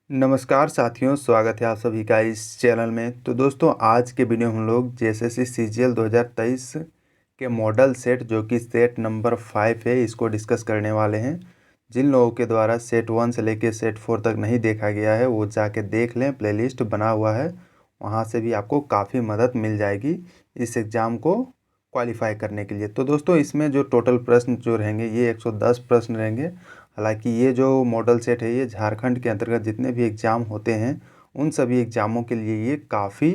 नमस्कार साथियों, स्वागत है आप सभी का इस चैनल में। तो दोस्तों, आज के वीडियो हम लोग जेएसएससी सीजीएल 2023 के मॉडल सेट जो कि सेट नंबर 5 है, इसको डिस्कस करने वाले हैं। जिन लोगों के द्वारा सेट 1 से लेकर सेट 4 तक नहीं देखा गया है वो जाके देख लें, प्लेलिस्ट बना हुआ है, वहाँ से भी आपको काफ़ी मदद मिल जाएगी इस एग्ज़ाम को क्वालिफाई करने के लिए। तो दोस्तों, इसमें जो टोटल प्रश्न जो रहेंगे ये 110 प्रश्न रहेंगे। हालांकि ये जो मॉडल सेट है ये झारखंड के अंतर्गत जितने भी एग्ज़ाम होते हैं उन सभी एग्ज़ामों के लिए ये काफ़ी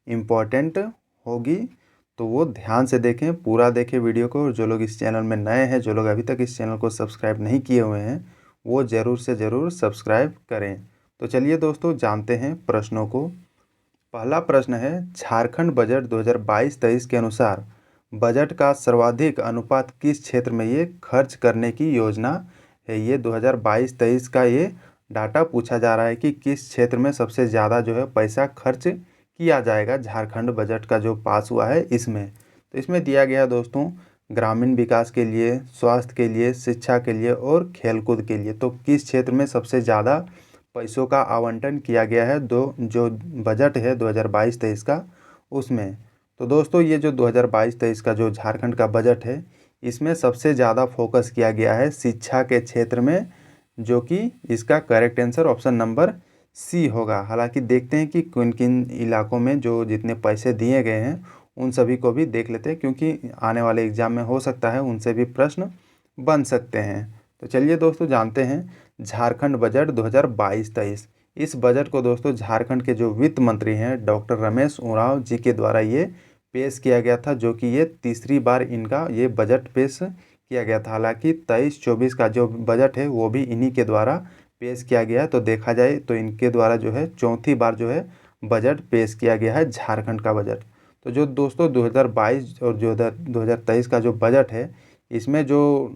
इम्पोर्टेंट होगी। तो वो ध्यान से देखें, पूरा देखें वीडियो को। और जो लोग इस चैनल में नए हैं, जो लोग अभी तक इस चैनल को सब्सक्राइब नहीं किए हुए हैं, वो ज़रूर से ज़रूर सब्सक्राइब करें। तो चलिए दोस्तों, जानते हैं प्रश्नों को। पहला प्रश्न है, झारखंड बजट 2022-23 के अनुसार बजट का सर्वाधिक अनुपात किस क्षेत्र में ये खर्च करने की योजना है। ये 2022-23 का ये डाटा पूछा जा रहा है कि किस क्षेत्र में सबसे ज़्यादा जो है पैसा खर्च किया जाएगा झारखंड बजट का जो पास हुआ है इसमें। तो इसमें दिया गया है दोस्तों, ग्रामीण विकास के लिए, स्वास्थ्य के लिए, शिक्षा के लिए और खेलकूद के लिए। तो किस क्षेत्र में सबसे ज़्यादा पैसों का आवंटन किया गया है जो बजट है 2022-23 का उसमें। तो दोस्तों, ये जो 2022-23 का जो झारखंड का बजट है इसमें सबसे ज़्यादा फोकस किया गया है शिक्षा के क्षेत्र में, जो कि इसका correct answer option number C होगा। हालांकि देखते हैं कि किन किन इलाकों में जो जितने पैसे दिए गए हैं उन सभी को भी देख लेते हैं, क्योंकि आने वाले एग्ज़ाम में हो सकता है उनसे भी प्रश्न बन सकते हैं। तो चलिए दोस्तों, जानते हैं झारखंड बजट 2022-23। इस बजट को दोस्तों झारखंड के जो वित्त मंत्री हैं डॉक्टर रमेश उरांव जी के द्वारा ये पेश किया गया था, जो कि ये तीसरी बार इनका ये बजट पेश किया गया था। हालांकि 23-24 का जो बजट है वो भी इन्हीं के द्वारा पेश किया गया है। तो देखा जाए तो इनके द्वारा जो है चौथी बार जो है बजट पेश किया गया है झारखंड का बजट। तो जो दोस्तों 2022 और जो 2023 का जो बजट है इसमें जो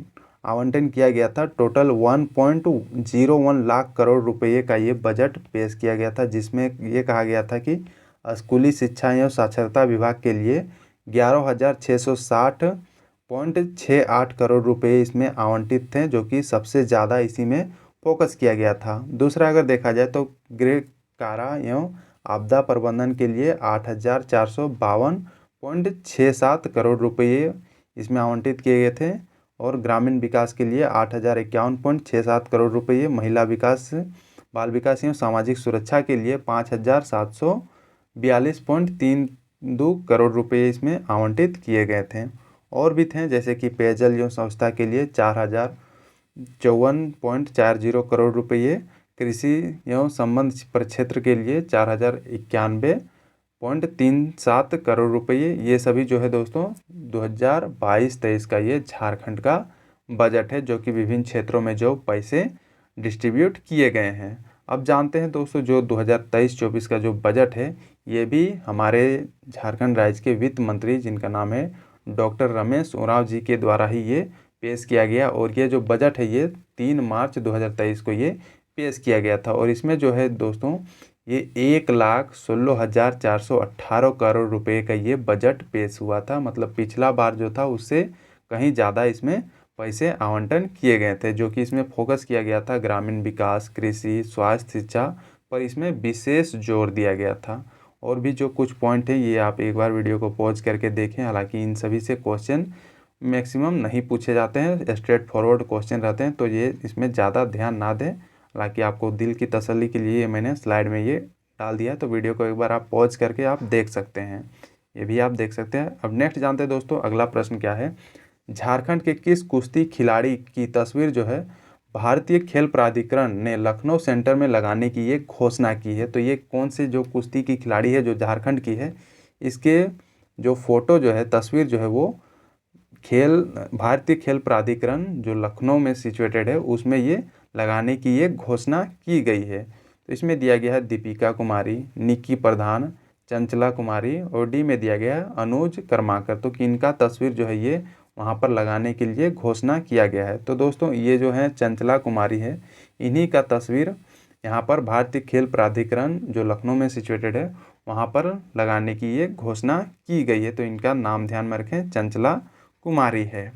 आवंटन किया गया था टोटल 1.01 लाख करोड़ रुपये का ये बजट पेश किया गया था, जिसमें ये कहा गया था कि स्कूली शिक्षा एवं साक्षरता विभाग के लिए 11,660.68 करोड़ रुपए इसमें आवंटित थे, जो कि सबसे ज़्यादा इसी में फोकस किया गया था। दूसरा अगर देखा जाए तो गृह कारा एवं आपदा प्रबंधन के लिए 8,452.67 करोड़ रुपये इसमें आवंटित किए गए थे। और ग्रामीण विकास के लिए 8,051.67 करोड़ रुपये, महिला विकास, बाल विकास एवं सामाजिक सुरक्षा के लिए 5,742.32 करोड़ रुपये इसमें आवंटित किए गए थे। और भी थे, जैसे कि पेयजल एवं स्वच्छता के लिए 4,054.40 करोड़ रुपये, कृषि एवं संबंध प्रक्षेत्र के लिए 4,091.37 करोड़ रुपये। ये सभी जो है दोस्तों 2022-23 का ये झारखंड का बजट है, जो कि विभिन्न क्षेत्रों में जो पैसे डिस्ट्रीब्यूट किए गए हैं। अब जानते हैं दोस्तों, जो 2023-24 का जो बजट है ये भी हमारे झारखंड राज्य के वित्त मंत्री, जिनका नाम है डॉक्टर रमेश उरांव जी के द्वारा ही ये पेश किया गया। और ये जो बजट है ये 3 मार्च 2023 को ये पेश किया गया था। और इसमें जो है दोस्तों ये 1,16,418 करोड़ रुपए का ये बजट पेश हुआ था। मतलब पिछला बार जो था उससे कहीं ज़्यादा इसमें पैसे आवंटन किए गए थे, जो कि इसमें फोकस किया गया था ग्रामीण विकास, कृषि, स्वास्थ्य, शिक्षा पर इसमें विशेष जोर दिया गया था। और भी जो कुछ पॉइंट है ये आप एक बार वीडियो को पॉज करके देखें। हालांकि इन सभी से क्वेश्चन मैक्सिमम नहीं पूछे जाते हैं, स्ट्रेट फॉरवर्ड क्वेश्चन रहते हैं, तो ये इसमें ज़्यादा ध्यान ना दें। हालांकि आपको दिल की तसल्ली के लिए मैंने स्लाइड में ये डाल दिया है, तो वीडियो को एक बार आप पॉज करके आप देख सकते हैं, ये भी आप देख सकते हैं। अब नेक्स्ट जानते हैं दोस्तों, अगला प्रश्न क्या है। झारखंड के किस कुश्ती खिलाड़ी की तस्वीर जो है भारतीय खेल प्राधिकरण ने लखनऊ सेंटर में लगाने की ये घोषणा की है। तो ये कौन से जो कुश्ती की खिलाड़ी है जो झारखंड की है, इसके जो फोटो जो है, तस्वीर जो है वो भारतीय खेल प्राधिकरण जो लखनऊ में सिचुएटेड है उसमें ये लगाने की ये घोषणा की गई है। तो इसमें दिया गया है दीपिका कुमारी, निक्की प्रधान, चंचला कुमारी, और डी में दिया गया है अनुज कर्माकर। तो किनका तस्वीर जो है ये वहाँ पर लगाने के लिए घोषणा किया गया है। तो दोस्तों ये जो है चंचला कुमारी है, इन्हीं का तस्वीर यहाँ पर भारतीय खेल प्राधिकरण जो लखनऊ में सिचुएटेड है वहाँ पर लगाने की ये घोषणा की गई है। तो इनका नाम ध्यान में रखें, चंचला कुमारी है।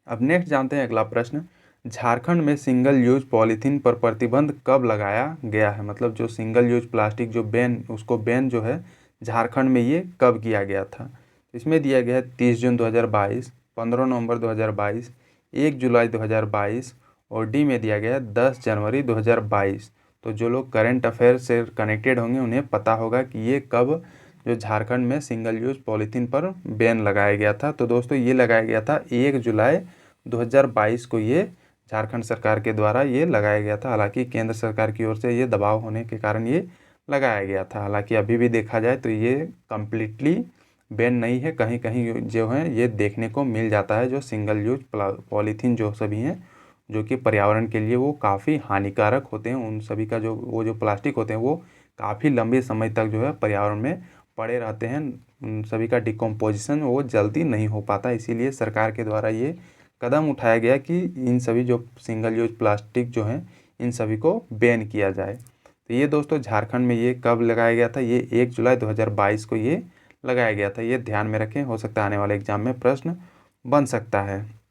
अब नेक्स्ट जानते हैं अगला प्रश्न। झारखंड में सिंगल यूज पॉलीथीन पर प्रतिबंध कब लगाया गया है, मतलब जो सिंगल यूज प्लास्टिक जो बैन, उसको बैन जो है झारखंड में ये कब किया गया था। इसमें दिया गया है 30 जून 2022, 15 नवंबर 2022, 1 जुलाई 2022 और डी में दिया गया है 10 जनवरी 2022। तो जो लोग करंट अफेयर से कनेक्टेड होंगे उन्हें पता होगा कि ये कब जो झारखंड में सिंगल यूज पॉलीथीन पर बैन लगाया गया था। तो दोस्तों ये लगाया गया था 1 जुलाई 2022 को, ये झारखंड सरकार के द्वारा ये लगाया गया था। हालांकि केंद्र सरकार की ओर से ये दबाव होने के कारण ये लगाया गया था। हालांकि अभी भी देखा जाए तो ये कम्प्लीटली बैन नहीं है, कहीं कहीं जो है ये देखने को मिल जाता है। जो सिंगल यूज पॉलीथीन जो सभी हैं जो कि पर्यावरण के लिए वो काफ़ी हानिकारक होते हैं, उन सभी का जो वो जो प्लास्टिक होते हैं वो काफ़ी लंबे समय तक जो है पर्यावरण में पड़े रहते हैं, उन सभी का डिकम्पोजिशन वो जल्दी नहीं हो पाता। इसीलिए सरकार के द्वारा ये कदम उठाया गया कि इन सभी जो सिंगल यूज प्लास्टिक जो हैं इन सभी को बैन किया जाए। तो ये दोस्तों झारखंड में ये कब लगाया गया था, ये 1 जुलाई 2022 को ये लगाया गया था। ये ध्यान में रखें, हो सकता है आने वाले एग्जाम में प्रश्न बन सकता है।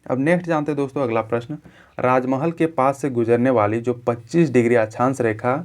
अब नेक्स्ट जानते हैं दोस्तों अगला प्रश्न, राजमहल के पास से गुजरने वाली जो 25 डिग्री अक्षांश रेखा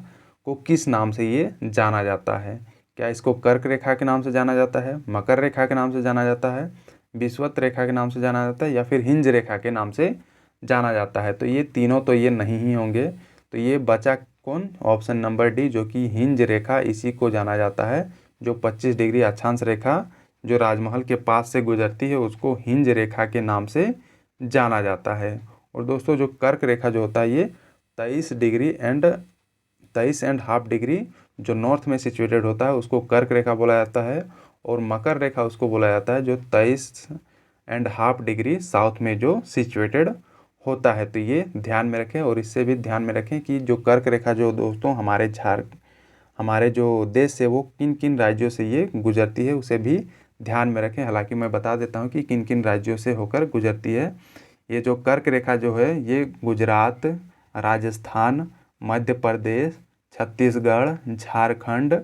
को किस नाम से ये जाना जाता है। क्या इसको कर्क रेखा के नाम से जाना जाता है, मकर रेखा के नाम से जाना जाता है, विषुवत रेखा के नाम से जाना जाता है, या फिर हिंज रेखा के नाम से जाना जाता है। तो ये तीनों तो ये नहीं ही होंगे, तो ये बचा कौन, ऑप्शन नंबर डी जो कि हिंज रेखा, इसी को जाना जाता है। जो 25 डिग्री अक्षांश रेखा जो राजमहल के पास से गुजरती है उसको हिंज रेखा के नाम से जाना जाता है। और दोस्तों जो कर्क रेखा जो होता है ये 23.5 डिग्री जो नॉर्थ में सिचुएटेड होता है उसको कर्क रेखा बोला जाता है, और मकर रेखा उसको बोला जाता है जो 23.5 डिग्री साउथ में जो सिचुएटेड होता है। तो ये ध्यान में रखें, और इससे भी ध्यान में रखें कि जो कर्क रेखा जो दोस्तों हमारे जो देश से वो किन किन राज्यों से ये गुजरती है उसे भी ध्यान में रखें। हालांकि मैं बता देता हूँ कि किन किन राज्यों से होकर गुजरती है। ये जो कर्क रेखा जो है ये गुजरात, राजस्थान, मध्य प्रदेश, छत्तीसगढ़, झारखंड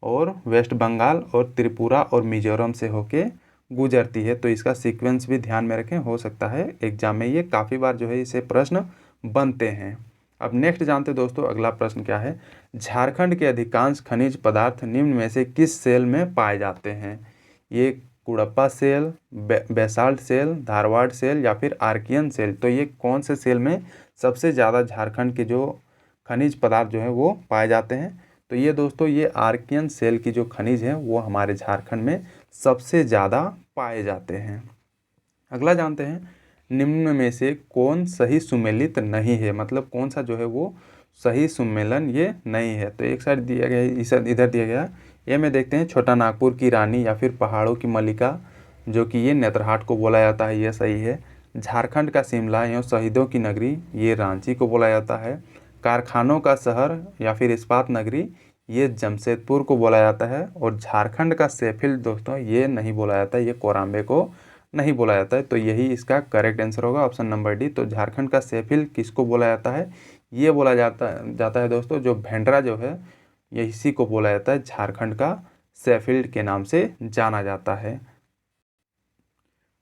और वेस्ट बंगाल और त्रिपुरा और मिजोरम से होके गुजरती है। तो इसका सीक्वेंस भी ध्यान में रखें, हो सकता है एग्जाम में ये काफ़ी बार जो है इसे प्रश्न बनते हैं। अब नेक्स्ट जानते दोस्तों अगला प्रश्न क्या है, झारखंड के अधिकांश खनिज पदार्थ निम्न में से किस सेल में पाए जाते हैं। ये Cuddapah cell, basalt cell, Dharwar cell या फिर आर्कियन सेल। तो ये कौन से सेल में सबसे ज़्यादा झारखंड के जो खनिज पदार्थ जो है वो पाए जाते हैं। तो ये दोस्तों ये आर्कियन सेल की जो खनिज है वो हमारे झारखंड में सबसे ज़्यादा पाए जाते हैं। अगला जानते हैं, निम्न में से कौन सही सुमेलित नहीं है, मतलब कौन सा जो है वो सही सुमेलन ये नहीं है। तो एक साइड दिया गया है, इधर दिया गया है, ये में देखते हैं छोटा नागपुर की रानी या फिर पहाड़ों की मल्लिका जो कि ये नेतरहाट को बोला जाता है, ये सही है। झारखंड का शिमला या शहीदों की नगरी ये रांची को बोला जाता है। कारखानों का शहर या फिर इस्पात नगरी ये जमशेदपुर को बोला जाता है। और झारखंड का शेफील्ड दोस्तों ये नहीं बोला जाता है, ये कोराम्बे को नहीं बोला जाता है। तो यही इसका करेक्ट आंसर होगा ऑप्शन नंबर डी। तो झारखंड का शेफील्ड किसको बोला जाता है, ये बोला जाता है दोस्तों जो भेंडरा जो है ये इसी को बोला जाता है, झारखंड का शेफील्ड के नाम से जाना जाता है।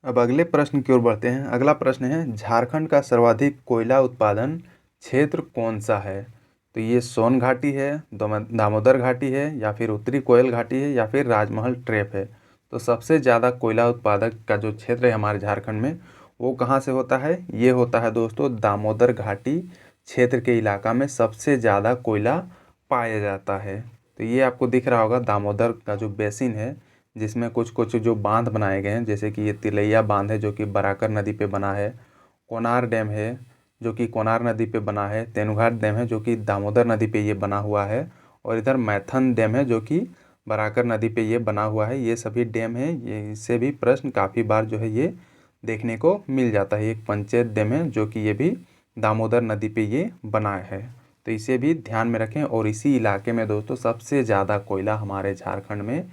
अब अगले प्रश्न की ओर बढ़ते हैं। अगला प्रश्न है, झारखंड का सर्वाधिक कोयला उत्पादन क्षेत्र कौन सा है। तो ये सोन घाटी है, दामोदर घाटी है, या फिर उत्तरी कोयल घाटी है, या फिर राजमहल ट्रैप है। तो सबसे ज़्यादा कोयला उत्पादक का जो क्षेत्र है हमारे झारखंड में वो कहाँ से होता है, ये होता है दोस्तों दामोदर घाटी क्षेत्र के इलाका में सबसे ज़्यादा कोयला पाया जाता है। तो ये आपको दिख रहा होगा दामोदर का जो बेसिन है जिसमें कुछ कुछ जो बांध बनाए गए हैं, जैसे कि ये तिलैया बांध है जो कि बराकर नदी पे बना है, कोनार डैम है जो कि कोनार नदी पे बना है, तेनुघाट डैम है जो कि दामोदर नदी पे ये बना हुआ है, और इधर मैथन डैम है जो कि बराकर नदी पे ये बना हुआ है। ये सभी डैम है, ये इससे भी प्रश्न काफ़ी बार जो है ये देखने को मिल जाता है। एक पंचायत डैम है जो कि ये भी दामोदर नदी पे ये बना है, तो इसे भी ध्यान में रखें। और इसी इलाके में दोस्तों सबसे ज़्यादा कोयला हमारे झारखंड में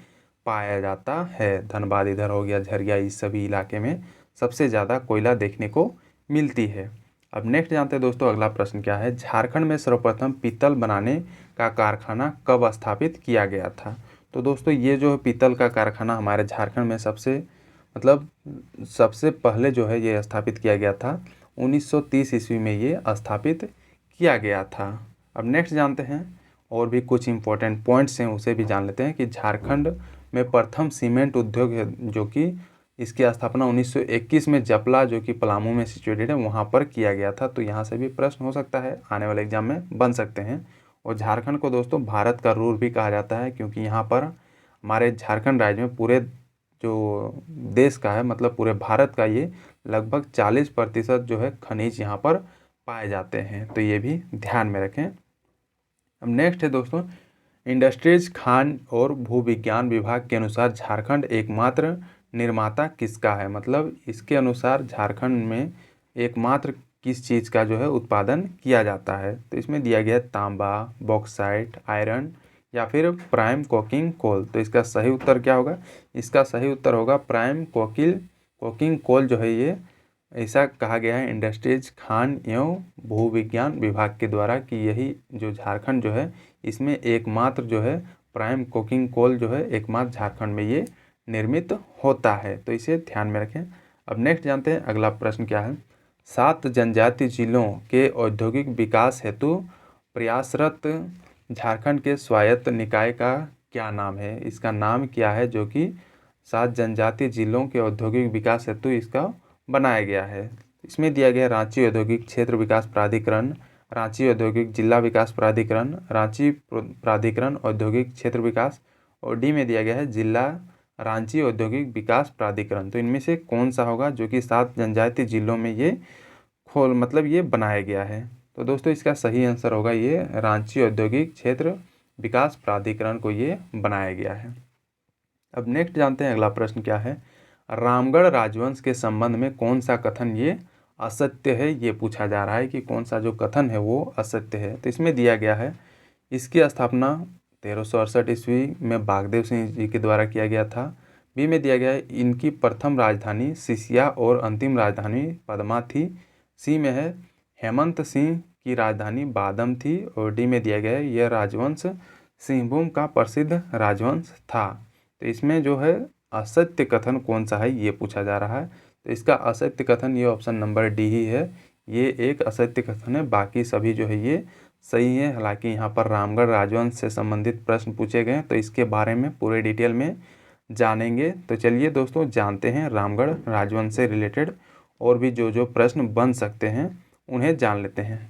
पाया जाता है। धनबाद इधर हो गया, झरिया, इस सभी इलाके में सबसे ज़्यादा कोयला देखने को मिलती है। अब नेक्स्ट जानते हैं दोस्तों अगला प्रश्न क्या है, झारखंड में सर्वप्रथम पीतल बनाने का कारखाना कब स्थापित किया गया था। तो दोस्तों ये जो है पीतल का कारखाना हमारे झारखंड में सबसे पहले जो है ये स्थापित किया गया था 1930 ईस्वी में ये स्थापित किया गया था। अब नेक्स्ट जानते हैं और भी कुछ इम्पोर्टेंट पॉइंट्स हैं, उसे भी जान लेते हैं कि झारखंड में प्रथम सीमेंट उद्योग है जो कि इसकी स्थापना 1921 में जपला जो कि पलामू में सिचुएटेड है वहाँ पर किया गया था। तो यहाँ से भी प्रश्न हो सकता है, आने वाले एग्जाम में बन सकते हैं। और झारखंड को दोस्तों भारत का रूर भी कहा जाता है, क्योंकि यहाँ पर हमारे झारखंड राज्य में पूरे जो देश का है, मतलब पूरे भारत का, ये लगभग 40% जो है खनिज यहाँ पर पाए जाते हैं। तो ये भी ध्यान में रखें। अब नेक्स्ट है दोस्तों, इंडस्ट्रीज खान और भूविज्ञान विभाग के अनुसार झारखंड एकमात्र निर्माता किसका है। मतलब इसके अनुसार झारखंड में एकमात्र किस चीज़ का जो है उत्पादन किया जाता है। तो इसमें दिया गया तांबा, बॉक्साइट, आयरन या फिर प्राइम कोकिंग कोल। तो इसका सही उत्तर क्या होगा? इसका सही उत्तर होगा प्राइम कोकिंग कोल जो है ये ऐसा कहा गया है इंडस्ट्रीज खान एवं भूविज्ञान विभाग के द्वारा कि यही जो झारखंड जो है इसमें एकमात्र जो है प्राइम कोकिंग कोल जो है एकमात्र झारखंड में ये निर्मित होता है। तो इसे ध्यान में रखें। अब नेक्स्ट जानते हैं अगला प्रश्न क्या है। 7 जनजातीय जिलों के औद्योगिक विकास हेतु प्रयासरत झारखंड के स्वायत्त निकाय का क्या नाम है? इसका नाम क्या है जो कि 7 जनजातीय जिलों के औद्योगिक विकास हेतु इसका बनाया गया है? इसमें दिया गया रांची औद्योगिक क्षेत्र विकास प्राधिकरण, रांची औद्योगिक जिला विकास प्राधिकरण, रांची प्राधिकरण औद्योगिक क्षेत्र विकास, और डी में दिया गया है जिला रांची औद्योगिक विकास प्राधिकरण। तो इनमें से कौन सा होगा जो कि 7 जनजातीय जिलों में ये ये बनाया गया है? तो दोस्तों इसका सही आंसर होगा ये रांची औद्योगिक क्षेत्र विकास प्राधिकरण को ये बनाया गया है। अब नेक्स्ट जानते हैं अगला प्रश्न क्या है। रामगढ़ राजवंश के संबंध में कौन सा कथन ये असत्य है? ये पूछा जा रहा है कि कौन सा जो कथन है वो असत्य है। तो इसमें दिया गया है इसकी स्थापना 1368 ईस्वी में बागदेव सिंह जी के द्वारा किया गया था। बी में दिया गया है इनकी प्रथम राजधानी सिसिया और अंतिम राजधानी पदमा थी। सी में है हेमंत सिंह की राजधानी बादम थी। और डी में दिया गया है यह राजवंश सिंहभूम का प्रसिद्ध राजवंश था। तो इसमें जो है असत्य कथन कौन सा है ये पूछा जा रहा है। तो इसका असत्य कथन ये ऑप्शन नंबर डी ही है। ये एक असत्य कथन है, बाकी सभी जो है ये सही है। हालांकि यहाँ पर रामगढ़ राजवंश से संबंधित प्रश्न पूछे गए तो इसके बारे में पूरे डिटेल में जानेंगे। तो चलिए दोस्तों जानते हैं रामगढ़ राजवंश से रिलेटेड और भी जो प्रश्न बन सकते हैं उन्हें जान लेते हैं।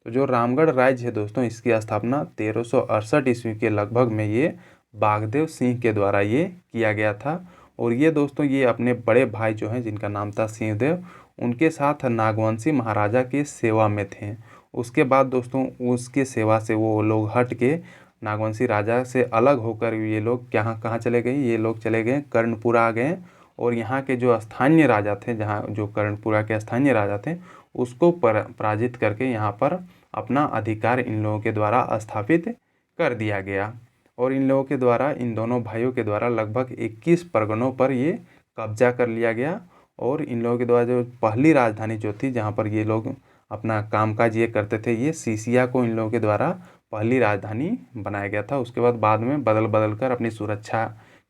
तो जो रामगढ़ राज्य है दोस्तों इसकी स्थापना 1368 ईस्वी के लगभग में ये बागदेव सिंह के द्वारा ये किया गया था। और ये दोस्तों ये अपने बड़े भाई जो हैं जिनका नाम था सिंहदेव, उनके साथ नागवंशी महाराजा की सेवा में थे। उसके बाद दोस्तों उसके सेवा से वो लोग हट के नागवंशी राजा से अलग होकर ये लोग कहाँ चले गए? ये लोग चले गए कर्णपुरा आ गए। और यहाँ के जो स्थानीय राजा थे, जहाँ जो कर्णपुरा के स्थानीय राजा थे, उसको पराजित करके यहाँ पर अपना अधिकार इन लोगों के द्वारा स्थापित कर दिया गया। और इन लोगों के द्वारा, इन दोनों भाइयों के द्वारा लगभग 21 परगनों पर ये कब्जा कर लिया गया। और इन लोगों के द्वारा जो पहली राजधानी जो थी जहाँ पर ये लोग अपना कामकाज ये करते थे, ये सीसिया को इन लोगों के द्वारा पहली राजधानी बनाया गया था। उसके बाद में बदल कर अपनी सुरक्षा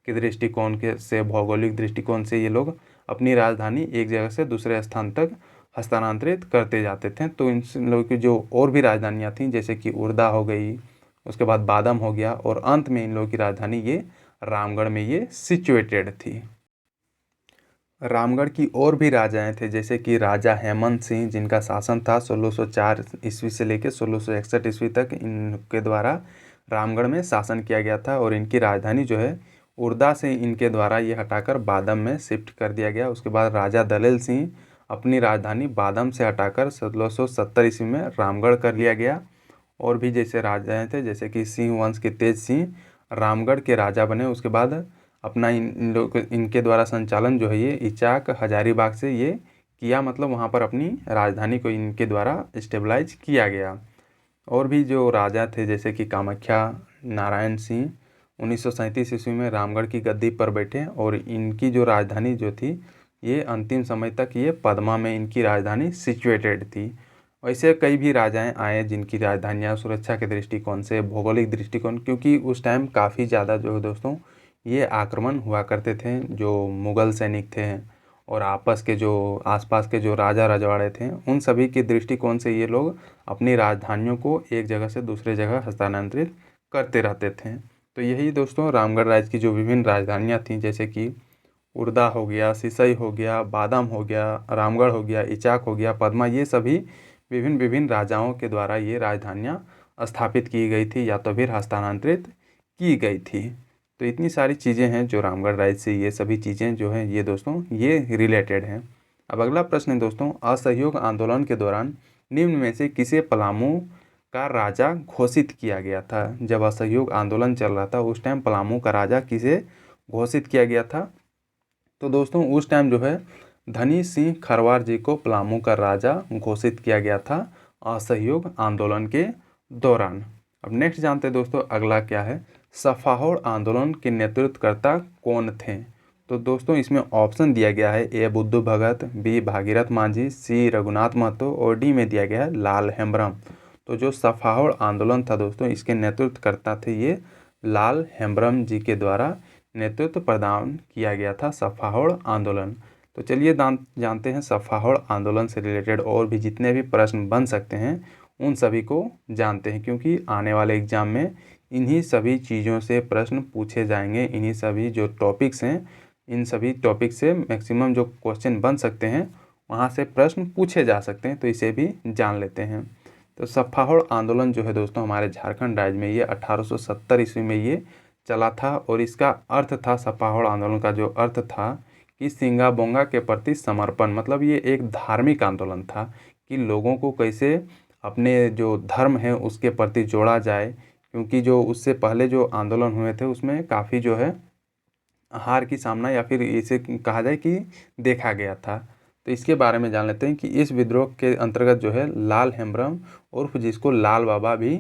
के दृष्टिकोण से, भौगोलिक दृष्टिकोण से ये लोग अपनी राजधानी एक जगह से दूसरे स्थान तक हस्तांतरित करते जाते थे। तो इन लोगों की जो और भी राजधानियाँ थीं जैसे कि उर्दा हो गई, उसके बाद बादम हो गया, और अंत में इन लोगों की राजधानी ये रामगढ़ में ये सिचुएटेड थी। रामगढ़ की और भी राजाएं थे जैसे कि राजा हेमंत सिंह जिनका शासन था 1604 ईस्वी से लेकर 1661 ईस्वी तक, इनके द्वारा रामगढ़ में शासन किया गया था। और इनकी राजधानी जो है उर्दा से इनके द्वारा ये हटाकर बादम में शिफ्ट कर दिया गया। उसके बाद राजा दलेल सिंह अपनी राजधानी बादम से हटाकर 1670 ईस्वी में रामगढ़ कर लिया गया। और भी जैसे राजाएं थे जैसे कि सिंह वंश के तेज सिंह रामगढ़ के राजा बने। उसके बाद अपना इन लोग इनके द्वारा संचालन जो है ये इचाक हजारीबाग से ये किया, मतलब वहाँ पर अपनी राजधानी को इनके द्वारा स्टेबलाइज किया गया। और भी जो राजा थे जैसे कि कामाख्या नारायण सिंह 1937 ईस्वी में रामगढ़ की गद्दी पर बैठे। और इनकी जो राजधानी जो थी ये अंतिम समय तक ये पदमा में इनकी राजधानी सिचुएटेड थी। वैसे कई भी राजाएं आए जिनकी राजधानियां सुरक्षा के दृष्टिकोण से, भौगोलिक दृष्टिकोण, क्योंकि उस टाइम काफ़ी ज़्यादा जो है दोस्तों ये आक्रमण हुआ करते थे जो मुग़ल सैनिक थे। और आपस के जो आसपास के जो राजा रजवाड़े थे उन सभी के दृष्टिकोण से ये लोग अपनी राजधानियों को एक जगह से दूसरे जगह हस्तांतरित करते रहते थे। तो यही दोस्तों रामगढ़ राज्य की जो विभिन्न राजधानियाँ थीं, जैसे कि उर्दा हो गया, सिसई हो गया, बादाम हो गया, रामगढ़ हो गया, इचाक हो गया, पदमा, ये सभी विभिन्न विभिन्न राजाओं के द्वारा ये राजधानियाँ स्थापित की गई थी या तो फिर हस्तांतरित की गई थी। तो इतनी सारी चीज़ें हैं जो रामगढ़ राज्य से, ये सभी चीज़ें जो हैं ये दोस्तों ये रिलेटेड हैं। अब अगला प्रश्न है दोस्तों, असहयोग आंदोलन के दौरान निम्न में से किसे पलामू का राजा घोषित किया गया था? जब असहयोग आंदोलन चल रहा था उस टाइम पलामू का राजा किसे घोषित किया गया था? तो दोस्तों उस टाइम जो है धनी सिंह खरवार जी को पलामू का राजा घोषित किया गया था असहयोग आंदोलन के दौरान। अब नेक्स्ट जानते हैं दोस्तों अगला क्या है, सफाहोड़ आंदोलन के नेतृत्वकर्ता कौन थे? तो दोस्तों इसमें ऑप्शन दिया गया है, ए बुद्धू भगत, बी भागीरथ मांझी, सी रघुनाथ महतो और डी में दिया गया है लाल हेम्ब्रम। तो जो सफाहोड़ आंदोलन था दोस्तों इसके नेतृत्वकर्ता थे ये लाल हेम्ब्रम जी के द्वारा नेतृत्व प्रदान किया गया था सफाहोड़ आंदोलन। तो चलिए जानते हैं सफाहोड़ आंदोलन से रिलेटेड और भी जितने भी प्रश्न बन सकते हैं उन सभी को जानते हैं, क्योंकि आने वाले एग्जाम में इन्हीं सभी चीज़ों से प्रश्न पूछे जाएंगे। इन्हीं सभी जो टॉपिक्स हैं इन सभी टॉपिक से मैक्सिमम जो क्वेश्चन बन सकते हैं वहाँ से प्रश्न पूछे जा सकते हैं, तो इसे भी जान लेते हैं। तो सफाहोड़ आंदोलन जो है दोस्तों हमारे झारखंड राज्य में ये 1870 ईस्वी में ये चला था और इसका अर्थ था, सफाहोड़ आंदोलन का जो अर्थ था कि सिंगा बोंगा के प्रति समर्पण, मतलब ये एक धार्मिक आंदोलन था कि लोगों को कैसे अपने जो धर्म है उसके प्रति जोड़ा जाए, क्योंकि जो उससे पहले जो आंदोलन हुए थे उसमें काफ़ी जो है हार की सामना या फिर इसे कहा जाए कि देखा गया था। तो इसके बारे में जान लेते हैं कि इस विद्रोह के अंतर्गत जो है लाल हेम्ब्रम उर्फ जिसको लाल बाबा भी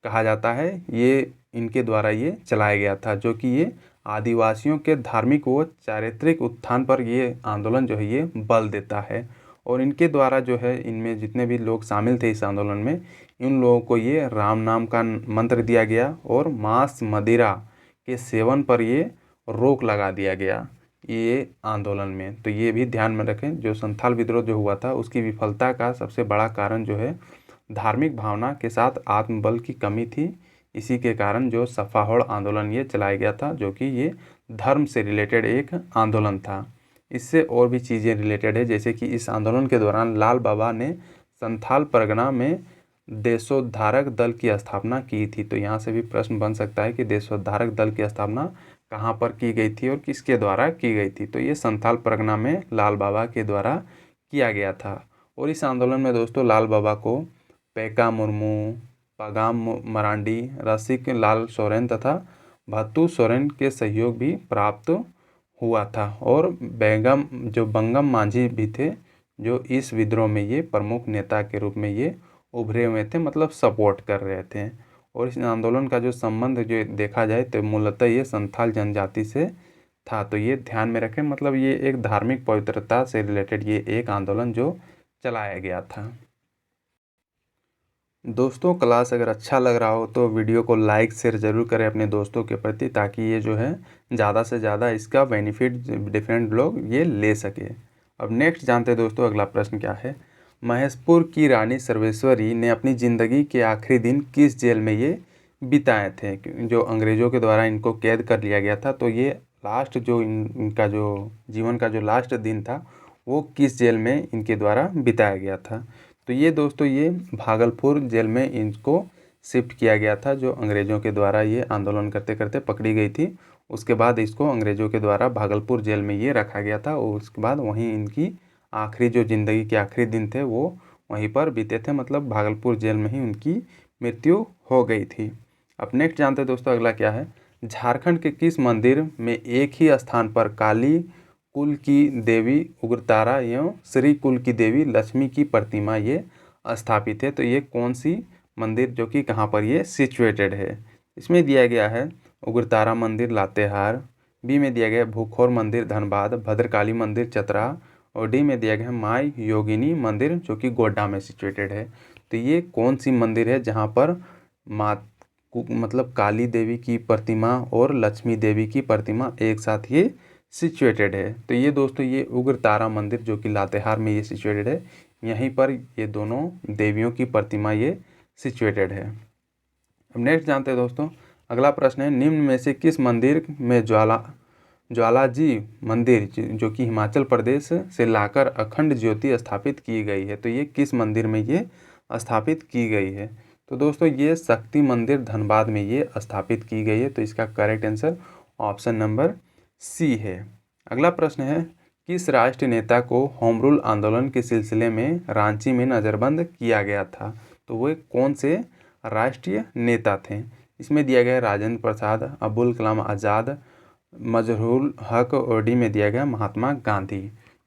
कहा जाता है ये इनके द्वारा ये चलाया गया था, जो कि ये आदिवासियों के धार्मिक व चारित्रिक उत्थान पर ये आंदोलन जो है ये बल देता है। और इनके द्वारा जो है इनमें जितने भी लोग शामिल थे इस आंदोलन में इन लोगों को ये राम नाम का मंत्र दिया गया और मांस मदिरा के सेवन पर ये रोक लगा दिया गया ये आंदोलन में। तो ये भी ध्यान में रखें, जो संथाल विद्रोह जो हुआ था उसकी विफलता का सबसे बड़ा कारण जो है धार्मिक भावना के साथ आत्मबल की कमी थी। इसी के कारण जो सफाहोड़ आंदोलन ये चलाया गया था, जो कि ये धर्म से रिलेटेड एक आंदोलन था। इससे और भी चीज़ें रिलेटेड है, जैसे कि इस आंदोलन के दौरान लाल बाबा ने संथाल परगना में देशोद्धारक दल की स्थापना की थी। तो यहाँ से भी प्रश्न बन सकता है कि देशोद्धारक दल की स्थापना कहाँ पर की गई थी और किसके द्वारा की गई थी? तो ये संथाल परगना में लाल बाबा के द्वारा किया गया था। और इस आंदोलन में दोस्तों लाल बाबा को पैका मुर्मू, पगाम मरांडी, रसिक लाल सोरेन तथा भत्तू सोरेन के सहयोग भी प्राप्त हुआ था। और बंगम मांझी भी थे जो इस विद्रोह में ये प्रमुख नेता के रूप में ये उभरे हुए थे, मतलब सपोर्ट कर रहे थे। और इस आंदोलन का जो संबंध जो देखा जाए तो मूलतः ये संथाल जनजाति से था। तो ये ध्यान में रखें, मतलब ये एक धार्मिक पवित्रता से रिलेटेड ये एक आंदोलन जो चलाया गया था। दोस्तों क्लास अगर अच्छा लग रहा हो तो वीडियो को लाइक शेयर ज़रूर करें अपने दोस्तों के प्रति, ताकि ये जो है ज़्यादा से ज़्यादा इसका बेनिफिट डिफरेंट लोग ये ले सके। अब नेक्स्ट जानते हैं दोस्तों अगला प्रश्न क्या है, महेशपुर की रानी सर्वेश्वरी ने अपनी ज़िंदगी के आखिरी दिन किस जेल में ये बिताए थे? जो अंग्रेज़ों के द्वारा इनको कैद कर लिया गया था, तो ये लास्ट जो इनका जो जीवन का जो लास्ट दिन था वो किस जेल में इनके द्वारा बिताया गया था? तो ये दोस्तों ये भागलपुर जेल में इनको शिफ्ट किया गया था, जो अंग्रेज़ों के द्वारा ये आंदोलन करते करते पकड़ी गई थी। उसके बाद इसको अंग्रेज़ों के द्वारा भागलपुर जेल में ये रखा गया था और उसके बाद वहीं इनकी आखिरी जो ज़िंदगी के आखिरी दिन थे वो वहीं पर बीते थे, मतलब भागलपुर जेल में ही उनकी मृत्यु हो गई थी। अब नेक्स्ट जानते हैं दोस्तों अगला क्या है, झारखंड के किस मंदिर में एक ही स्थान पर काली कुल की देवी उग्रतारा एवं श्री कुल की देवी लक्ष्मी की प्रतिमा ये स्थापित है? तो ये कौन सी मंदिर जो कि कहाँ पर ये सिचुएटेड है? इसमें दिया गया है उग्रतारा मंदिर लातेहार, बी में दिया गया भूखौर मंदिर धनबाद, भद्रकाली मंदिर चतरा और डी में दिया गया है माई योगिनी मंदिर जो कि गोड्डा में सिचुएटेड है। तो ये कौन सी मंदिर है जहाँ पर मतलब काली देवी की प्रतिमा और लक्ष्मी देवी की प्रतिमा एक साथ ये सिचुएटेड है। तो ये दोस्तों ये उग्रतारा मंदिर जो कि लातेहार में ये सिचुएटेड है, यहीं पर ये दोनों देवियों की प्रतिमा ये सिचुएटेड है। अब नेक्स्ट जानते हैं दोस्तों, अगला प्रश्न है, निम्न में से किस मंदिर में ज्वालाजी मंदिर जो कि हिमाचल प्रदेश से लाकर अखंड ज्योति स्थापित की गई है? तो ये किस मंदिर में ये स्थापित की गई है? तो दोस्तों ये शक्ति मंदिर धनबाद में ये स्थापित की गई है। तो इसका correct answer option number C है। अगला प्रश्न है, किस राष्ट्रीय नेता को होम रूल आंदोलन के सिलसिले में रांची में नज़रबंद किया गया था? तो वे कौन से राष्ट्रीय नेता थे? इसमें दिया गया राजेंद्र प्रसाद, अबुल कलाम आज़ाद, मजहरूल हक, और डी में दिया गया महात्मा गांधी।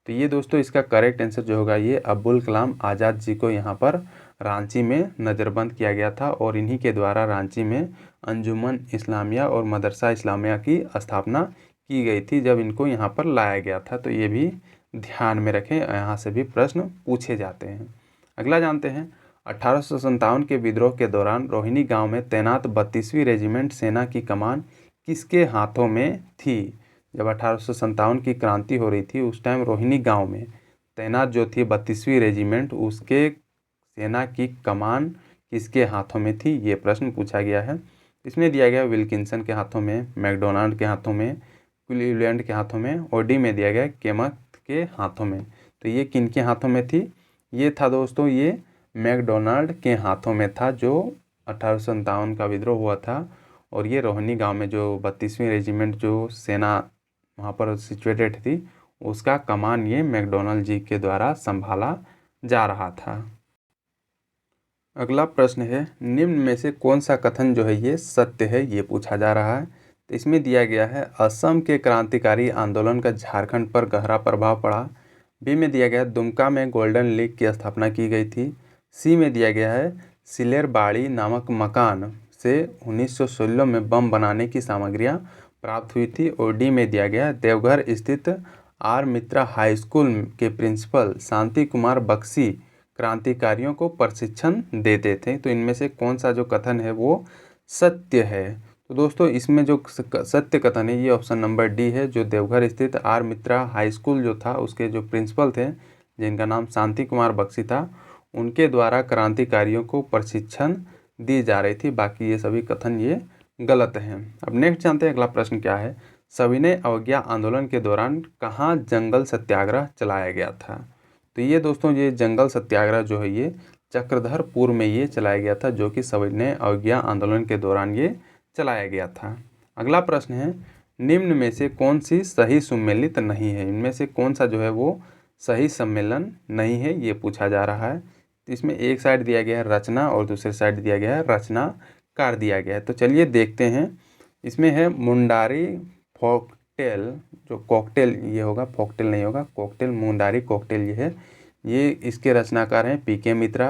तो ये दोस्तों इसका करेक्ट आंसर जो होगा ये अबुल कलाम आज़ाद जी को यहाँ पर रांची में नज़रबंद किया गया था, और इन्हीं के द्वारा रांची में अंजुमन इस्लामिया और मदरसा इस्लामिया की स्थापना की गई थी जब इनको यहाँ पर लाया गया था। तो ये भी ध्यान में रखें, यहाँ से भी प्रश्न पूछे जाते हैं। अगला जानते हैं, 1857 के विद्रोह के दौरान रोहिणी गांव में तैनात 32वीं रेजिमेंट सेना की कमान किसके हाथों में थी? जब 1857 की क्रांति हो रही थी उस टाइम रोहिणी गांव में तैनात जो थी 32वीं रेजिमेंट, उसके सेना की कमान किसके हाथों में थी? ये प्रश्न पूछा गया है। इसमें दिया गया विल्किंसन के हाथों में, मैकडोनाल्ड के हाथों में, क्लीवलैंड के हाथों में, और डी में दिया गया केमथ के हाथों में। तो ये किन के हाथों में थी? ये था दोस्तों ये मैकडोनाल्ड के हाथों में था, जो 1857 का विद्रोह हुआ था, और ये रोहिणी गांव में जो 32वीं रेजिमेंट जो सेना वहाँ पर सिचुएटेड थी उसका कमान ये मैकडोनाल्ड जी के द्वारा संभाला जा रहा था। अगला प्रश्न है, निम्न में से कौन सा कथन जो है ये सत्य है? ये पूछा जा रहा है। तो इसमें दिया गया है, असम के क्रांतिकारी आंदोलन का झारखंड पर गहरा प्रभाव पड़ा। बी में दिया गया है, दुमका में गोल्डन लीग की स्थापना की गई थी। सी में दिया गया है, सिलेरबाड़ी नामक मकान से 1916 में बम बनाने की सामग्रियां प्राप्त हुई थी। और डी में दिया गया है, देवघर स्थित आर मित्रा हाई स्कूल के प्रिंसिपल शांति कुमार बख्शी क्रांतिकारियों को प्रशिक्षण देते थे। तो इनमें से कौन सा जो कथन है वो सत्य है? तो दोस्तों इसमें जो सत्य कथन है ये ऑप्शन नंबर डी है, जो देवघर स्थित आर मित्रा हाई स्कूल जो था उसके जो प्रिंसिपल थे जिनका नाम शांति कुमार बख्शी था, उनके द्वारा क्रांतिकारियों को प्रशिक्षण दी जा रही थी। बाकी ये सभी कथन ये गलत हैं। अब नेक्स्ट जानते हैं अगला प्रश्न क्या है, सविनय अवज्ञा आंदोलन के दौरान कहाँ जंगल सत्याग्रह चलाया गया था? तो ये दोस्तों ये जंगल सत्याग्रह जो है ये चक्रधरपुर में ये चलाया गया था, जो कि सविनय अवज्ञा आंदोलन के दौरान ये चलाया गया था। अगला प्रश्न है, निम्न में से कौन सी सही सम्मिलित नहीं है? इनमें से कौन सा जो है वो सही सम्मेलन नहीं है ये पूछा जा रहा है। तो इसमें एक साइड दिया गया है रचना और दूसरे साइड दिया गया है रचनाकार दिया गया है। तो चलिए देखते हैं। इसमें है मुंडारी फॉकटेल, जो कॉकटेल ये होगा, फॉकटेल नहीं होगा, कॉकटेल, मुंडारी कॉकटेल ये है, ये इसके रचनाकार हैं पीके मित्रा।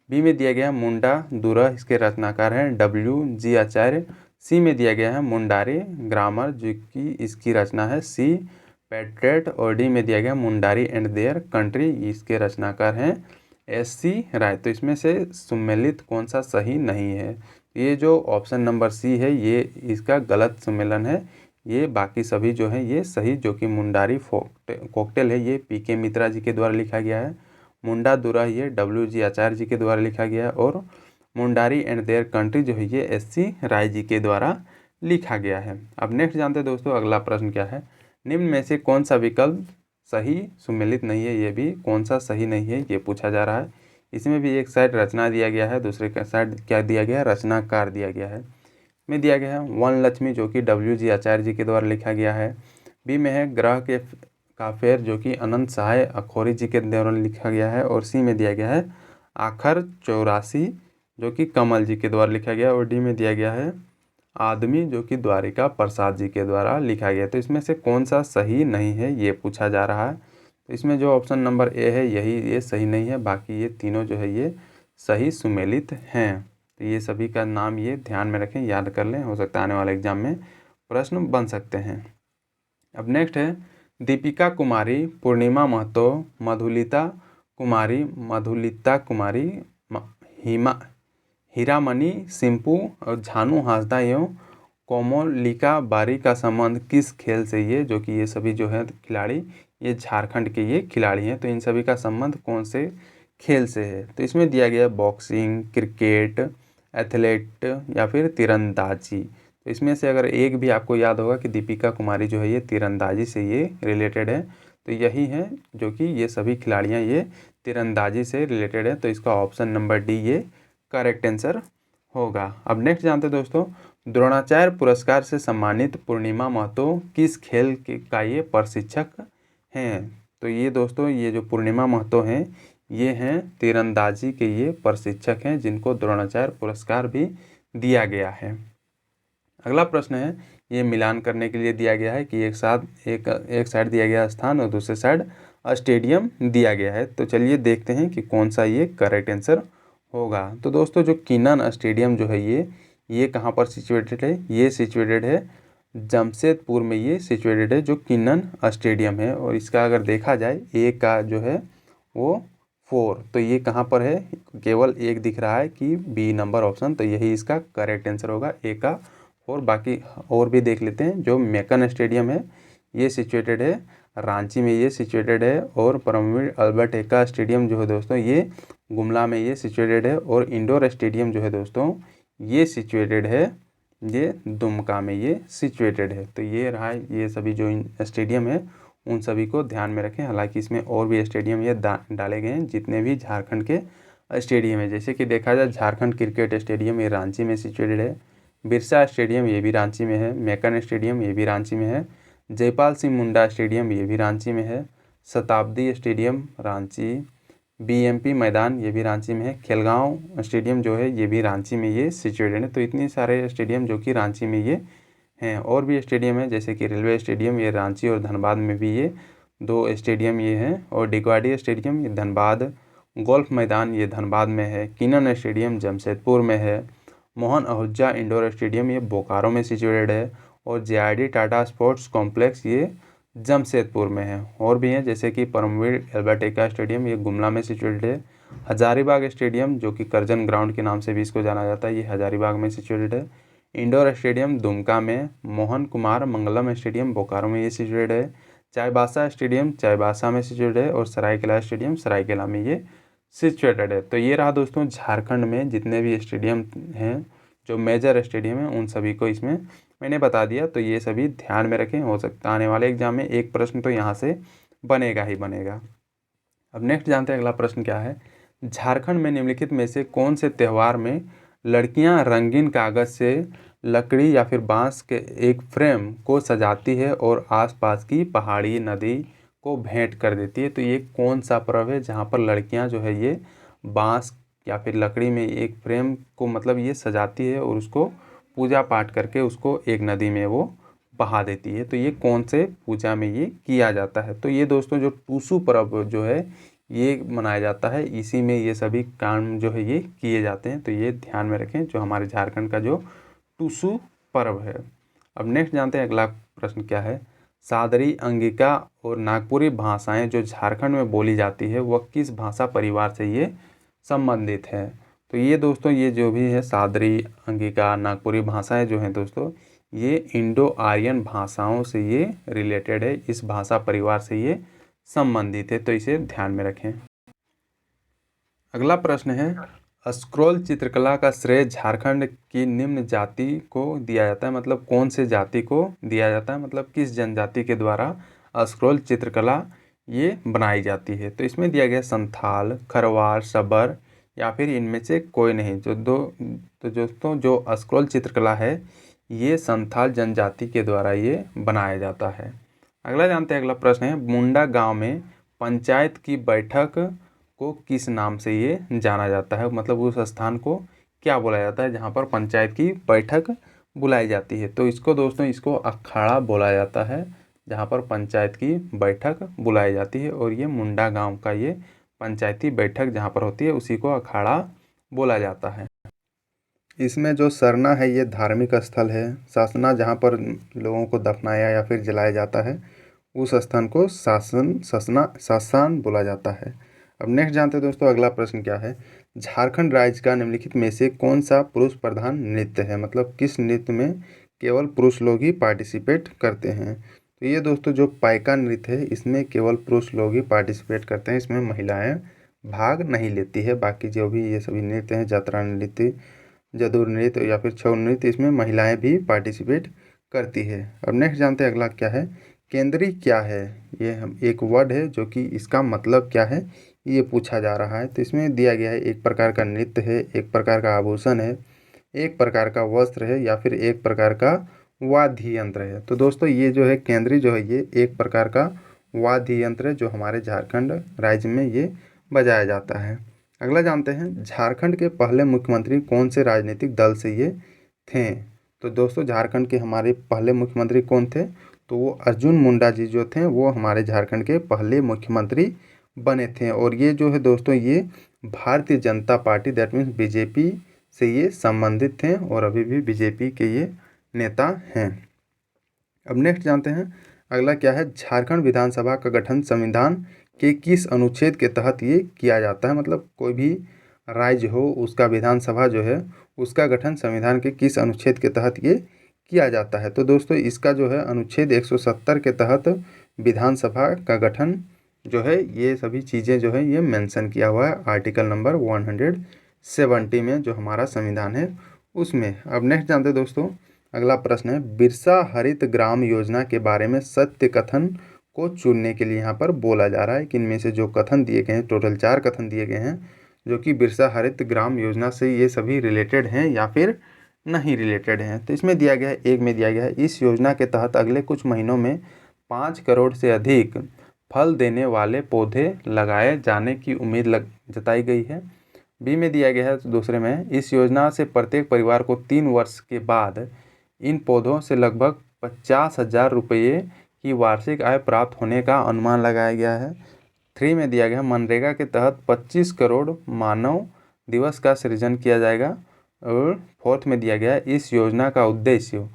बी में दिया गया मुंडा दुरह, इसके रचनाकार हैं WG आचार्य। सी में दिया गया है मुंडारी ग्रामर, जो कि इसकी रचना है सी पैट्रेट। और डी में दिया गया मुंडारी एंड देयर कंट्री, इसके रचनाकार हैं SC राय। तो इसमें से सम्मिलित कौन सा सही नहीं है? ये जो ऑप्शन नंबर सी है ये इसका गलत सम्मेलन है। ये बाकी सभी जो है ये सही, जो कि मुंडारी कॉकटेल है ये पीके मित्रा जी के द्वारा लिखा गया है, मुंडा दुरा ये WG आचार्य जी के द्वारा लिखा गया है, और मुंडारी एंड देयर कंट्री जो है ये SC राय जी के द्वारा लिखा गया है। अब नेक्स्ट जानते हैं दोस्तों अगला प्रश्न क्या है, निम्न में से कौन सा विकल्प सही सम्मिलित नहीं है? ये भी कौन सा सही नहीं है ये पूछा जा रहा है। इसमें भी एक साइड रचना दिया गया है, दूसरे का साइड क्या दिया गया है? रचनाकार दिया गया है। में दिया गया है वन लक्ष्मी, जो कि WG आचार्य जी के द्वारा लिखा गया है। बी में है ग्रह के काफेर, जो कि अनंत सहाय अखौरी जी के द्वारा लिखा गया है। और सी में दिया गया है आखर 84, जो कि कमल जी के द्वारा लिखा गया। और डी में दिया गया है आदमी, जो कि द्वारिका प्रसाद जी के द्वारा लिखा गया। तो इसमें से कौन सा सही नहीं है ये पूछा जा रहा है। तो इसमें जो ऑप्शन नंबर ए है यही ये सही नहीं है, बाकी ये तीनों जो है ये सही सुमेलित हैं। तो ये सभी का नाम ये ध्यान में रखें, याद कर लें, हो सकता है आने वाले एग्जाम में प्रश्न बन सकते हैं। अब नेक्स्ट है दीपिका कुमारी, पूर्णिमा महतो, मधुलिता कुमारी, हीरामणि सिंपू और झानू हांसदा एवं कोमोलिका बारी का संबंध किस खेल से, ये जो कि ये सभी जो है खिलाड़ी ये झारखंड के ये खिलाड़ी हैं, तो इन सभी का संबंध कौन से खेल से है। तो इसमें दिया गया बॉक्सिंग, क्रिकेट, एथलेट या फिर तीरंदाजी। तो इसमें से अगर एक भी आपको याद होगा कि दीपिका कुमारी जो है ये तीरंदाजी से ये रिलेटेड है, तो यही है जो कि ये सभी खिलाड़ियां ये तीरंदाजी से रिलेटेड है। तो इसका ऑप्शन नंबर डी ये करेक्ट आंसर होगा। अब नेक्स्ट जानते हैं दोस्तों, द्रोणाचार्य पुरस्कार से सम्मानित पूर्णिमा महतो किस खेल का ये प्रशिक्षक हैं। तो ये दोस्तों ये जो पूर्णिमा महतो हैं ये हैं तीरंदाजी के ये प्रशिक्षक हैं, जिनको द्रोणाचार्य पुरस्कार भी दिया गया है। अगला प्रश्न है, ये मिलान करने के लिए दिया गया है कि एक साइड दिया गया स्थान और दूसरे साइड स्टेडियम दिया गया है। तो चलिए देखते हैं कि कौन सा ये करेक्ट आंसर होगा। तो दोस्तों जो किन्नन स्टेडियम जो है ये कहाँ पर सिचुएटेड है, ये सिचुएटेड है जमशेदपुर में, ये सिचुएटेड है जो किन्नन स्टेडियम है। और इसका अगर देखा जाए ए का जो है वो 4, तो ये कहाँ पर है, केवल एक दिख रहा है कि बी नंबर ऑप्शन, तो यही इसका करेक्ट आंसर होगा ए का 4। बाकी और भी देख लेते हैं। जो मेकन स्टेडियम है ये सिचुएटेड है रांची में, ये सिचुएटेड है। और परमवीर अल्बर्ट एक्का स्टेडियम जो है दोस्तों ये गुमला में ये सिचुएटेड है। और इंडोर स्टेडियम जो है दोस्तों ये सिचुएटेड है ये दुमका में ये सिचुएटेड है। तो ये रहा ये सभी जो स्टेडियम है उन सभी को ध्यान में रखें। हालांकि इसमें और भी स्टेडियम ये डाले गए हैं जितने भी झारखंड के स्टेडियम है। जैसे कि देखा जाए झारखंड क्रिकेट स्टेडियम ये रांची में सिचुएटेड है, बिरसा स्टेडियम ये भी रांची में है, मेकन स्टेडियम ये भी रांची में है, जयपाल सिंह मुंडा स्टेडियम ये भी रांची में है, शताब्दी स्टेडियम रांची, बीएमपी मैदान ये भी रांची में है, खेलगांव स्टेडियम जो है ये भी रांची में ये सिचुएटेड है। तो इतने सारे स्टेडियम जो कि रांची में ये हैं। और भी स्टेडियम है जैसे कि रेलवे स्टेडियम ये रांची और धनबाद में भी ये 2 स्टेडियम ये हैं। और डिगवाड़ी स्टेडियम ये धनबाद, गोल्फ मैदान ये धनबाद में है, किन्नन स्टेडियम जमशेदपुर में है, मोहन आहूजा इंडोर स्टेडियम ये बोकारो में सिचुएटेड है, और जेआरडी टाटा स्पोर्ट्स कॉम्प्लेक्स ये जमशेदपुर में है। और भी हैं जैसे कि परमवीर अल्बर्ट एक्का स्टेडियम ये गुमला में सिचुएटेड है, हजारीबाग स्टेडियम जो कि करजन ग्राउंड के नाम से भी इसको जाना जाता है ये हजारीबाग में सिचुएटेड है, इंडोर स्टेडियम दुमका में, मोहन कुमार मंगलम स्टेडियम बोकारो में ये सिचुएटेड है, चाईबासा स्टेडियम चाईबासा में सिचुएटेड है, और सरायकेला स्टेडियम सरायकेला में ये सिचुएटेड है। तो ये रहा दोस्तों झारखंड में जितने भी स्टेडियम हैं जो मेजर स्टेडियम हैं उन सभी को इसमें मैंने बता दिया। तो ये सभी ध्यान में रखें, हो सकता है आने वाले एग्जाम में एक प्रश्न तो यहाँ से बनेगा ही बनेगा। अब नेक्स्ट जानते हैं अगला प्रश्न क्या है, झारखंड में निम्नलिखित में से कौन से त्यौहार में लड़कियां रंगीन कागज से लकड़ी या फिर बांस के एक फ्रेम को सजाती है और आसपास की पहाड़ी नदी को भेंट कर देती है। तो ये कौन सा पर्व है जहाँ पर लड़कियां जो है ये बांस या फिर लकड़ी में एक फ्रेम को मतलब ये सजाती है और उसको पूजा पाठ करके उसको एक नदी में वो बहा देती है। तो ये कौन से पूजा में ये किया जाता है। तो ये दोस्तों जो टूसू पर्व जो है ये मनाया जाता है, इसी में ये सभी काम जो है ये किए जाते हैं। तो ये ध्यान में रखें जो हमारे झारखंड का जो टूसू पर्व है। अब नेक्स्ट जानते हैं अगला प्रश्न क्या है, सादरी, अंगिका और नागपुरी भाषाएं जो झारखंड में बोली जाती है वह किस भाषा परिवार से ये संबंधित है। तो ये दोस्तों ये जो भी है सादरी, अंगिका, नागपुरी भाषाएं जो हैं दोस्तों ये इंडो आर्यन भाषाओं से ये रिलेटेड है, इस भाषा परिवार से ये संबंधित है। तो इसे ध्यान में रखें। अगला प्रश्न है, स्क्रॉल चित्रकला का श्रेय झारखंड की निम्न जाति को दिया जाता है, मतलब कौन से जाति को दिया जाता है, मतलब किस जनजाति के द्वारा स्क्रॉल चित्रकला ये बनाई जाती है। तो इसमें दिया गया संथाल, खरवार, सबर या फिर इनमें से कोई नहीं। तो दोस्तों जो स्क्रॉल चित्रकला है ये संथाल जनजाति के द्वारा ये बनाया जाता है। अगला जानते हैं, अगला प्रश्न है, मुंडा गांव में पंचायत की बैठक को किस नाम से ये जाना जाता है, मतलब उस स्थान को क्या बोला जाता है जहाँ पर पंचायत की बैठक बुलाई जाती है। तो इसको दोस्तों इसको अखाड़ा बोला जाता है जहाँ पर पंचायत की बैठक बुलाई जाती है। और ये मुंडा गांव का ये पंचायती बैठक जहाँ पर होती है उसी को अखाड़ा बोला जाता है। इसमें जो सरना है ये धार्मिक स्थल है, सासना जहाँ पर लोगों को दफनाया या फिर जलाया जाता है उस स्थान को सासान बोला जाता है। अब नेक्स्ट जानते हैं दोस्तों अगला प्रश्न क्या है, झारखंड राज्य का निम्नलिखित में से कौन सा पुरुष प्रधान नृत्य है, मतलब किस नृत्य में केवल पुरुष लोग ही पार्टिसिपेट करते हैं। तो ये दोस्तों जो पाइका नृत्य है इसमें केवल पुरुष लोग ही पार्टिसिपेट करते हैं, इसमें महिलाएं भाग नहीं लेती है। बाकी जो भी ये सभी नृत्य हैं, यात्रा नृत्य, जदुर नृत्य या फिर छऊ नृत्य, इसमें महिलाएं भी पार्टिसिपेट करती है। अब नेक्स्ट जानते हैं अगला क्या है। केंद्री क्या है, ये हम एक वर्ड है जो कि इसका मतलब क्या है ये पूछा जा रहा है। तो इसमें दिया गया है एक प्रकार का नृत्य है, एक प्रकार का आभूषण है, एक प्रकार का वस्त्र है या फिर एक प्रकार का वाद्य यंत्र है। तो दोस्तों ये जो है केंद्री जो है ये एक प्रकार का वाद्य यंत्र है जो हमारे झारखंड राज्य में ये बजाया जाता है। अगला जानते हैं झारखंड के पहले मुख्यमंत्री कौन से राजनीतिक दल से ये थे। तो दोस्तों झारखंड के हमारे पहले मुख्यमंत्री कौन थे, तो वो अर्जुन मुंडा जी जो थे वो हमारे झारखंड के पहले मुख्यमंत्री बने थे। और ये जो है दोस्तों ये Bharatiya Janata party that means BJP से ये संबंधित थे और अभी भी बीजेपी के ये नेता हैं। अब नेक्स्ट जानते हैं अगला क्या है। झारखंड विधानसभा का गठन संविधान के किस अनुच्छेद के तहत ये किया जाता है। मतलब कोई भी राज्य हो उसका विधानसभा जो है उसका गठन संविधान के किस अनुच्छेद के तहत ये किया जाता है। तो दोस्तों इसका जो है अनुच्छेद 170 के तहत विधानसभा का गठन जो है ये सभी चीज़ें जो है ये मेंशन किया हुआ है आर्टिकल नंबर 170 में जो हमारा संविधान है उसमें। अब नेक्स्ट जानते हैं दोस्तों अगला प्रश्न है। बिरसा हरित ग्राम योजना के बारे में सत्य कथन को चुनने के लिए यहाँ पर बोला जा रहा है कि इनमें से जो कथन दिए गए हैं, टोटल 4 कथन दिए गए हैं जो कि बिरसा हरित ग्राम योजना से ये सभी रिलेटेड हैं या फिर नहीं रिलेटेड हैं। तो इसमें दिया गया है, एक में दिया गया है इस योजना के तहत अगले कुछ महीनों में 5 करोड़ से अधिक फल देने वाले पौधे लगाए जाने की उम्मीद जताई गई है। बी में दिया गया है तो दूसरे में इस योजना से प्रत्येक परिवार को 3 वर्ष के बाद इन पौधों से लगभग 50,000 रुपये की वार्षिक आय प्राप्त होने का अनुमान लगाया गया है। 3 में दिया गया मनरेगा के तहत 25 करोड़ मानव दिवस का सृजन किया जाएगा। और 4th में दिया गया इस योजना का उद्देश्य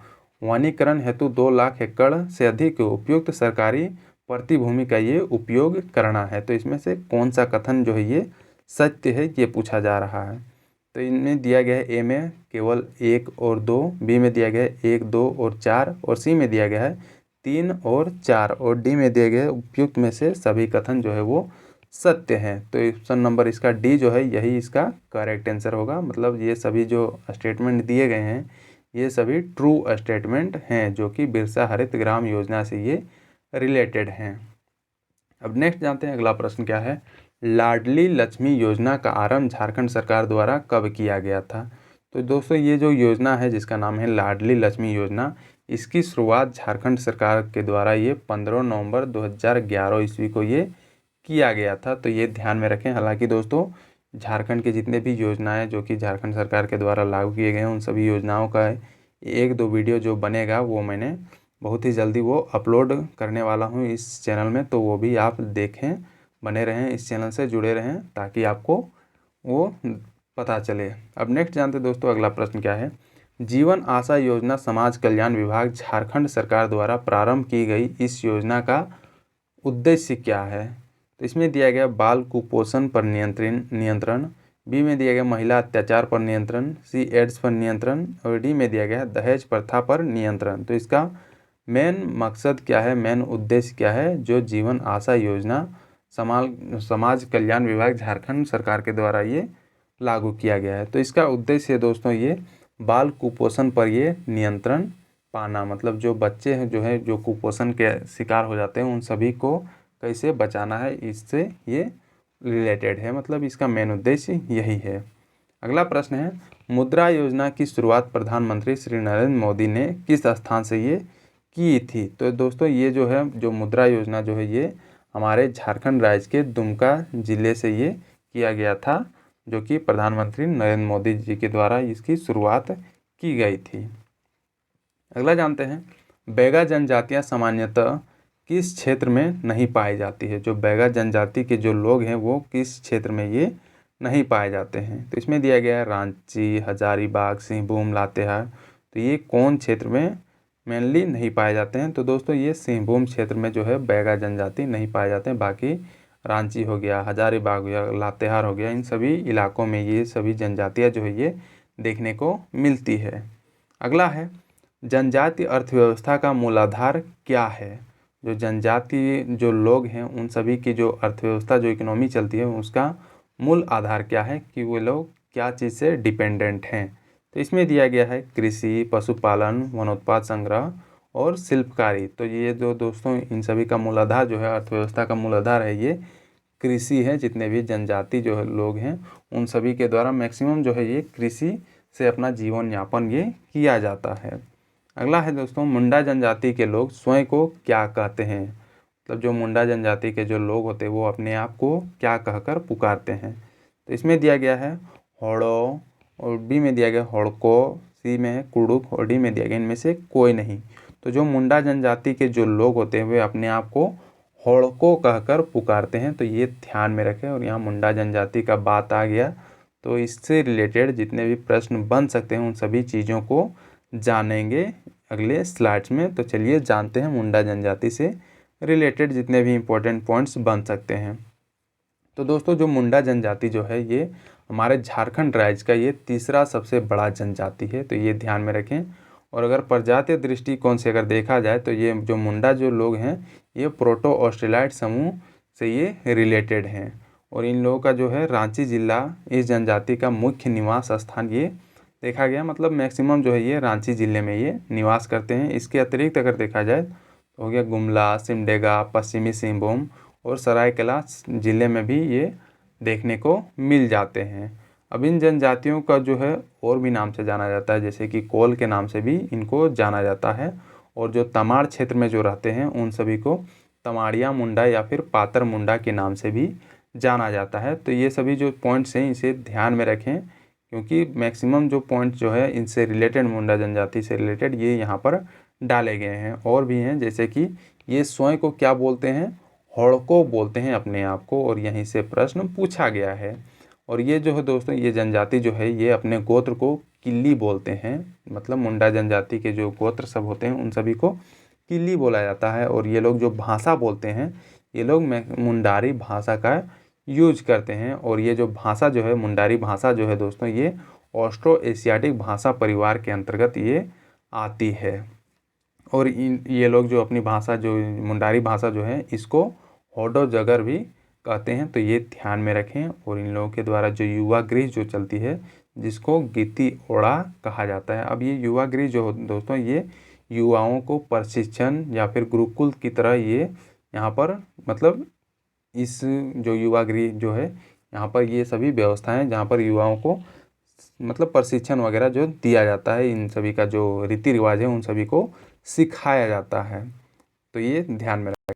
वनीकरण हेतु 2 लाख एकड़ से अधिक उपयुक्त सरकारी प्रतिभूमि का ये उपयोग करना है। तो इसमें से कौन सा कथन जो है ये सत्य है ये पूछा जा रहा है। तो इनमें दिया गया है ए में केवल 1 और 2, बी में दिया गया है 1, 2 और 4 और सी में दिया गया है 3 और 4 और डी में दिया गया है उपयुक्त में से सभी कथन जो है वो सत्य हैं। तो ऑप्शन नंबर इसका डी जो है यही इसका करेक्ट आंसर होगा। मतलब ये सभी जो स्टेटमेंट दिए गए हैं ये सभी ट्रू स्टेटमेंट हैं जो कि बिरसा हरित ग्राम योजना से ये रिलेटेड हैं। अब नेक्स्ट जानते हैं अगला प्रश्न क्या है। लाडली लक्ष्मी योजना का आरंभ झारखंड सरकार द्वारा कब किया गया था। तो दोस्तों ये जो योजना है जिसका नाम है लाडली लक्ष्मी योजना, इसकी शुरुआत झारखंड सरकार के द्वारा ये 15 नवंबर 2011 ईस्वी को ये किया गया था। तो ये ध्यान में रखें। हालांकि दोस्तों झारखंड के जितने भी योजनाएं जो कि झारखंड सरकार के द्वारा लागू किए गए हैं उन सभी योजनाओं का 1-2 वीडियो जो बनेगा वो मैंने बहुत ही जल्दी वो अपलोड करने वाला हूँ इस चैनल में। तो वो भी आप देखें, बने रहें, इस चैनल से जुड़े रहें ताकि आपको वो पता चले। अब नेक्स्ट जानते दोस्तों अगला प्रश्न क्या है। जीवन आशा योजना समाज कल्याण विभाग झारखंड सरकार द्वारा प्रारंभ की गई इस योजना का उद्देश्य क्या है। तो इसमें दिया गया बाल कुपोषण पर नियंत्रण, बी में दिया गया महिला अत्याचार पर नियंत्रण, सी एड्स पर नियंत्रण और डी में दिया गया दहेज प्रथा पर नियंत्रण। तो इसका मेन मकसद क्या है, मेन उद्देश्य क्या है जो जीवन आशा योजना समाज कल्याण विभाग झारखंड सरकार के द्वारा ये लागू किया गया है। तो इसका उद्देश्य है दोस्तों ये बाल कुपोषण पर ये नियंत्रण पाना। मतलब जो बच्चे हैं जो है जो कुपोषण के शिकार हो जाते हैं उन सभी को कैसे बचाना है, इससे ये रिलेटेड है। मतलब इसका मेन उद्देश्य यही है। अगला प्रश्न है मुद्रा योजना की शुरुआत प्रधानमंत्री श्री नरेंद्र मोदी ने किस स्थान से ये की थी। तो दोस्तों ये जो है जो मुद्रा योजना जो है ये हमारे झारखंड राज्य के दुमका जिले से ये किया गया था जो कि प्रधानमंत्री नरेंद्र मोदी जी के द्वारा इसकी शुरुआत की गई थी। अगला जानते हैं बैगा जनजातियां सामान्यतः किस क्षेत्र में नहीं पाई जाती है। जो बैगा जनजाति के जो लोग हैं वो किस क्षेत्र में ये नहीं पाए जाते हैं। तो इसमें दिया गया है रांची, हजारीबाग, सिंहभूम, लातेहार। तो ये कौन क्षेत्र में मेनली नहीं पाए जाते हैं। तो दोस्तों ये सिंहभूम क्षेत्र में जो है बैगा जनजाति नहीं पाए जाते हैं। बाकी रांची हो गया, हजारीबाग हो गया, लातेहार हो गया, इन सभी इलाकों में ये सभी जनजातियाँ जो है ये देखने को मिलती है। अगला है जनजाति अर्थव्यवस्था का मूलाधार क्या है? जो जनजाति जो लोग हैं उन सभी की जो अर्थव्यवस्था जो इकोनॉमी चलती है उसका मूल आधार क्या है कि वो लोग क्या चीज़ से डिपेंडेंट हैं। तो इसमें दिया गया है कृषि, पशुपालन, वनोत्पाद संग्रह और शिल्पकारी। तो ये जो दोस्तों इन सभी का मूलाधार जो है अर्थव्यवस्था का मूलाधार है ये कृषि है। जितने भी जनजाति जो है लोग हैं उन सभी के द्वारा मैक्सिमम जो है ये कृषि से अपना जीवन यापन ये किया जाता है। अगला है दोस्तों, मुंडा जनजाति के लोग स्वयं को क्या कहते हैं? मतलब जो मुंडा जनजाति के जो लोग होते हैं वो अपने आप को क्या कहकर पुकारते हैं? तो इसमें दिया गया है होड़ो, और बी में दिया गया होड़को, सी में है कुड़ुक और डी में दिया गया इनमें से कोई नहीं। तो जो मुंडा जनजाति के जो लोग होते हैं वे अपने आप को होड़को कहकर पुकारते हैं। तो ये ध्यान में रखें। और यहाँ मुंडा जनजाति का बात आ गया तो इससे रिलेटेड जितने भी प्रश्न बन सकते हैं उन सभी चीज़ों को जानेंगे अगले स्लाइड्स में। तो चलिए जानते हैं मुंडा जनजाति से रिलेटेड जितने भी इम्पोर्टेंट पॉइंट्स बन सकते हैं। तो दोस्तों जो मुंडा जनजाति जो है ये हमारे झारखंड राज्य का ये तीसरा सबसे बड़ा जनजाति है। तो ये ध्यान में रखें। और अगर प्रजातीय दृष्टिकोण से अगर देखा जाए तो ये जो मुंडा जो लोग हैं ये प्रोटो ऑस्ट्रेलाइड समूह से ये रिलेटेड हैं। और इन लोगों का जो है रांची जिला इस जनजाति का मुख्य निवास स्थान ये देखा गया। मतलब मैक्सिमम जो है ये रांची ज़िले में ये निवास करते हैं। इसके अतिरिक्त अगर देखा जाए तो हो गया गुमला, सिमडेगा, पश्चिमी सिंहभूम और सरायकेला ज़िले में भी ये देखने को मिल जाते हैं। अब इन जनजातियों का जो है और भी नाम से जाना जाता है, जैसे कि कोल के नाम से भी इनको जाना जाता है। और जो तमाड़ क्षेत्र में जो रहते हैं उन सभी को तमाड़िया मुंडा या फिर पातर मुंडा के नाम से भी जाना जाता है। तो ये सभी जो पॉइंट्स हैं इसे ध्यान में रखें क्योंकि मैक्सिमम जो पॉइंट जो है इनसे रिलेटेड मुंडा जनजाति से रिलेटेड ये यहाँ पर डाले गए हैं। और भी हैं जैसे कि ये स्वयं को क्या बोलते हैं? होड़को बोलते हैं अपने आप को। और यहीं से प्रश्न पूछा गया है। और ये जो है दोस्तों ये जनजाति जो है ये अपने गोत्र को किल्ली बोलते हैं। मतलब मुंडा जनजाति के जो गोत्र सब होते हैं उन सभी को किल्ली बोला जाता है। और ये लोग जो भाषा बोलते हैं ये लोग मुंडारी भाषा का यूज करते हैं। और ये जो भाषा जो है मुंडारी भाषा जो है दोस्तों ये ऑस्ट्रो एशियाटिक भाषा परिवार के अंतर्गत ये आती है। और ये लोग जो अपनी भाषा जो मुंडारी भाषा जो है इसको होडो जगर भी कहते हैं। तो ये ध्यान में रखें। और इन लोगों के द्वारा जो युवा गृह जो चलती है जिसको गीती ओड़ा कहा जाता है। अब ये युवा गृह जो दोस्तों ये युवाओं को प्रशिक्षण या फिर गुरुकुल की तरह ये यहाँ पर मतलब इस जो युवा गृह जो है यहाँ पर ये सभी व्यवस्थाएं जहाँ पर युवाओं को मतलब प्रशिक्षण वगैरह जो दिया जाता है, इन सभी का जो रीति रिवाज है उन सभी को सिखाया जाता है। तो ये ध्यान में रखें।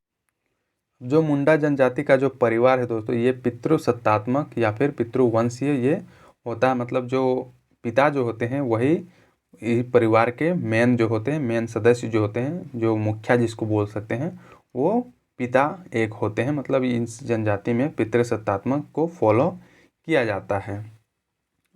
जो मुंडा जनजाति का जो परिवार है दोस्तों ये पितृसत्तात्मक या फिर पितृवंशीय ये होता है। मतलब जो पिता जो होते हैं वही परिवार के मेन जो होते हैं, मेन सदस्य जो होते हैं, जो मुखिया जिसको बोल सकते हैं वो पिता एक होते हैं। मतलब इस जनजाति में पितृसत्तात्मक को फॉलो किया जाता है।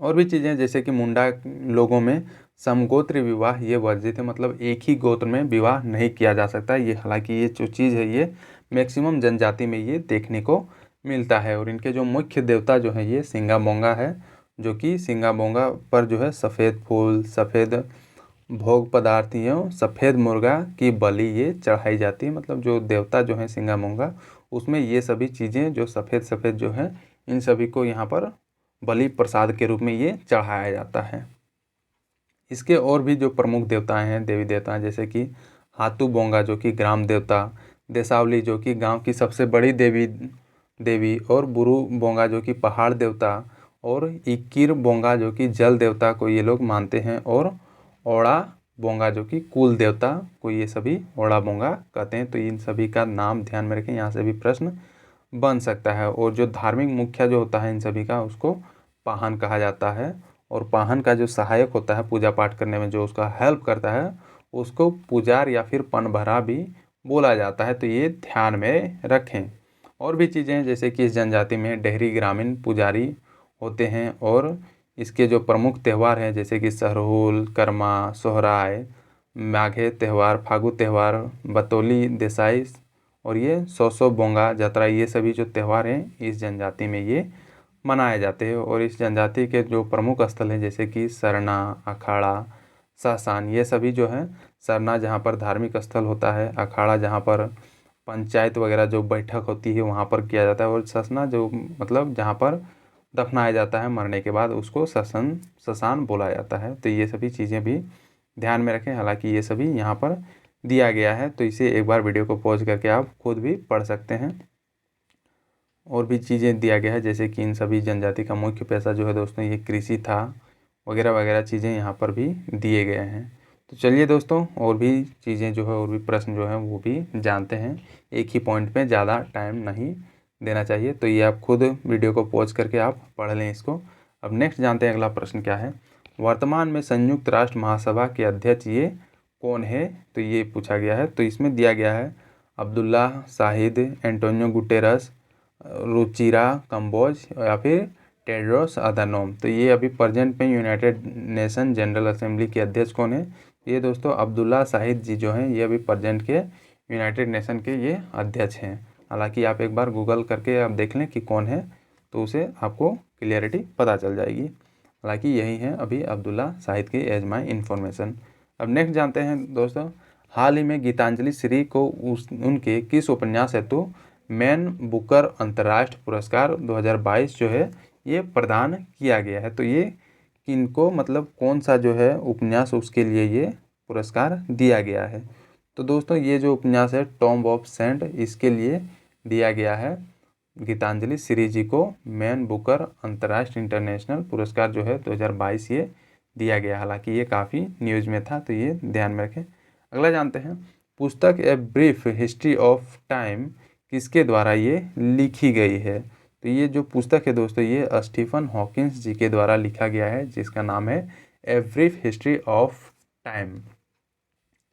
और भी चीज़ें जैसे कि मुंडा लोगों में समगोत्र विवाह ये वर्जित है। मतलब एक ही गोत्र में विवाह नहीं किया जा सकता ये। हालांकि ये जो चीज़ है ये मैक्सिमम जनजाति में ये देखने को मिलता है। और इनके जो मुख्य देवता जो है ये सिंगा बोंगा है, जो कि सिंगा बोंगा पर जो है सफ़ेद फूल, सफ़ेद भोग पदार्थ एवं सफ़ेद मुर्गा की बलि ये चढ़ाई जाती है। मतलब जो देवता जो है सिंगा मोंगा उसमें ये सभी चीज़ें जो सफ़ेद सफ़ेद जो है इन सभी को यहाँ पर बलि प्रसाद के रूप में ये चढ़ाया जाता है। इसके और भी जो प्रमुख देवताएं हैं, देवी देवता हैं, जैसे कि हाथू बोंगा जो कि ग्राम देवता, देसावली जो कि गांव की सबसे बड़ी देवी और बुरु बोंगा जो कि पहाड़ देवता और इक्कीर बोंगा जो कि जल देवता को ये लोग मानते हैं और ओड़ा बोंगा जो कि कुल देवता को ये सभी ओड़ा बोंगा कहते हैं। तो इन सभी का नाम ध्यान में रखें, यहाँ से भी प्रश्न बन सकता है। और जो धार्मिक मुखिया जो होता है इन सभी का उसको पाहन कहा जाता है। और पाहन का जो सहायक होता है पूजा पाठ करने में जो उसका हेल्प करता है उसको पुजार या फिर पनभरा भी बोला जाता है। तो ये ध्यान में रखें। और भी चीज़ें हैं जैसे कि इस जनजाति में डेहरी ग्रामीण पुजारी होते हैं। और इसके जो प्रमुख त्यौहार हैं जैसे कि सरहुल, करमा, सोहराय, माघे त्यौहार, फागु त्यौहार, बतौली देसाई और ये सौ बोंगा जतरा, ये सभी जो त्यौहार हैं इस जनजाति में ये मनाए जाते हैं। और इस जनजाति के जो प्रमुख स्थल हैं जैसे कि सरना, अखाड़ा, शसान, ये सभी जो है सरना जहाँ पर धार्मिक स्थल होता है, अखाड़ा जहाँ पर पंचायत वगैरह जो बैठक होती है वहाँ पर किया जाता है, और शसना जो मतलब जहाँ पर दफनाया जाता है मरने के बाद उसको शसान बोला जाता है। तो ये सभी चीज़ें भी ध्यान में रखें। हालांकि ये सभी यहाँ पर दिया गया है, तो इसे एक बार वीडियो को पॉज करके आप खुद भी पढ़ सकते हैं। और भी चीज़ें दिया गया है, जैसे कि इन सभी जनजाति का मुख्य पेशा जो है दोस्तों ये कृषि था, वगैरह वगैरह चीज़ें यहाँ पर भी दिए गए हैं। तो चलिए दोस्तों, और भी चीज़ें जो है और भी प्रश्न जो है वो भी जानते हैं। एक ही पॉइंट पे ज़्यादा टाइम नहीं देना चाहिए, तो ये आप खुद वीडियो को पॉज करके आप पढ़ लें इसको। अब नेक्स्ट जानते हैं अगला प्रश्न क्या है। वर्तमान में संयुक्त राष्ट्र महासभा के अध्यक्ष ये कौन है, तो ये पूछा गया है। तो इसमें दिया गया है अब्दुल्ला शाहिद, एंटोनियो गुटेरस, रुचिरा कंबोज या फिर टेड्रोस अधानोम। तो ये अभी प्रेजेंट में यूनाइटेड नेशन जनरल असेंबली के अध्यक्ष कौन है, ये दोस्तों अब्दुल्ला शाहिद जी जो हैं ये अभी प्रेजेंट के यूनाइटेड नेशन के ये अध्यक्ष हैं। हालांकि आप एक बार गूगल करके आप देख लें कि कौन है, तो उसे आपको क्लियरिटी पता चल जाएगी। हालांकि यही है अभी अब्दुल्ला शाहिद की एज माई इन्फॉर्मेशन। अब नेक्स्ट जानते हैं दोस्तों, हाल ही में गीतांजलि श्री को उनके किस उपन्यास हेतु मैन बुकर अंतर्राष्ट्रीय पुरस्कार 2022 जो है ये प्रदान किया गया है। तो ये किनको मतलब कौन सा जो है उपन्यास उसके लिए ये पुरस्कार दिया गया है। तो दोस्तों ये जो उपन्यास है टॉम्ब ऑफ सेंट, इसके लिए दिया गया है गीतांजलि श्री जी को मैन बुकर अंतर्राष्ट्रीय इंटरनेशनल पुरस्कार जो है 2022 ये दिया गया। हालांकि ये काफ़ी न्यूज़ में था, तो ये ध्यान में रखें। अगला जानते हैं, पुस्तक a brief history of time किसके द्वारा ये लिखी गई है। तो ये जो पुस्तक है दोस्तों ये स्टीफन हॉकिंस जी के द्वारा लिखा गया है, जिसका नाम है a brief history of time.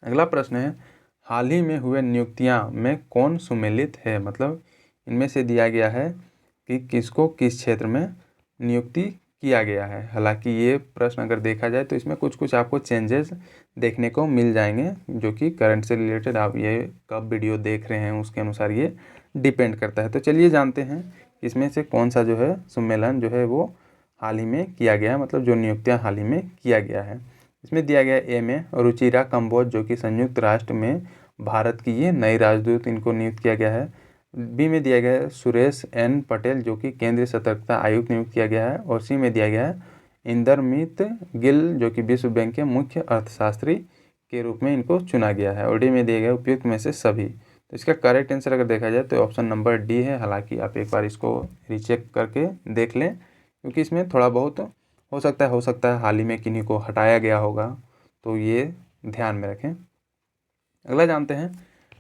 अगला प्रश्न है, हाल ही में हुए नियुक्तियां में कौन सुमेलित है। मतलब इनमें से दिया गया है कि किसको किस क्षेत्र में नियुक्ति किया गया है। हालांकि ये प्रश्न अगर देखा जाए तो इसमें कुछ कुछ आपको चेंजेस देखने को मिल जाएंगे, जो कि करंट से रिलेटेड आप ये कब वीडियो देख रहे हैं उसके अनुसार ये डिपेंड करता है। तो चलिए जानते हैं इसमें से कौन सा जो है सम्मेलन जो है वो हाल ही में किया गया है, मतलब जो नियुक्तियाँ हाल ही में किया गया है। इसमें दिया गया ए में रुचिरा कंबोज जो कि संयुक्त राष्ट्र में भारत की ये नई राजदूत, इनको नियुक्त किया गया है। बी में दिया गया है सुरेश एन पटेल जो कि केंद्रीय सतर्कता आयुक्त नियुक्त किया गया है। और सी में दिया गया है इंदरमीत गिल जो कि विश्व बैंक के मुख्य अर्थशास्त्री के रूप में इनको चुना गया है। और डी में दिया गया उपयुक्त में से सभी। तो इसका करेक्ट आंसर अगर देखा जाए तो ऑप्शन नंबर डी है। हालांकि आप एक बार इसको रीचेक करके देख लें, क्योंकि इसमें थोड़ा बहुत हो सकता है हाल ही में किन्हीं को हटाया गया होगा, तो ये ध्यान में रखें। अगला जानते हैं,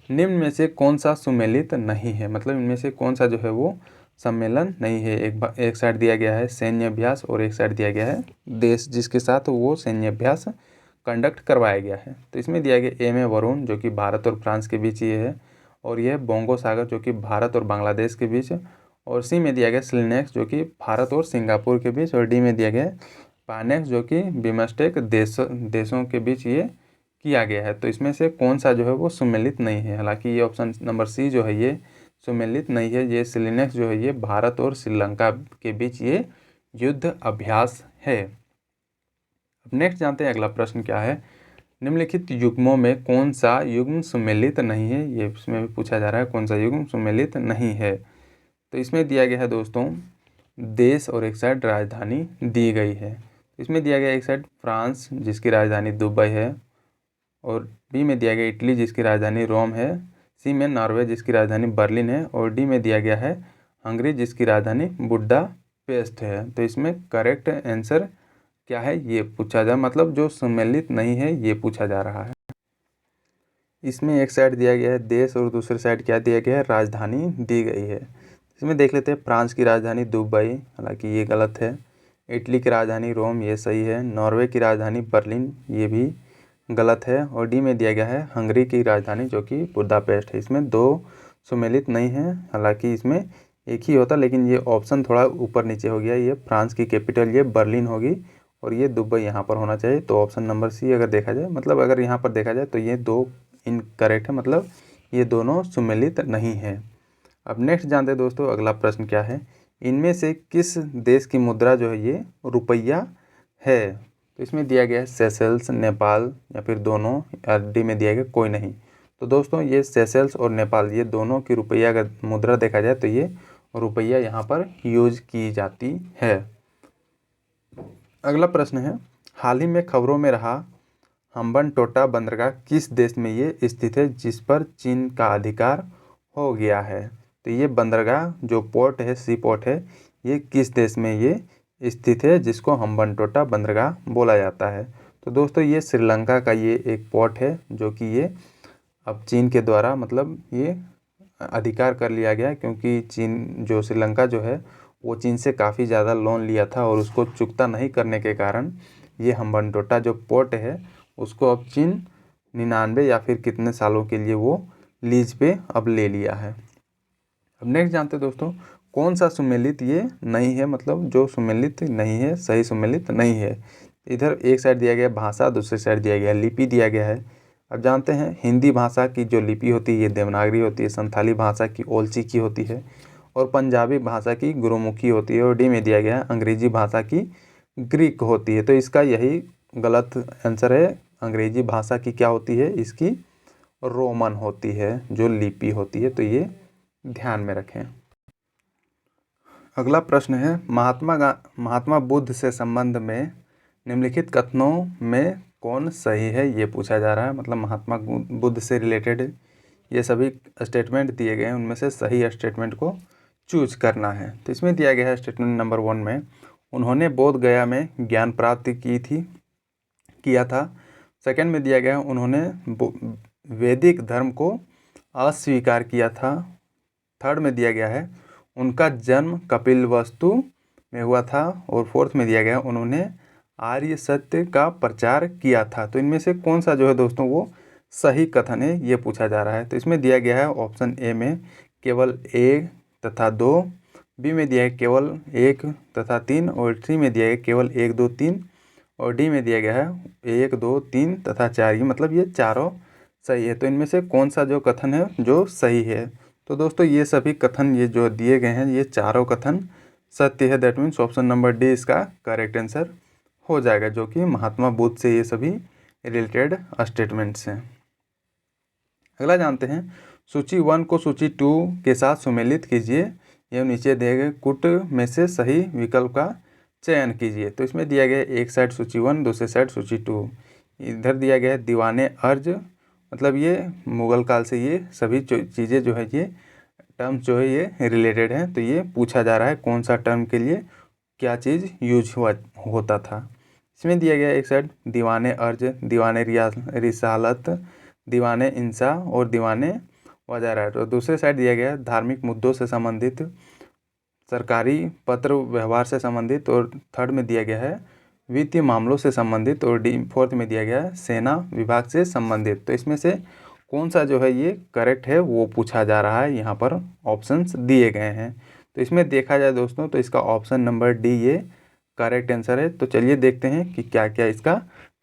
निम्न में से कौन सा सुमेलित नहीं है। मतलब इनमें से कौन सा जो है वो सम्मेलन नहीं है। एक साइड दिया गया है सैन्य अभ्यास और एक साइड दिया गया है देश जिसके साथ वो सैन्य अभ्यास कंडक्ट करवाया गया है। तो इसमें दिया गया ए में वरुण जो कि भारत और फ्रांस के बीच ये है, और यह बोंगो सागर जो कि भारत और बांग्लादेश के बीच। और सी में दिया गया सिलनेक्स जो कि भारत और सिंगापुर के बीच। और डी में दिया गया पानेक्स जो कि बिमस्टेक देशों के बीच ये किया गया है। तो इसमें से कौन सा जो है वो सुमेलित नहीं है। हालांकि ये ऑप्शन नंबर सी जो है ये सुमेलित नहीं है। ये सिलनेक्स जो है ये भारत और श्रीलंका के बीच ये युद्ध अभ्यास है। अब नेक्स्ट जानते हैं अगला प्रश्न क्या है, निम्नलिखित युग्मों में कौन सा युग्म सुमेलित नहीं है। ये इसमें भी पूछा जा रहा है कौन सा युग्म सुमेलित नहीं है। तो इसमें दिया गया है दोस्तों देश और एक साइड राजधानी दी गई है। इसमें दिया गया एक साइड फ्रांस जिसकी राजधानी दुबई है, और बी में दिया गया इटली जिसकी राजधानी रोम है, सी में नॉर्वे जिसकी राजधानी बर्लिन है, और डी में दिया गया है हंगरी जिसकी राजधानी बुडापेस्ट है। तो इसमें करेक्ट आंसर क्या है ये पूछा जा, मतलब जो सम्मिलित नहीं है ये पूछा जा रहा है। इसमें एक साइड दिया गया है देश और दूसरी साइड क्या दिया गया है राजधानी दी गई है। इसमें देख लेते हैं फ्रांस की राजधानी दुबई, हालांकि ये गलत है। इटली की राजधानी रोम, ये सही है। नॉर्वे की राजधानी बर्लिन, ये भी गलत है। और डी में दिया गया है हंगरी की राजधानी जो कि बुडापेस्ट है। इसमें दो सम्मिलित नहीं है, हालांकि इसमें एक ही होता, लेकिन ये ऑप्शन थोड़ा ऊपर नीचे हो गया। ये फ्रांस की कैपिटल ये बर्लिन होगी और ये दुबई यहाँ पर होना चाहिए। तो ऑप्शन नंबर सी अगर देखा जाए, मतलब अगर यहाँ पर देखा जाए तो ये दो इनकरेक्ट है, मतलब ये दोनों सम्मिलित नहीं है। अब नेक्स्ट जानते हैं दोस्तों अगला प्रश्न क्या है, इनमें से किस देश की मुद्रा जो है ये रुपया है। तो इसमें दिया गया है सेशेल्स, नेपाल या फिर दोनों, या डी में दिया गया कोई नहीं। तो दोस्तों ये सेशेल्स और नेपाल ये दोनों की रुपया अगर मुद्रा देखा जाए तो ये रुपया यहाँ पर यूज की जाती है। अगला प्रश्न है, हाल ही में खबरों में रहा हम्बनटोटा बंदरगाह किस देश में ये स्थित है जिस पर चीन का अधिकार हो गया है। तो ये बंदरगाह जो पोर्ट है, सी पोर्ट है, ये किस देश में ये स्थित है जिसको हम्बनटोटा बंदरगाह बोला जाता है। तो दोस्तों ये श्रीलंका का ये एक पोर्ट है जो कि ये अब चीन के द्वारा मतलब ये अधिकार कर लिया गया, क्योंकि चीन जो श्रीलंका जो है वो चीन से काफ़ी ज़्यादा लोन लिया था और उसको चुकता नहीं करने के कारण ये हम्बनटोटा जो पोर्ट है उसको अब चीन 99 या फिर कितने सालों के लिए वो लीज पे अब ले लिया है। अब नेक्स्ट जानते हैं दोस्तों, कौन सा सुमेलित ये नहीं है, मतलब जो सुमेलित नहीं है, सही सुमेलित नहीं है। इधर एक साइड दिया गया भाषा, दूसरी साइड दिया गया लिपि दिया गया है। अब जानते हैं हिंदी भाषा की जो लिपि होती है ये देवनागरी होती है, संथाली भाषा की ओलची की होती है और पंजाबी भाषा की गुरुमुखी होती है, और डी में दिया गया है अंग्रेजी भाषा की ग्रीक होती है। तो इसका यही गलत आंसर है, अंग्रेजी भाषा की क्या होती है, इसकी रोमन होती है जो लिपि होती है। तो ये ध्यान में रखें। अगला प्रश्न है, महात्मा बुद्ध से संबंध में निम्नलिखित कथनों में कौन सही है, ये पूछा जा रहा है। मतलब महात्मा बुद्ध से रिलेटेड ये सभी स्टेटमेंट दिए गए हैं, उनमें से सही स्टेटमेंट को चूज करना है। तो इसमें दिया गया है स्टेटमेंट नंबर 1 में, उन्होंने बोध गया में ज्ञान प्राप्ति किया था। सेकंड में दिया गया है उन्होंने वैदिक धर्म को अस्वीकार किया था। थर्ड में दिया गया है उनका जन्म कपिलवस्तु में हुआ था। और फोर्थ में दिया गया उन्होंने आर्य सत्य का प्रचार किया था। तो इनमें से कौन सा जो है दोस्तों वो सही कथन है, ये पूछा जा रहा है। तो इसमें दिया गया है ऑप्शन ए में केवल 1 तथा 2, बी में दिया है केवल 1 तथा 3, और सी में दिया है केवल 1 2 3, और डी में दिया गया है 1 2 3 तथा 4। ये मतलब ये चारों सही है। तो इनमें से कौन सा जो कथन है जो सही है। तो दोस्तों ये सभी कथन ये जो दिए गए हैं ये चारों कथन सत्य है। That means option number D इसका करेक्ट आंसर हो जाएगा, जो कि महात्मा बुद्ध से ये सभी रिलेटेड स्टेटमेंट्स हैं। अगला जानते हैं, सूची 1 को सूची 2 के साथ सुमेलित कीजिए एवं नीचे दिए गए कुट में से सही विकल्प का चयन कीजिए। तो इसमें दिया गया है एक साइड सूची 1, दूसरे साइड सूची 2। इधर दिया गया है दीवाने अर्ज, मतलब ये मुगल काल से ये सभी चीज़ें जो है ये टर्म्स जो है ये रिलेटेड हैं। तो ये पूछा जा रहा है कौन सा टर्म के लिए क्या चीज़ यूज होता था। इसमें दिया गया एक साइड दीवाने अर्ज, दीवाने रिसालत, दीवाने इंसा और दीवाने वजारत। और दूसरे साइड दिया गया धार्मिक मुद्दों से संबंधित, सरकारी पत्र व्यवहार से संबंधित, और थर्ड में दिया गया है वित्तीय मामलों से संबंधित, और फोर्थ में दिया गया है सेना विभाग से संबंधित। तो इसमें से कौन सा जो है ये करेक्ट है वो पूछा जा रहा है, यहाँ पर ऑप्शंस दिए गए हैं। तो इसमें देखा जाए दोस्तों तो इसका ऑप्शन नंबर डी ये करेक्ट आंसर है। तो चलिए देखते हैं कि क्या क्या इसका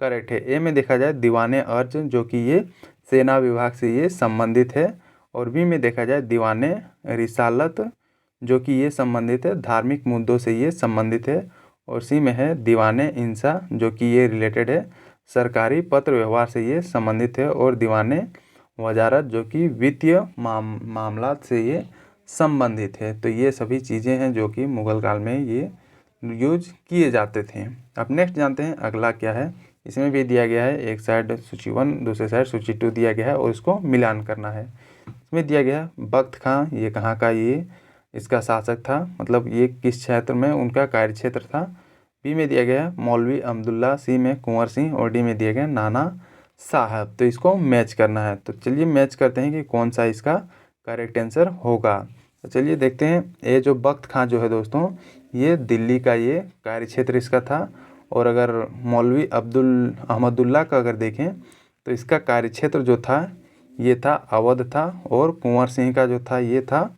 करेक्ट है। ए में देखा जाए दीवाने अर्ज जो कि ये सेना विभाग से ये संबंधित है, और बी में देखा जाए दीवाने रिसालत जो कि ये संबंधित है धार्मिक मुद्दों से ये संबंधित है, और सी में है दीवाने इंसा जो कि ये रिलेटेड है सरकारी पत्र व्यवहार से ये संबंधित है, और दीवाने वजारत जो कि वित्तीय मामलात से ये संबंधित है। तो ये सभी चीज़ें हैं जो कि मुगल काल में ये यूज किए जाते थे। अब नेक्स्ट जानते हैं अगला क्या है। इसमें भी दिया गया है एक साइड सूची 1 दूसरे साइड सूची 2 दिया गया है और इसको मिलान करना है। इसमें दिया गया है बख्त खां ये कहाँ का ये इसका शासक था, मतलब ये किस क्षेत्र में उनका कार्य क्षेत्र था। बी में दिया गया है मौलवी अब्दुल्ला, सी में कुंवर सिंह, और डी में दिया गया नाना साहब। तो इसको मैच करना है। तो चलिए मैच करते हैं कि कौन सा इसका करेक्ट आंसर होगा। तो चलिए देखते हैं। ये जो बख्त खां जो है दोस्तों ये दिल्ली का ये कार्य क्षेत्र इसका था, और अगर मौलवी अहमदुल्ला का अगर देखें तो इसका कार्य क्षेत्र जो था ये था अवध था, और कुंवर सिंह का जो था ये था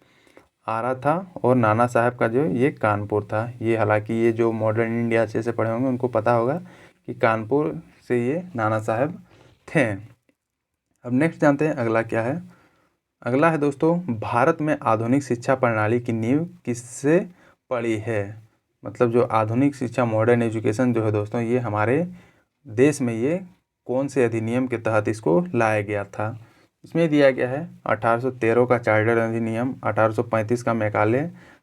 आरा था, और नाना साहब का जो ये कानपुर था। ये हालांकि ये जो मॉडर्न इंडिया अच्छे से पढ़े होंगे उनको पता होगा कि कानपुर से ये नाना साहब थे। अब नेक्स्ट जानते हैं अगला क्या है। अगला है दोस्तों भारत में आधुनिक शिक्षा प्रणाली की नींव किससे पड़ी है। मतलब जो आधुनिक शिक्षा मॉडर्न एजुकेशन जो है दोस्तों ये हमारे देश में ये कौन से अधिनियम के तहत इसको लाया गया था। इसमें दिया गया है 1813 का चार्टर अधिनियम, 1835 का मैकाले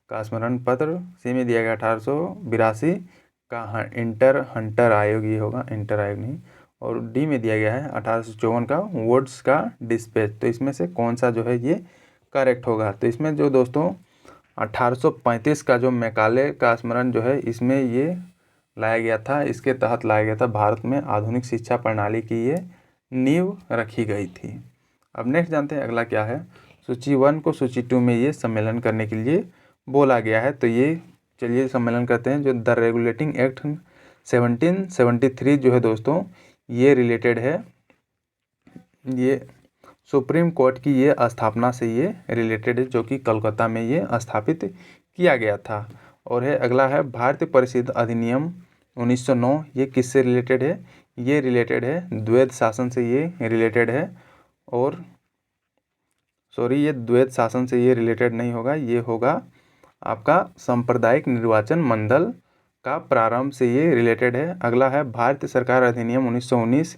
का स्मरण पत्र, सी में दिया गया 1882 का इंटर हंटर आयोग, ये होगा इंटर आयोग नहीं, और डी में दिया गया है 1854 का वुड्स का डिस्पैच। तो इसमें से कौन सा जो है ये करेक्ट होगा। तो इसमें जो दोस्तों 1835 का जो मैकाले का स्मरण जो है इसमें ये लाया गया था, इसके तहत लाया गया था, भारत में आधुनिक शिक्षा प्रणाली की ये नींव रखी गई थी। अब नेक्स्ट जानते हैं अगला क्या है। सूची 1 को सूची 2 में ये सम्मेलन करने के लिए बोला गया है। तो ये चलिए सम्मेलन करते हैं। जो द रेगुलेटिंग एक्ट 1773 जो है दोस्तों ये रिलेटेड है, ये सुप्रीम कोर्ट की ये स्थापना से ये रिलेटेड है, जो कि कोलकाता में ये स्थापित किया गया था। और है अगला है भारतीय परिषद अधिनियम 1909, ये किससे रिलेटेड है, ये रिलेटेड है द्वैध शासन से, ये रिलेटेड है। और सॉरी, ये द्वैध शासन से ये रिलेटेड नहीं होगा, ये होगा आपका सांप्रदायिक निर्वाचन मंडल का प्रारंभ से ये रिलेटेड है। अगला है भारतीय सरकार अधिनियम 1919,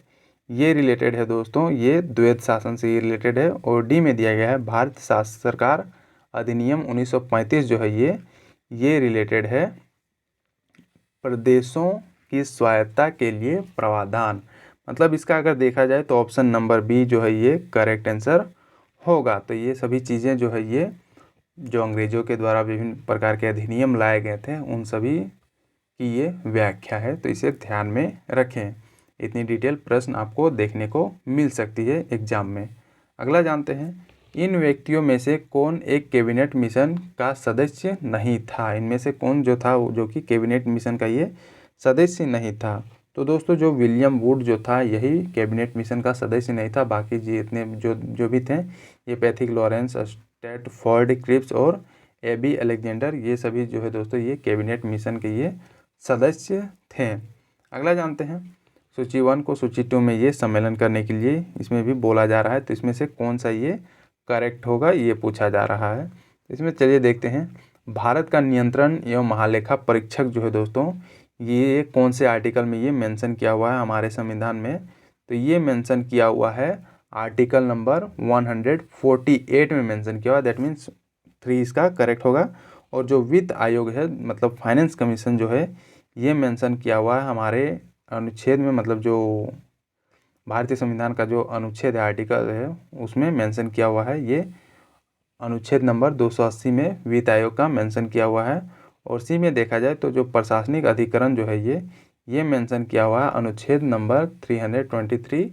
ये रिलेटेड है दोस्तों, ये द्वैध शासन से ये रिलेटेड है। और डी में दिया गया है भारत सरकार अधिनियम 1935 जो है ये रिलेटेड है प्रदेशों की स्वायत्तता के लिए प्रावधान। मतलब इसका अगर देखा जाए तो ऑप्शन नंबर बी जो है ये करेक्ट आंसर होगा। तो ये सभी चीज़ें जो है ये जो अंग्रेजों के द्वारा विभिन्न प्रकार के अधिनियम लाए गए थे उन सभी की ये व्याख्या है, तो इसे ध्यान में रखें। इतनी डिटेल प्रश्न आपको देखने को मिल सकती है एग्जाम में। अगला जानते हैं, इन व्यक्तियों में से कौन एक कैबिनेट मिशन का सदस्य नहीं था। इनमें से कौन जो था जो कि कैबिनेट मिशन का ये सदस्य नहीं था। तो दोस्तों जो विलियम वुड जो था यही कैबिनेट मिशन का सदस्य नहीं था, बाकी जितने जो भी थे ये पैथिक लॉरेंस, स्टैटफोर्ड क्रिप्स और एबी अलेक्जेंडर, ये सभी जो है दोस्तों ये कैबिनेट मिशन के ये सदस्य थे। अगला जानते हैं, सूची 1 को सूची 2 में ये सम्मेलन करने के लिए इसमें भी बोला जा रहा है, तो इसमें से कौन सा ये करेक्ट होगा ये पूछा जा रहा है। इसमें चलिए देखते हैं, भारत का नियंत्रण एवं महालेखा परीक्षक जो है दोस्तों ये कौन से आर्टिकल में ये मेंशन किया हुआ है हमारे संविधान में। तो ये मेंशन किया हुआ है आर्टिकल नंबर 148 में मेंशन किया हुआ है, दैट मीन्स 3 इसका करेक्ट होगा। और जो वित्त आयोग है मतलब फाइनेंस कमीशन जो है ये मेंशन किया हुआ है हमारे अनुच्छेद में, मतलब जो भारतीय संविधान का जो अनुच्छेद है आर्टिकल है उसमें मेंशन किया हुआ है, ये अनुच्छेद नंबर 280 में वित्त आयोग का मेंशन किया हुआ है। और सी में देखा जाए तो जो प्रशासनिक अधिकरण जो है ये मेंशन किया हुआ है अनुच्छेद नंबर 323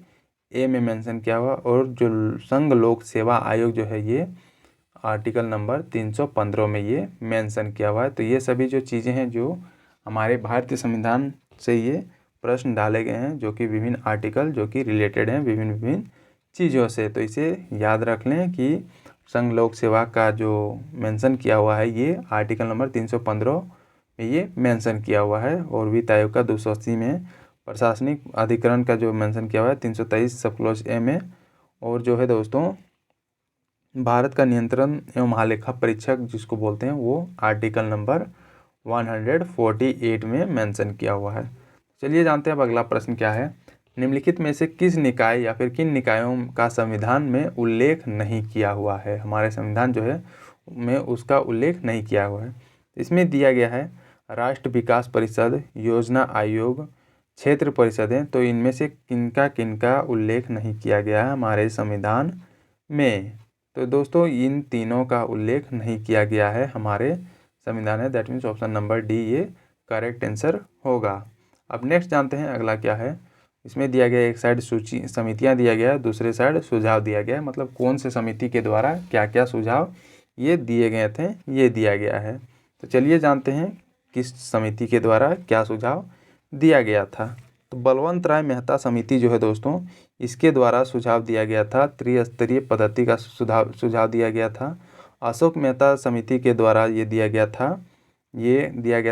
ए में मेंशन किया हुआ। और जो संघ लोक सेवा आयोग जो है ये आर्टिकल नंबर 315 में ये मेंशन किया हुआ है। तो ये सभी जो चीज़ें हैं जो हमारे भारतीय संविधान से ये प्रश्न डाले गए हैं, जो कि विभिन्न आर्टिकल जो कि रिलेटेड हैं विभिन्न चीज़ों से। तो इसे याद रख लें कि संघ लोक सेवा का जो मेंशन किया हुआ है ये आर्टिकल नंबर 315 में ये मेंशन किया हुआ है। और वित्त आयोग का 280 में, प्रशासनिक अधिकरण का जो मेंशन किया हुआ है 323 सब क्लॉज ए में। और जो है दोस्तों भारत का नियंत्रण एवं महालेखा परीक्षक जिसको बोलते हैं वो आर्टिकल नंबर 148 में मेंशन किया हुआ है। चलिए जानते हैं अब अगला प्रश्न क्या है। निम्नलिखित में से किस निकाय या फिर किन निकायों का संविधान में उल्लेख नहीं किया हुआ है। हमारे संविधान जो है में उसका उल्लेख नहीं किया हुआ है। इसमें दिया गया है राष्ट्र विकास परिषद, योजना आयोग, क्षेत्र परिषदें। तो इनमें से किनका उल्लेख नहीं किया गया है हमारे संविधान में। तो दोस्तों इन तीनों का उल्लेख नहीं किया गया है हमारे संविधान में, that means option number D ये करेक्ट आंसर होगा। अब नेक्स्ट जानते हैं अगला क्या है। इसमें दिया गया एक साइड सूची समितियां दिया गया है, दूसरे साइड सुझाव दिया गया है, मतलब कौन से समिति के द्वारा क्या क्या सुझाव ये दिए गए थे ये दिया गया है। तो चलिए जानते हैं किस समिति के द्वारा क्या सुझाव दिया गया था। तो बलवंत राय मेहता समिति जो है दोस्तों इसके द्वारा सुझाव दिया गया था त्रिस्तरीय पद्धति का सुझाव दिया गया था। अशोक मेहता समिति के द्वारा ये दिया गया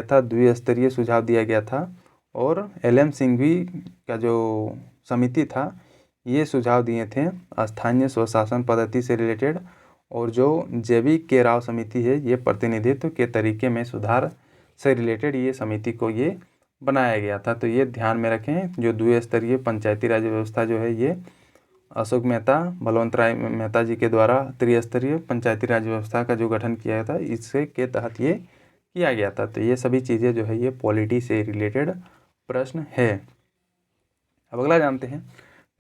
था द्विस्तरीय सुझाव दिया गया था। और LM सिंघवी का जो समिति था ये सुझाव दिए थे स्थानीय स्वशासन पद्धति से रिलेटेड। और जो JV राव समिति है ये प्रतिनिधित्व के तरीके में सुधार से रिलेटेड ये समिति को ये बनाया गया था। तो ये ध्यान में रखें, जो द्विस्तरीय पंचायती राज व्यवस्था जो है ये अशोक मेहता, बलवंत राय मेहता जी के द्वारा त्रिस्तरीय पंचायती राज व्यवस्था का जो गठन किया गया था, इससे के तहत ये किया गया था। तो ये सभी चीज़ें जो है ये पॉलिटी से रिलेटेड प्रश्न है। अब अगला जानते हैं,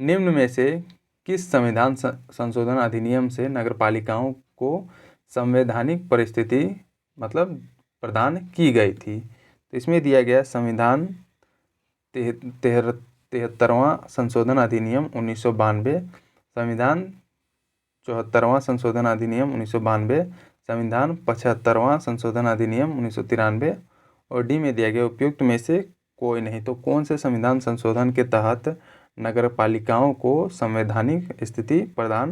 निम्न में से किस संविधान संशोधन अधिनियम से नगरपालिकाओं को संवैधानिक परिस्थिति मतलब प्रदान की गई थी? तो इसमें दिया गया संविधान 73वां संशोधन अधिनियम 1992, संविधान 74वां संशोधन अधिनियम 1992, संविधान 75वां संशोधन अधिनियम 1993 और डी में दिया गया उपयुक्त में से कोई नहीं। तो कौन से संविधान संशोधन के तहत नगरपालिकाओं को संवैधानिक स्थिति प्रदान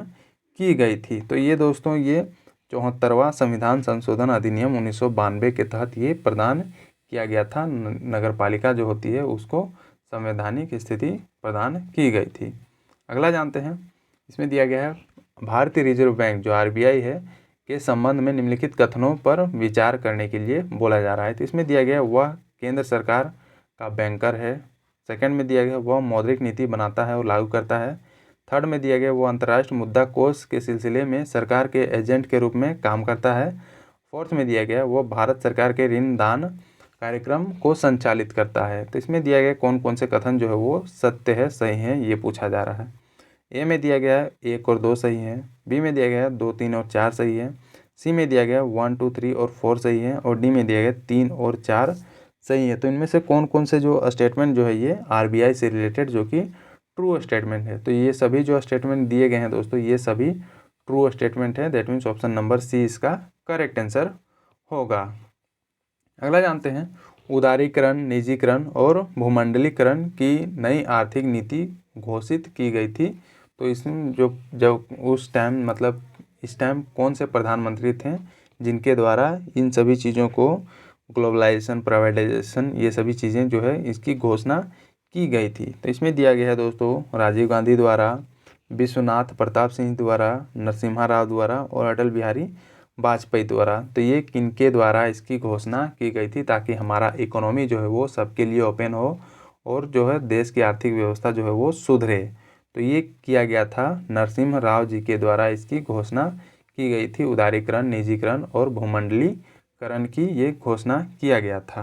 की गई थी? तो ये दोस्तों ये 74वां संविधान संशोधन अधिनियम 1992 के तहत ये प्रदान किया गया था। नगरपालिका जो होती है उसको संवैधानिक स्थिति प्रदान की गई थी। अगला जानते हैं, इसमें दिया गया है भारतीय रिजर्व बैंक जो RBI है के संबंध में निम्नलिखित कथनों पर विचार करने के लिए बोला जा रहा है। तो इसमें दिया गया वह केंद्र सरकार का बैंकर है। सेकंड में दिया गया वह मौद्रिक नीति बनाता है और लागू करता है। थर्ड में दिया गया वो अंतर्राष्ट्रीय मुद्रा कोष के सिलसिले में सरकार के एजेंट के रूप में काम करता है। फोर्थ में दिया गया वो भारत सरकार के ऋण दान कार्यक्रम को संचालित करता है। तो इसमें दिया गया कौन कौन से कथन जो है वो सत्य है, सही है, ये पूछा जा रहा है। ए में दिया गया है 1 और 2 सही है, बी में दिया गया है 2, 3 और 4 सही है, सी में दिया गया 1, 2, 3 और 4 सही है और डी में दिया गया 3 और 4 सही है। तो इनमें से कौन कौन से जो स्टेटमेंट जो है ये RBI से रिलेटेड जो कि ट्रू स्टेटमेंट है? तो ये सभी जो स्टेटमेंट दिए गए हैं दोस्तों ये सभी ट्रू स्टेटमेंट है। That means option number C इसका करेक्ट आंसर होगा। अगला जानते हैं, उदारीकरण, निजीकरण और भूमंडलीकरण की नई आर्थिक नीति घोषित की गई थी। तो इसमें जब उस टाइम मतलब इस टाइम कौन से प्रधानमंत्री थे जिनके द्वारा इन सभी चीज़ों को ग्लोबलाइजेशन, प्राइवेटाइजेशन, ये सभी चीज़ें जो है इसकी घोषणा की गई थी? तो इसमें दिया गया है दोस्तों राजीव गांधी द्वारा, विश्वनाथ प्रताप सिंह द्वारा, नरसिम्हा राव द्वारा और अटल बिहारी वाजपेयी द्वारा। तो ये किनके द्वारा इसकी घोषणा की गई थी ताकि हमारा इकोनॉमी जो है वो सबके लिए ओपन हो और जो है देश की आर्थिक व्यवस्था जो है वो सुधरे? तो ये किया गया था नरसिम्हा राव जी के द्वारा इसकी घोषणा की गई थी। उदारीकरण, निजीकरण और भूमंडलीकरण की ये घोषणा किया गया था।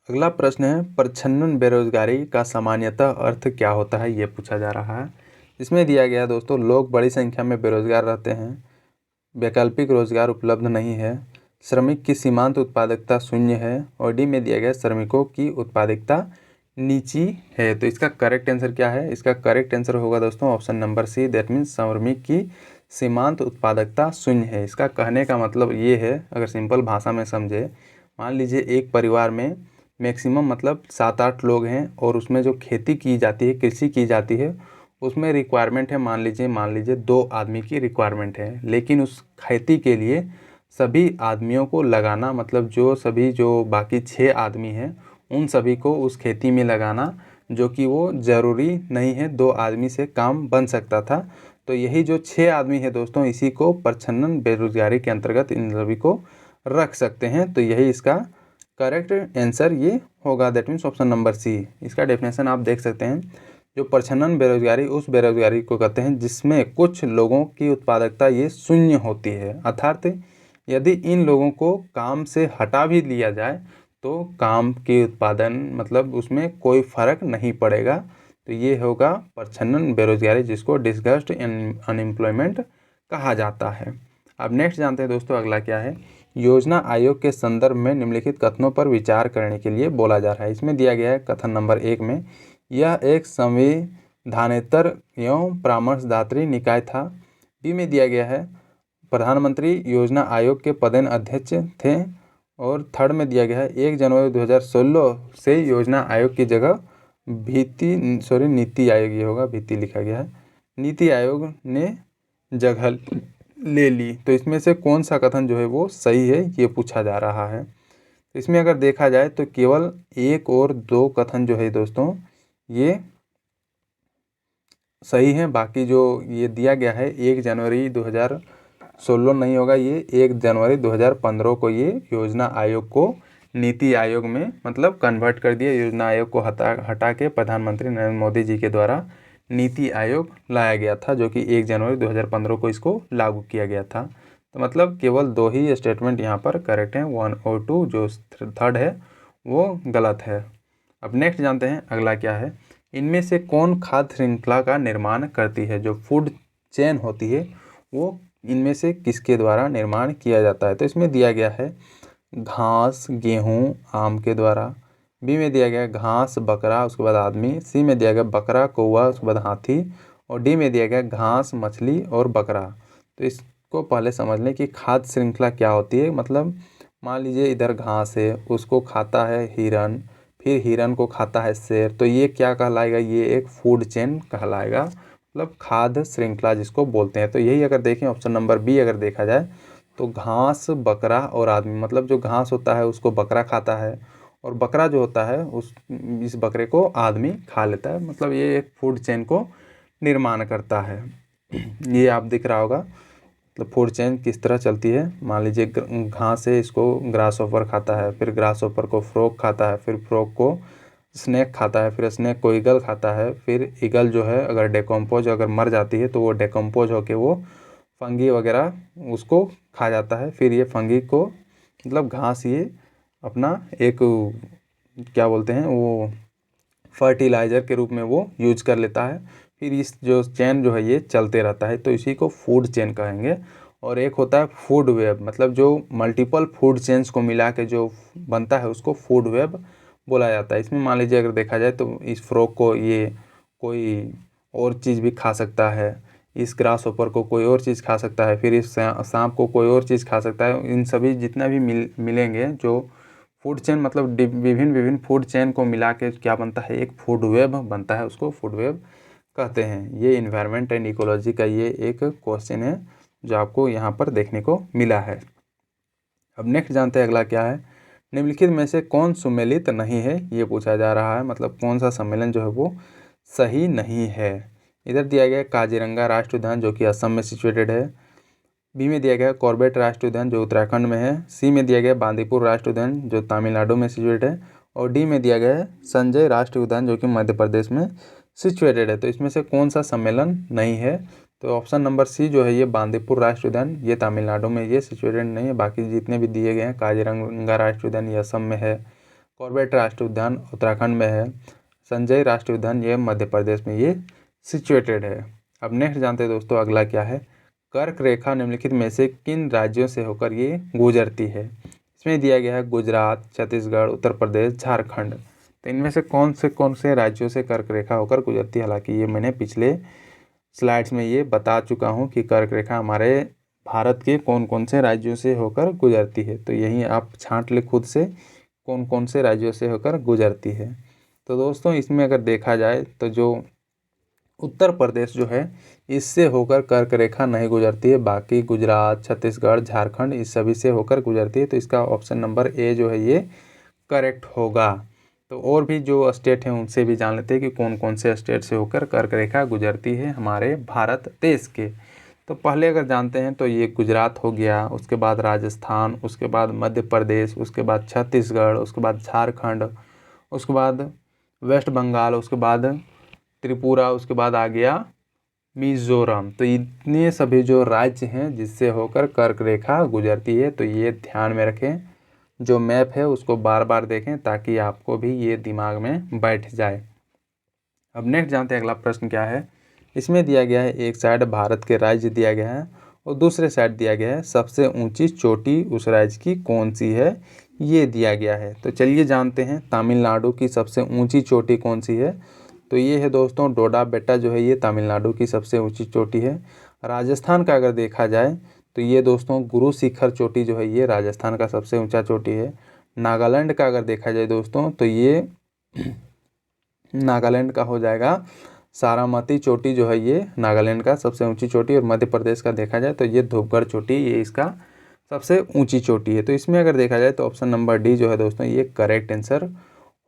अगला प्रश्न है, प्रच्छन्न बेरोजगारी का सामान्यतः अर्थ क्या होता है, ये पूछा जा रहा है। इसमें दिया गया दोस्तों लोग बड़ी संख्या में बेरोजगार रहते हैं, वैकल्पिक रोजगार उपलब्ध नहीं है, श्रमिक की सीमांत उत्पादकता शून्य है और डी में दिया गया श्रमिकों की उत्पादकता नीची है। तो इसका करेक्ट आंसर क्या है? इसका करेक्ट आंसर होगा दोस्तों option number C, that means श्रमिक की सीमांत उत्पादकता शून्य है। इसका कहने का मतलब ये है, अगर सिंपल भाषा में समझे, मान लीजिए एक परिवार में मैक्सिमम मतलब 7-8 लोग हैं और उसमें जो खेती की जाती है, कृषि की जाती है, उसमें रिक्वायरमेंट है मान लीजिए 2 आदमी की रिक्वायरमेंट है, लेकिन उस खेती के लिए सभी आदमियों को लगाना मतलब जो बाकी 6 आदमी हैं उन सभी को उस खेती में लगाना, जो कि वो ज़रूरी नहीं है 2 आदमी से काम बन सकता था। तो यही जो 6 आदमी है दोस्तों, इसी को प्रच्छन्न बेरोजगारी के अंतर्गत इन सभी को रख सकते हैं। तो यही इसका करेक्ट आंसर ये होगा, that means option number C. इसका डेफिनेशन आप देख सकते हैं, जो प्रच्छन्न बेरोजगारी उस बेरोजगारी को कहते हैं जिसमें कुछ लोगों की उत्पादकता ये शून्य होती है, अर्थात यदि इन लोगों को काम से हटा भी लिया जाए तो काम के उत्पादन मतलब उसमें कोई फर्क नहीं पड़ेगा। तो ये होगा प्रच्छन्न बेरोजगारी, जिसको डिस्गस्ट अनएम्प्लॉयमेंट कहा जाता है। अब नेक्स्ट जानते हैं दोस्तों अगला क्या है, योजना आयोग के संदर्भ में निम्नलिखित कथनों पर विचार करने के लिए बोला जा रहा है। इसमें दिया गया है कथन नंबर 1 में, यह एक संविधानेतर एवं परामर्शदात्री निकाय था। बी में दिया गया है प्रधानमंत्री योजना आयोग के पदेन अध्यक्ष थे और थर्ड में दिया गया है 1 जनवरी 2016 से योजना आयोग की जगह नीति आयोग, ये होगा भीति लिखा गया है, नीति आयोग ने जगह ले ली। तो इसमें से कौन सा कथन जो है वो सही है, ये पूछा जा रहा है। तो इसमें अगर देखा जाए तो केवल 1 और 2 कथन जो है दोस्तों ये सही है। बाकी जो ये दिया गया है 1 जनवरी 2016 नहीं होगा, ये 1 जनवरी 2015 को ये योजना आयोग को नीति आयोग में मतलब कन्वर्ट कर दिया। योजना आयोग को हटा के प्रधानमंत्री नरेंद्र मोदी जी के द्वारा नीति आयोग लाया गया था, जो कि 1 जनवरी 2015 को इसको लागू किया गया था। तो मतलब केवल 2 ही स्टेटमेंट यहाँ पर करेक्ट हैं, 1 और 2, जो थर्ड है वो गलत है। अब नेक्स्ट जानते हैं अगला क्या है। इनमें से कौन खाद्य श्रृंखला का निर्माण करती है? जो फूड चेन होती है वो इनमें से किसके द्वारा निर्माण किया जाता है? तो इसमें दिया गया है घास, गेहूँ, आम के द्वारा। बी में दिया गया घास, बकरा, उसके बाद आदमी। सी में दिया गया बकरा, कौवा, उसके बाद हाथी। और डी में दिया गया घास, मछली और बकरा। तो इसको पहले समझ लें कि खाद्य श्रृंखला क्या होती है। मतलब मान लीजिए इधर घास है, उसको खाता है हिरन, फिर हिरन को खाता है शेर, तो ये क्या कहलाएगा? ये एक फूड चेन कहलाएगा, मतलब खाद्य श्रृंखला जिसको बोलते हैं। तो यही अगर देखें ऑप्शन नंबर बी अगर देखा जाए तो घास, बकरा और आदमी, मतलब जो घास होता है उसको बकरा खाता है और बकरा जो होता है इस बकरे को आदमी खा लेता है। मतलब ये एक फूड चेन को निर्माण करता है। ये आप दिख रहा होगा मतलब फूड चेन किस तरह चलती है। मान लीजिए घास है, इसको ग्रास ऑपर खाता है, फिर ग्रास ऑपर को फ्रॉग खाता है, फिर फ्रॉग को स्नेक खाता है, फिर स्नेक को ईगल खाता है, फिर ईगल जो है अगर डेकम्पोज अगर मर जाती है तो वो डेकम्पोज होके वो फंगी वगैरह उसको खा जाता है। फिर ये फंगी को मतलब घास ये अपना एक क्या बोलते हैं वो फर्टिलाइज़र के रूप में वो यूज कर लेता है। फिर इस जो चेन जो है ये चलते रहता है, तो इसी को फूड चेन कहेंगे। और एक होता है फूड वेब, मतलब जो मल्टीपल फूड चेन्स को मिला के जो बनता है उसको फूड वेब बोला जाता है। इसमें मान लीजिए अगर देखा जाए तो इस फ्रॉग को ये कोई और चीज़ भी खा सकता है, इस ग्रास होपर को कोई और चीज़ खा सकता है, फिर इस सांप को कोई और चीज़ खा सकता है। इन सभी जितना भी मिलेंगे जो फूड चेन, मतलब विभिन्न फूड चेन को मिला के क्या बनता है? एक फूड वेब बनता है, उसको फूड वेब कहते हैं। ये इन्वायरमेंट एंड इकोलॉजी का ये एक क्वेश्चन है जो आपको यहाँ पर देखने को मिला है। अब नेक्स्ट जानते हैं अगला क्या है। निम्नलिखित में से कौन सुमेलित नहीं है? ये पूछा जा रहा है, मतलब कौन सा सम्मेलन जो है वो सही नहीं है। इधर दिया गया काजीरंगा राष्ट्रीय उद्यान जो कि असम में सिचुएटेड है। बी में दिया गया कॉर्बेट राष्ट्रीय उद्यान जो उत्तराखंड में है। सी में दिया गया बांदीपुर राष्ट्रीय उद्यान जो तमिलनाडु में सिचुएटेड है। और डी में दिया गया है संजय राष्ट्रीय उद्यान जो कि मध्य प्रदेश में सिचुएटेड है। तो इसमें से कौन सा सम्मेलन नहीं है? तो ऑप्शन नंबर सी जो है ये बांदीपुर राष्ट्रीय उद्यान, ये तमिलनाडु में ये सिचुएटेड नहीं है। बाकी जितने भी दिए गए हैं, काजीरंगा राष्ट्रीय उद्यान ये असम में है, कॉर्बेट राष्ट्रीय उद्यान उत्तराखंड में है, संजय राष्ट्रीय उद्यान ये मध्य प्रदेश में ये सिचुएटेड है। अब नेक्स्ट जानते हैं दोस्तों अगला क्या है। कर्क रेखा निम्नलिखित में से किन राज्यों से होकर ये गुजरती है? इसमें दिया गया है गुजरात, छत्तीसगढ़, उत्तर प्रदेश, झारखंड। तो इनमें से कौन से राज्यों से कर्क रेखा होकर गुजरती है? हालांकि ये मैंने पिछले स्लाइड्स में ये बता चुका हूँ कि कर्क रेखा हमारे भारत के कौन कौन से राज्यों से होकर गुजरती है। तो यहीं आप छांट ले खुद से कौन कौन से राज्यों से होकर गुजरती है। तो दोस्तों इसमें अगर देखा जाए तो जो उत्तर प्रदेश जो है इससे होकर कर्क रेखा नहीं गुजरती है। बाकी गुजरात, छत्तीसगढ़, झारखंड इस सभी से होकर गुजरती है। तो इसका ऑप्शन नंबर ए जो है ये करेक्ट होगा। तो और भी जो स्टेट हैं उनसे भी जान लेते हैं कि कौन कौन से स्टेट से होकर कर्क रेखा गुजरती है हमारे भारत देश के। तो पहले अगर जानते हैं तो ये गुजरात हो गया, उसके बाद राजस्थान, उसके बाद मध्य प्रदेश, उसके बाद छत्तीसगढ़, उसके बाद झारखंड, उसके बाद वेस्ट बंगाल, उसके बाद त्रिपुरा, उसके बाद आ गया मिज़ोरम। तो इतने सभी जो राज्य हैं जिससे होकर कर्क रेखा गुजरती है। तो ये ध्यान में रखें, जो मैप है उसको बार बार देखें ताकि आपको भी ये दिमाग में बैठ जाए। अब नेक्स्ट जानते हैं अगला प्रश्न क्या है। इसमें दिया गया है एक साइड भारत के राज्य दिया गया है और दूसरे साइड दिया गया है सबसे ऊंची चोटी उस राज्य की कौन सी है, ये दिया गया है। तो चलिए जानते हैं तमिलनाडु की सबसे ऊंची चोटी कौन सी है। तो ये है दोस्तों डोडा बेट्टा जो है ये तमिलनाडु की सबसे ऊंची चोटी है। राजस्थान का अगर देखा जाए तो ये दोस्तों गुरु शिखर चोटी जो है ये राजस्थान का सबसे ऊंचा चोटी है। नागालैंड का अगर देखा जाए दोस्तों तो ये नागालैंड का हो जाएगा सारामती चोटी जो है ये नागालैंड का सबसे ऊंची चोटी। और मध्य प्रदेश का देखा जाए तो ये धूपगढ़ चोटी ये इसका सबसे ऊंची चोटी है। तो इसमें अगर देखा जाए तो ऑप्शन नंबर डी जो है दोस्तों ये करेक्ट आंसर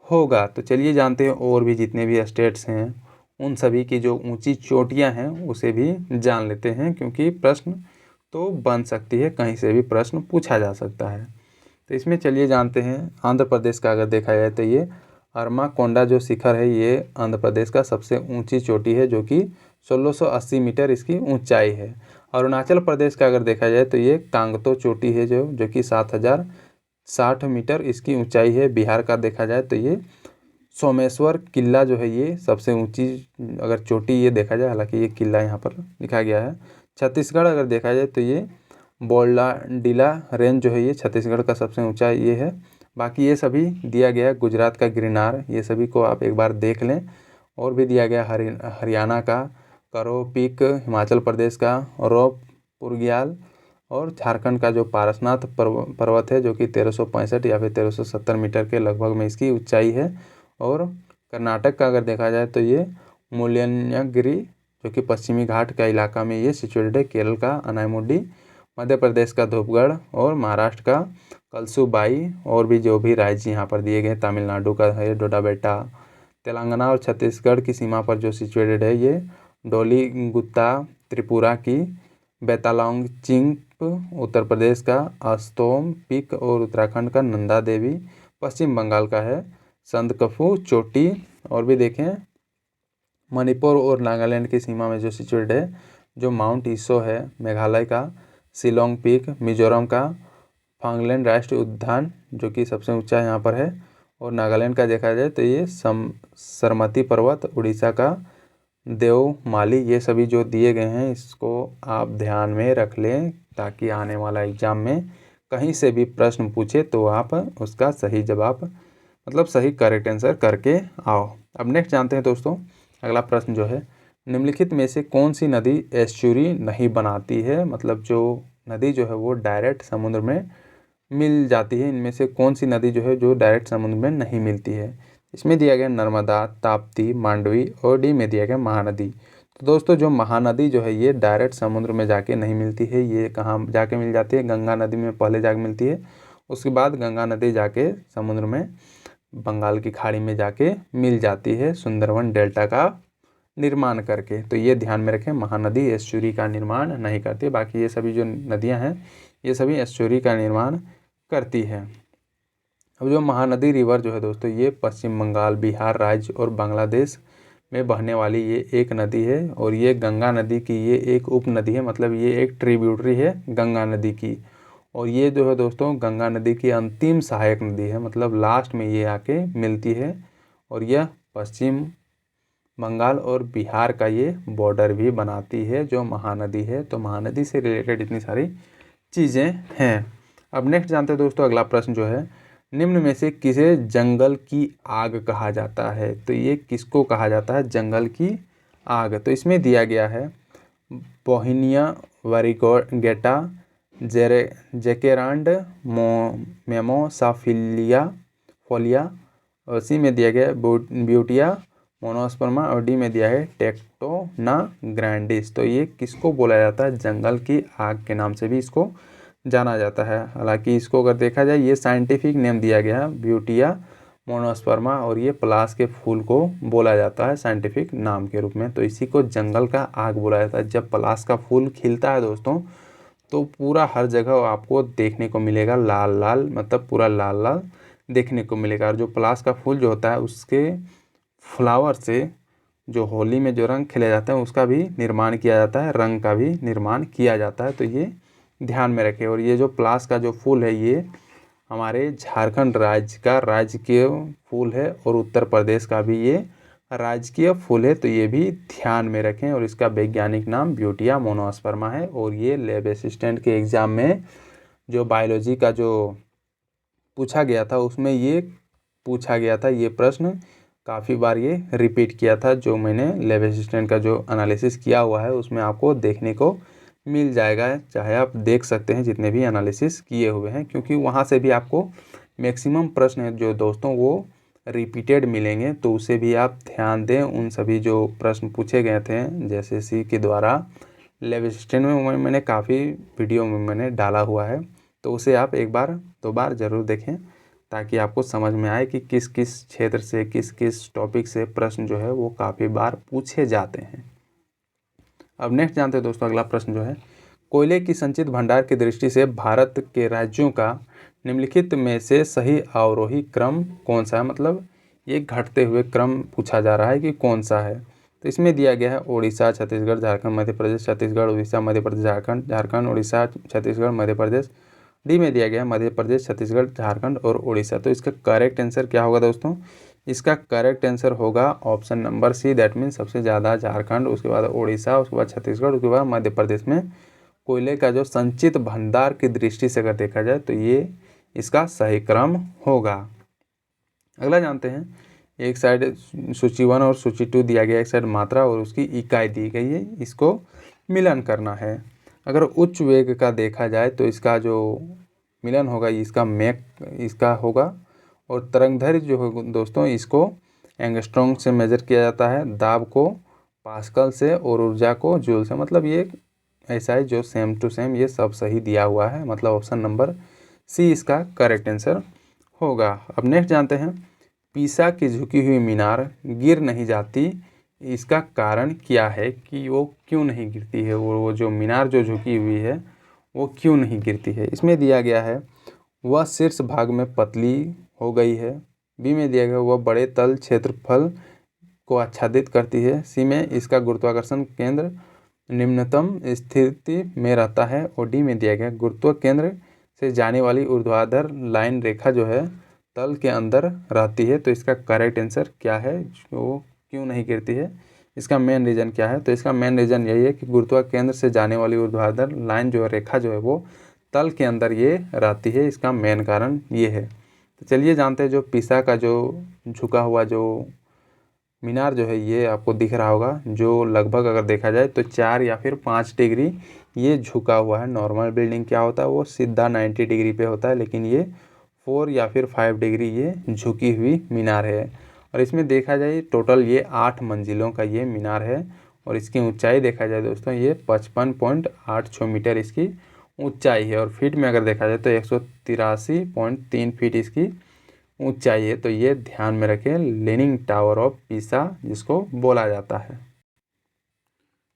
होगा। तो चलिए जानते हैं और भी जितने भी स्टेट्स हैं उन सभी की जो ऊंची चोटियां हैं उसे भी जान लेते हैं, क्योंकि प्रश्न तो बन सकती है, कहीं से भी प्रश्न पूछा जा सकता है। तो इसमें चलिए जानते हैं आंध्र प्रदेश का अगर देखा जाए तो ये अरमाकोंडा जो शिखर है ये आंध्र प्रदेश का सबसे ऊंची चोटी है जो कि 1680 मीटर इसकी ऊंचाई है। अरुणाचल प्रदेश का अगर देखा जाए तो ये कांगतो चोटी है जो कि 7060 मीटर इसकी ऊंचाई है। बिहार का देखा जाए तो ये सोमेश्वर किला जो है ये सबसे ऊंची अगर चोटी ये देखा जाए, हालांकि ये किला यहाँ पर लिखा गया है। छत्तीसगढ़ अगर देखा जाए तो ये बोल्लाडीला रेंज जो है ये छत्तीसगढ़ का सबसे ऊंचा ये है। बाकी ये सभी दिया गया है। गुजरात का गिरनार, ये सभी को आप एक बार देख लें। और भी दिया गया हरियाणा का करो पीक, हिमाचल प्रदेश का रोप पुरग्याल, और झारखंड का जो पारसनाथ पर्वत है जो कि 1365 या फिर 1370 मीटर के लगभग में इसकी ऊंचाई है। और कर्नाटक का अगर देखा जाए तो ये मुल्यनगिरी जो कि पश्चिमी घाट का इलाका में ये सिचुएटेड है। केरल का अनायमुडी, मध्य प्रदेश का धूपगढ़, और महाराष्ट्र का कलसूबाई। और भी जो भी राज्य यहाँ पर दिए गए, तमिलनाडु का है डोडाबेटा। तेलंगाना और छत्तीसगढ़ की सीमा पर जो सिचुएटेड है ये डोलीगुत्ता, त्रिपुरा की बेतालॉन्गचिंप, उत्तर प्रदेश का अस्तोम पीक, और उत्तराखंड का नंदा देवी। पश्चिम बंगाल का है संदकफू चोटी। और भी देखें मणिपुर और नागालैंड की सीमा में जो सिचुएटेड है जो माउंट ईसो है। मेघालय का शिलोंग पीक, मिजोरम का फांगलैंड राष्ट्रीय उद्यान जो कि सबसे ऊंचा यहाँ पर है। और नागालैंड का देखा जाए तो ये सरमती पर्वत, उड़ीसा का देवमाली। ये सभी जो दिए गए हैं इसको आप ध्यान में रख लें ताकि आने वाला एग्ज़ाम में कहीं से भी प्रश्न पूछे तो आप उसका सही जवाब मतलब सही करेक्ट आंसर करके आओ। अब नेक्स्ट जानते हैं दोस्तों, अगला प्रश्न जो है, निम्नलिखित में से कौन सी नदी एस्चुरी नहीं बनाती है। मतलब जो नदी जो है वो डायरेक्ट समुद्र में मिल जाती है, इनमें से कौन सी नदी जो है जो डायरेक्ट समुद्र में नहीं मिलती है। इसमें दिया गया नर्मदा, ताप्ती, मांडवी, और डी में दिया गया महानदी। तो दोस्तों जो महानदी जो है ये डायरेक्ट समुद्र में जाके नहीं मिलती है। ये कहाँ जाके मिल जाती है, गंगा नदी में पहले जाके मिलती है, उसके बाद गंगा नदी जाके समुद्र में बंगाल की खाड़ी में जाके मिल जाती है सुंदरवन डेल्टा का निर्माण करके। तो ये ध्यान में रखें, महानदी एस्चुरी का निर्माण नहीं करती। बाकी ये सभी जो नदियाँ हैं ये सभी एस्चुरी का निर्माण करती है। अब जो महानदी रिवर जो है दोस्तों ये पश्चिम बंगाल, बिहार राज्य और बांग्लादेश में बहने वाली ये एक नदी है। और ये गंगा नदी की ये एक उप नदी है, मतलब ये एक ट्रिब्यूटरी है गंगा नदी की। और ये जो है दोस्तों गंगा नदी की अंतिम सहायक नदी है, मतलब लास्ट में ये आके मिलती है। और यह पश्चिम बंगाल और बिहार का ये बॉर्डर भी बनाती है जो महानदी है। तो महानदी से रिलेटेड इतनी सारी चीज़ें हैं। अब नेक्स्ट जानते हैं दोस्तों, अगला प्रश्न जो है, निम्न में से किसे जंगल की आग कहा जाता है। तो ये किसको कहा जाता है जंगल की आग। तो इसमें दिया गया है बोहिनिया वेरिगेटा, जेकेरांड मेमोसाफिलिया फोलिया, उसी में दिया गया ब्यूटिया मोनोस्पर्मा, और डी में दिया है टेक्टोना ग्रैंडिस। तो ये किसको बोला जाता है, जंगल की आग के नाम से भी इसको जाना जाता है। हालांकि इसको अगर देखा जाए ये साइंटिफिक नेम दिया गया है ब्यूटिया मोनोस्पर्मा, और ये पलाश के फूल को बोला जाता है साइंटिफिक नाम के रूप में। तो इसी को जंगल का आग बोला जाता है। जब पलाश का फूल खिलता है दोस्तों तो पूरा हर जगह आपको देखने को मिलेगा लाल लाल, मतलब पूरा लाल लाल देखने को मिलेगा। और जो पलाश का फूल जो होता है उसके फ्लावर से जो होली में जो रंग खिले जाते हैं उसका भी निर्माण किया जाता है, रंग का भी निर्माण किया जाता है। तो ये ध्यान में रखें। और ये जो पलाश का जो फूल है ये हमारे झारखंड राज्य का राजकीय फूल है, और उत्तर प्रदेश का भी ये राजकीय फूल है। तो ये भी ध्यान में रखें। और इसका वैज्ञानिक नाम ब्यूटिया मोनोस्पर्मा है। और ये लैब असिस्टेंट के एग्ज़ाम में जो बायोलॉजी का जो पूछा गया था उसमें ये पूछा गया था, ये प्रश्न काफ़ी बार ये रिपीट किया था। जो मैंने लैब असिस्टेंट का जो एनालिसिस किया हुआ है उसमें आपको देखने को मिल जाएगा, चाहे आप देख सकते हैं जितने भी एनालिसिस किए हुए हैं, क्योंकि वहाँ से भी आपको मैक्सिमम प्रश्न है जो दोस्तों वो रिपीटेड मिलेंगे। तो उसे भी आप ध्यान दें। उन सभी जो प्रश्न पूछे गए थे जैसे सी के द्वारा लैब असिस्टेंट में मैंने काफ़ी वीडियो में मैंने डाला हुआ है, तो उसे आप एक बार दो बार ज़रूर देखें ताकि आपको समझ में आए कि किस किस क्षेत्र से किस किस टॉपिक से प्रश्न जो है वो काफ़ी बार पूछे जाते हैं। अब नेक्स्ट जानते हैं दोस्तों, अगला प्रश्न जो है, कोयले की संचित भंडार की दृष्टि से भारत के राज्यों का निम्नलिखित में से सही अवरोही क्रम कौन सा है, मतलब ये घटते हुए क्रम पूछा जा रहा है कि कौन सा है। तो इसमें दिया गया है ओडिशा, छत्तीसगढ़, झारखंड, मध्य प्रदेश, छत्तीसगढ़, उड़ीसा, मध्य प्रदेश, झारखंड, झारखंड, उड़ीसा, छत्तीसगढ़, मध्य प्रदेश। डी में दिया गया है मध्य प्रदेश, छत्तीसगढ़, झारखंड और उड़ीसा। तो इसका करेक्ट आंसर क्या होगा दोस्तों? इसका करेक्ट आंसर होगा option number C, that mean सबसे ज़्यादा झारखंड, उसके बाद उड़ीसा, उसके बाद छत्तीसगढ़, उसके बाद मध्य प्रदेश में कोयले का जो संचित भंडार की दृष्टि से अगर देखा जाए तो ये इसका सही क्रम होगा। अगला जानते हैं, एक साइड सूची 1 और सूची 2 दिया गया, एक साइड मात्रा और उसकी इकाई दी गई है, इसको मिलन करना है। अगर उच्च वेग का देखा जाए तो इसका जो मिलन होगा इसका मैक इसका होगा, और तरंगदैर्घ्य जो है दोस्तों इसको एंगस्ट्रॉम से मेजर किया जाता है, दाब को पास्कल से और ऊर्जा को जूल से। मतलब ये ऐसा है जो सेम टू सेम ये सब सही दिया हुआ है, मतलब ऑप्शन नंबर सी इसका करेक्ट आंसर होगा। अब नेक्स्ट जानते हैं, पीसा की झुकी हुई मीनार गिर नहीं जाती, इसका कारण क्या है कि वो क्यों नहीं गिरती है, वो जो मीनार जो झुकी हुई है वो क्यों नहीं गिरती है। इसमें दिया गया है वह शीर्ष भाग में पतली हो गई है। बी में दिया गया वह बड़े तल क्षेत्रफल को आच्छादित करती है। सी में इसका गुरुत्वाकर्षण केंद्र निम्नतम स्थिति में रहता है। और डी में दिया गया गुरुत्व केंद्र से जाने वाली ऊर्ध्वाधर लाइन रेखा जो है तल के अंदर रहती है। तो इसका करेक्ट आंसर क्या है, जो क्यों नहीं गिरती है, इसका मेन रीज़न क्या है? तो इसका मेन रीज़न यही है कि गुरुत्व केंद्र से जाने वाली ऊर्ध्वाधर लाइन जो है रेखा जो है वो तल के अंदर ये रहती है, इसका मेन कारण ये है। तो चलिए जानते हैं, जो पीसा का जो झुका हुआ जो मीनार जो है ये आपको दिख रहा होगा, जो लगभग अगर देखा जाए तो 4 या फिर 5 डिग्री ये झुका हुआ है। नॉर्मल बिल्डिंग क्या होता है वो सीधा 90 डिग्री पे होता है, लेकिन ये 4 या फिर 5 डिग्री ये झुकी हुई मीनार है। और इसमें देखा जाए टोटल ये 8 मंजिलों का ये मीनार है, और इसकी ऊंचाई देखा जाए दोस्तों ये 55.86 मीटर इसकी ऊंचाई है। और फीट में अगर देखा जाए तो 183.3 फीट इसकी ऊंचाई है। तो ये ध्यान में रखें, लीनिंग टावर ऑफ पीसा जिसको बोला जाता है।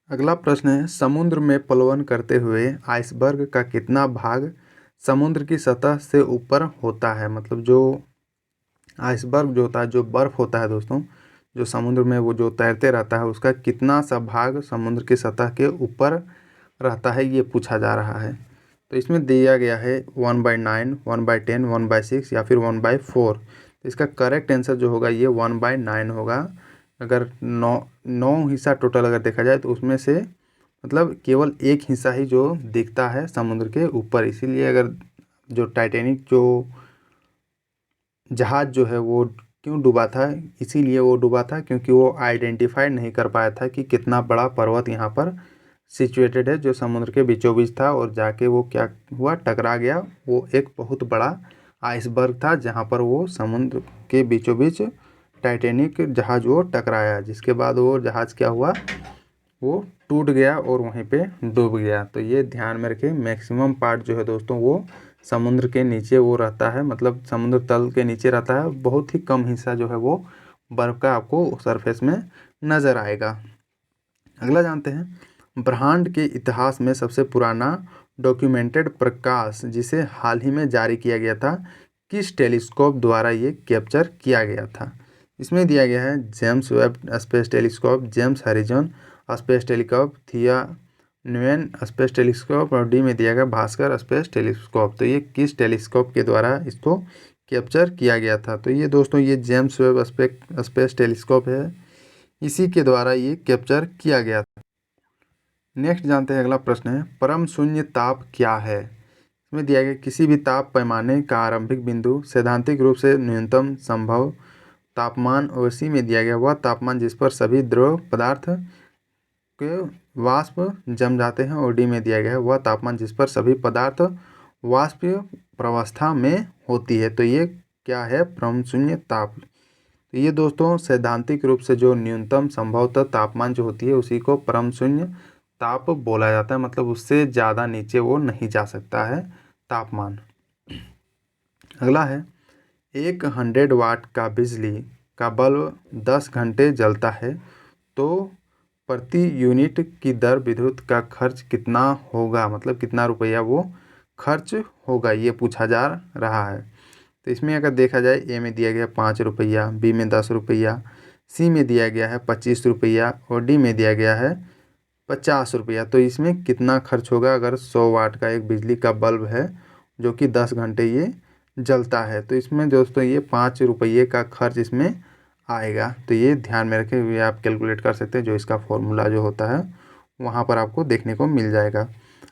अगला प्रश्न है, समुद्र में प्लवन करते हुए आइसबर्ग का कितना भाग समुद्र की सतह से ऊपर होता है? मतलब जो आइसबर्ग जो होता है, जो बर्फ़ होता है दोस्तों, जो समुद्र में वो जो तैरते रहता है, उसका कितना सा भाग समुद्र की सतह के ऊपर रहता है, ये पूछा जा रहा है। तो इसमें दिया गया है 1/9, 1/10, 1/6 या फिर 1/4। तो इसका करेक्ट आंसर जो होगा ये 1/9 होगा। अगर 9 हिस्सा टोटल अगर देखा जाए तो उसमें से मतलब केवल एक हिस्सा ही जो दिखता है समुद्र के ऊपर। इसीलिए अगर जो टाइटैनिक जो जहाज़ जो है वो क्यों डूबा था, इसीलिए वो डूबा था क्योंकि वो आइडेंटिफाई नहीं कर पाया था कि कितना बड़ा पर्वत यहाँ पर सिचुएटेड है जो समुद्र के बीचों बीच था, और जाके वो क्या हुआ, टकरा गया। वो एक बहुत बड़ा आइसबर्ग था जहाँ पर वो समुद्र के बीचों बीच टाइटैनिक जहाज़ वो टकराया, जिसके बाद वो जहाज़ क्या हुआ, वो टूट गया और वहीं पे डूब गया। तो ये ध्यान में रखें, मैक्सिमम पार्ट जो है दोस्तों वो समुद्र के नीचे वो रहता है, मतलब समुद्र तल के नीचे रहता है। बहुत ही कम हिस्सा जो है वो बर्फ़ का आपको सरफेस में नज़र आएगा। अगला जानते हैं, ब्रह्मांड के इतिहास में सबसे पुराना डॉक्यूमेंटेड प्रकाश जिसे हाल ही में जारी किया गया था, किस टेलीस्कोप द्वारा ये कैप्चर किया गया था? इसमें दिया गया है James Webb space telescope, James Harrison space telescope, थिया न्यूएन स्पेस टेलीस्कोप, और डी में दिया गया भास्कर स्पेस टेलीस्कोप। तो ये किस टेलीस्कोप के द्वारा इसको कैप्चर किया गया था? तो ये दोस्तों ये जेम्स वेब स्पेस टेलीस्कोप है, इसी के द्वारा ये कैप्चर किया गया था। नेक्स्ट जानते हैं, अगला प्रश्न है, परम शून्य ताप क्या है? इसमें दिया गया किसी भी ताप पैमाने का आरंभिक बिंदु सैद्धांतिक रूप से न्यूनतम संभव तापमान, और इसी में दिया गया वह तापमान जिस पर सभी द्रव पदार्थ के वाष्प जम जाते हैं, और डी में दिया गया है वह तापमान जिस पर सभी पदार्थ वाष्प प्रावस्था में होती है। तो ये क्या है, परम शून्य ताप। तो ये दोस्तों सैद्धांतिक रूप से जो न्यूनतम संभवतः तापमान जो होती है उसी को परम शून्य ताप बोला जाता है, मतलब उससे ज़्यादा नीचे वो नहीं जा सकता है तापमान। अगला है, 100 वाट का बिजली का बल्ब 10 घंटे जलता है तो प्रति यूनिट की दर विद्युत का खर्च कितना होगा, मतलब कितना रुपया वो खर्च होगा, ये पूछा जा रहा है। तो इसमें अगर देखा जाए, ए में दिया गया 5 रुपया, बी में 10 रुपया, सी में दिया गया है 25 रुपया और डी में दिया गया है 50 रुपया। तो इसमें कितना खर्च होगा अगर 100 वाट का एक बिजली का बल्ब है जो कि 10 घंटे ये जलता है। तो इसमें दोस्तों ये 5 रुपये का खर्च इसमें आएगा। तो ये ध्यान में रखें, ये आप कैलकुलेट कर सकते हैं, जो इसका फॉर्मूला जो होता है वहाँ पर आपको देखने को मिल जाएगा।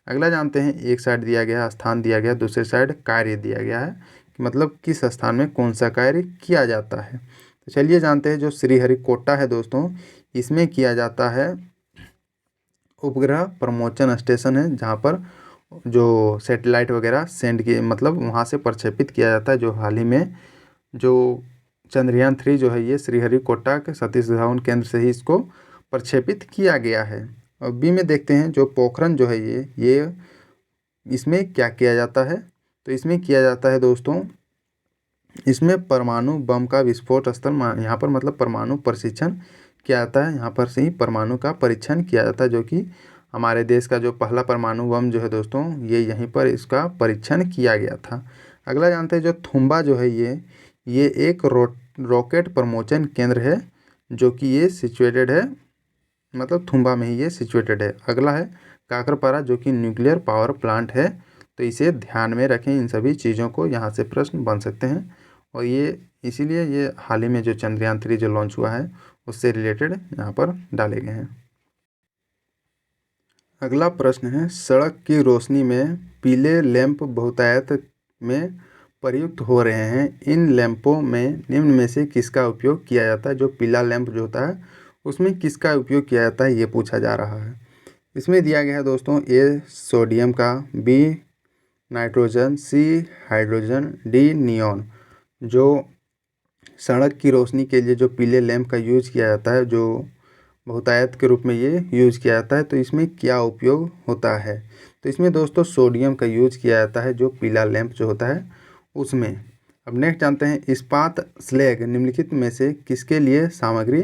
अगला जानते हैं, एक साइड दिया गया स्थान दिया गया, दूसरे साइड कार्य दिया गया है कि मतलब किस स्थान में कौन सा कार्य किया जाता है। तो चलिए जानते हैं, जो श्रीहरिकोटा है दोस्तों, इसमें किया जाता है उपग्रह प्रमोचन स्टेशन है, जहाँ पर जो सैटेलाइट वगैरह सेंड किए, मतलब वहाँ से प्रक्षेपित किया जाता है। जो हाल ही में जो चंद्रयान 3 जो है ये श्रीहरिकोटा के सतीश धवन केंद्र से ही इसको प्रक्षेपित किया गया है। और बी में देखते हैं, जो पोखरण जो है ये इसमें क्या किया जाता है। तो इसमें किया जाता है दोस्तों, इसमें परमाणु बम का विस्फोट स्तर यहाँ पर मतलब परमाणु प्रशिक्षण किया जाता है। यहाँ पर से ही परमाणु का परीक्षण किया जाता है, जो कि हमारे देश का जो पहला परमाणु बम जो है दोस्तों, ये यहीं पर इसका परीक्षण किया गया था। अगला जानते हैं, जो थुम्बा जो है ये एक रॉकेट प्रमोचन केंद्र है, जो कि ये सिचुएटेड है, मतलब थुम्बा में ही ये सिचुएटेड है। अगला है काकरपारा, जो कि न्यूक्लियर पावर प्लांट है। तो इसे ध्यान में रखें, इन सभी चीज़ों को, यहाँ से प्रश्न बन सकते हैं। और ये इसीलिए ये हाल ही में जो चंद्रयान 3 जो लॉन्च हुआ है उससे रिलेटेड यहाँ पर डाले गए हैं। अगला प्रश्न है, सड़क की रोशनी में पीले लैंप बहुतायत में प्रयुक्त हो रहे हैं। इन लैंपों में निम्न में से किसका उपयोग किया जाता है। जो पीला लैंप जो होता है उसमें किसका उपयोग किया जाता है, ये पूछा जा रहा है। इसमें दिया गया है दोस्तों, ए सोडियम का, B nitrogen, C hydrogen, D neon. जो सड़क की रोशनी के लिए जो पीले लैंप का यूज किया जाता है, जो बहुतायत के रूप में ये यूज किया जाता है, तो इसमें क्या उपयोग होता है। तो इसमें दोस्तों सोडियम का यूज किया जाता है, जो पीला लैंप जो होता है उसमें। अब नेक्स्ट जानते हैं, इस्पात स्लैग निम्नलिखित में से किसके लिए सामग्री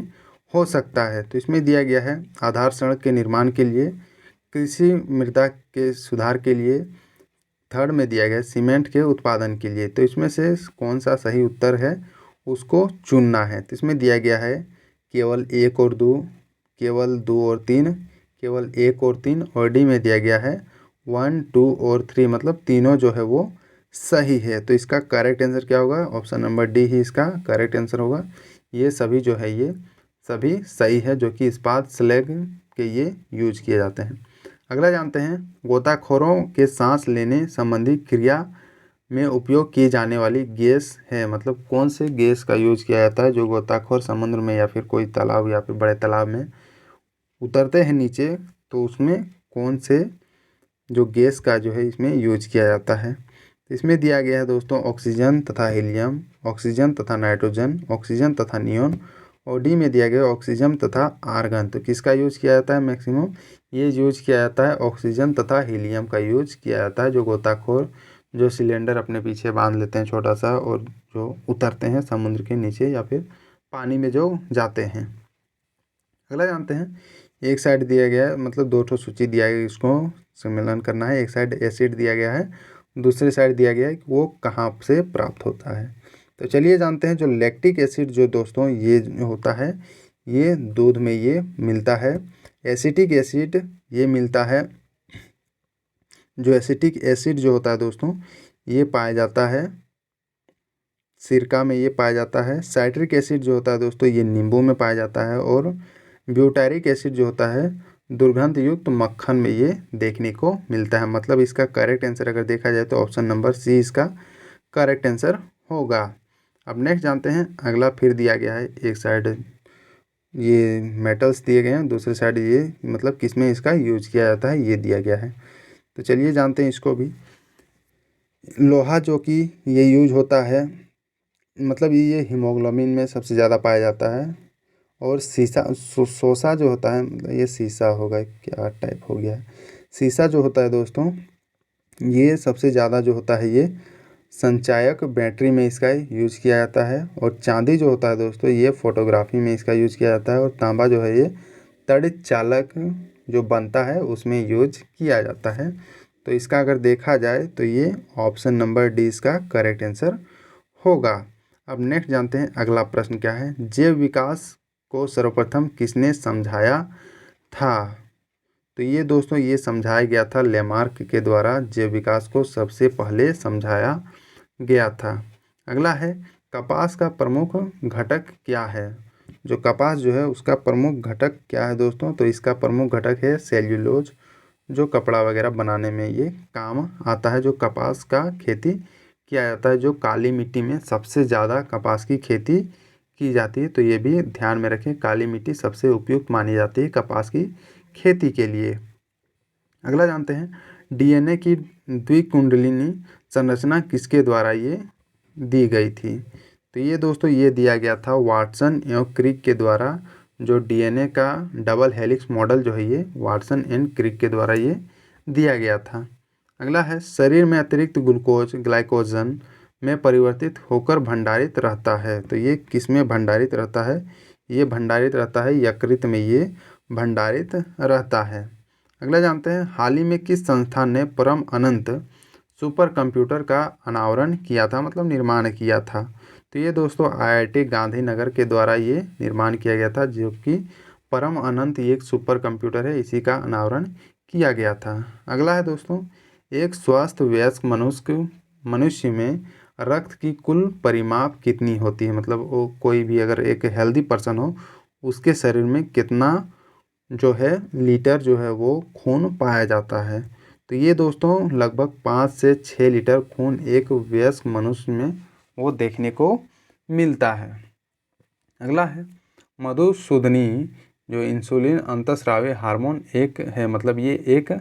हो सकता है। तो इसमें दिया गया है, आधार सड़क के निर्माण के लिए, कृषि मृदा के सुधार के लिए, थर्ड में दिया गया सीमेंट के उत्पादन के लिए। तो इसमें से कौन सा सही उत्तर है उसको चुनना है। तो इसमें दिया गया है केवल 1 और 2, केवल 2 और 3, केवल 1 और 3, और डी में दिया गया है 1, 2 और 3, मतलब तीनों जो है वो सही है। तो इसका करेक्ट आंसर क्या होगा, ऑप्शन नंबर डी ही इसका करेक्ट आंसर होगा। ये सभी जो है ये सभी सही है, जो कि इस्पात स्लैग के ये यूज किए जाते हैं। अगला जानते हैं, गोताखोरों के सांस लेने संबंधी क्रिया में उपयोग की जाने वाली गैस है, मतलब कौन से गैस का यूज किया जाता है। जो गोताखोर समुद्र में या फिर कोई तालाब या फिर बड़े तालाब में उतरते हैं नीचे, तो उसमें कौन से जो गैस का जो है इसमें यूज किया जाता है। तो इसमें दिया गया है दोस्तों, ऑक्सीजन तथा हीलियम, ऑक्सीजन तथा नाइट्रोजन, ऑक्सीजन तथा नियॉन, और डी में दिया गया ऑक्सीजन तथा आर्गन। तो किसका यूज किया जाता है मैक्सिमम, ये यूज किया जाता है ऑक्सीजन तथा हीलियम का यूज किया जाता है। जो गोताखोर जो सिलेंडर अपने पीछे बांध लेते हैं छोटा सा, और जो उतरते हैं समुद्र के नीचे या फिर पानी में जो जाते हैं। अगला जानते हैं, एक साइड दिया गया है, मतलब 2 ठो सूची दिया गया, इसको सम्मेलन करना है। एक साइड एसिड दिया गया है, दूसरी साइड दिया गया है कि वो कहाँ से प्राप्त होता है। तो चलिए जानते हैं, जो लैक्टिक एसिड जो दोस्तों ये जो होता है ये दूध में ये मिलता है। एसिटिक एसिड ये मिलता है, जो एसिटिक एसिड जो होता है दोस्तों ये पाया जाता है सिरका में, ये पाया जाता है। साइट्रिक एसिड जो होता है दोस्तों ये नींबू में पाया जाता है, और ब्यूटारिक एसिड जो होता है दुर्गंध युक्त मक्खन में ये देखने को मिलता है। मतलब इसका करेक्ट आंसर अगर देखा जाए तो ऑप्शन नंबर सी इसका करेक्ट आंसर होगा। अब नेक्स्ट जानते हैं, अगला फिर दिया गया है, एक साइड ये मेटल्स दिए गए हैं, दूसरे साइड ये मतलब किस में इसका यूज किया जाता है ये दिया गया है। तो चलिए जानते हैं इसको भी। लोहा जो कि ये यूज होता है, मतलब ये हीमोग्लोबिन में सबसे ज़्यादा पाया जाता है। और सीसा सोसा जो होता है, मतलब ये सीसा होगा, क्या टाइप हो गया है। सीसा जो होता है दोस्तों ये सबसे ज़्यादा जो होता है ये संचायक बैटरी में इसका यूज किया जाता है। और चांदी जो होता है दोस्तों ये फोटोग्राफी में इसका यूज किया जाता है। और तांबा जो है ये तड़ित चालक जो बनता है उसमें यूज किया जाता है। तो इसका अगर देखा जाए तो ये ऑप्शन नंबर डी इसका करेक्ट आंसर होगा। अब नेक्स्ट जानते हैं अगला प्रश्न क्या है। जैव विकास को सर्वप्रथम किसने समझाया था? तो ये दोस्तों ये समझाया गया था लेमार्क के द्वारा। जैव विकास को सबसे पहले समझाया गया था। अगला है कपास का प्रमुख घटक क्या है? जो कपास जो है उसका प्रमुख घटक क्या है दोस्तों? तो इसका प्रमुख घटक है सेल्यूलोज, जो कपड़ा वगैरह बनाने में ये काम आता है। जो कपास का खेती किया जाता है, जो काली मिट्टी में सबसे ज़्यादा कपास की खेती की जाती है। तो ये भी ध्यान में रखें, काली मिट्टी सबसे उपयुक्त मानी जाती है कपास की खेती के लिए। अगला जानते हैं डीएनए की द्विकुंडलिनी संरचना किसके द्वारा ये दी गई थी? तो ये दोस्तों ये दिया गया था वाटसन एवं क्रिक के द्वारा। जो डीएनए का डबल हेलिक्स मॉडल जो है ये वाटसन एंड क्रिक के द्वारा ये दिया गया था। अगला है शरीर में अतिरिक्त ग्लूकोज ग्लाइकोजन में परिवर्तित होकर भंडारित रहता है। तो ये किस में भंडारित रहता है? ये भंडारित रहता है यकृत में, ये भंडारित रहता है। अगला जानते हैं हाल ही में किस संस्थान ने परम अनंत सुपर कंप्यूटर का अनावरण किया था, मतलब निर्माण किया था? तो ये दोस्तों आईआईटी गांधीनगर के द्वारा ये निर्माण किया गया था, जो कि परम अनंत एक सुपर कंप्यूटर है, इसी का अनावरण किया गया था। अगला है दोस्तों एक स्वस्थ वयस्क मनुष्य में रक्त की कुल परिमाप कितनी होती है? मतलब वो कोई भी अगर एक हेल्दी पर्सन हो उसके शरीर में कितना जो है लीटर जो है वो खून पाया जाता है? तो ये दोस्तों लगभग 5 से 6 लीटर खून एक वयस्क मनुष्य में वो देखने को मिलता है। अगला है मधुसूदनी जो इंसुलिन अंतःस्रावी हार्मोन एक है, मतलब ये एक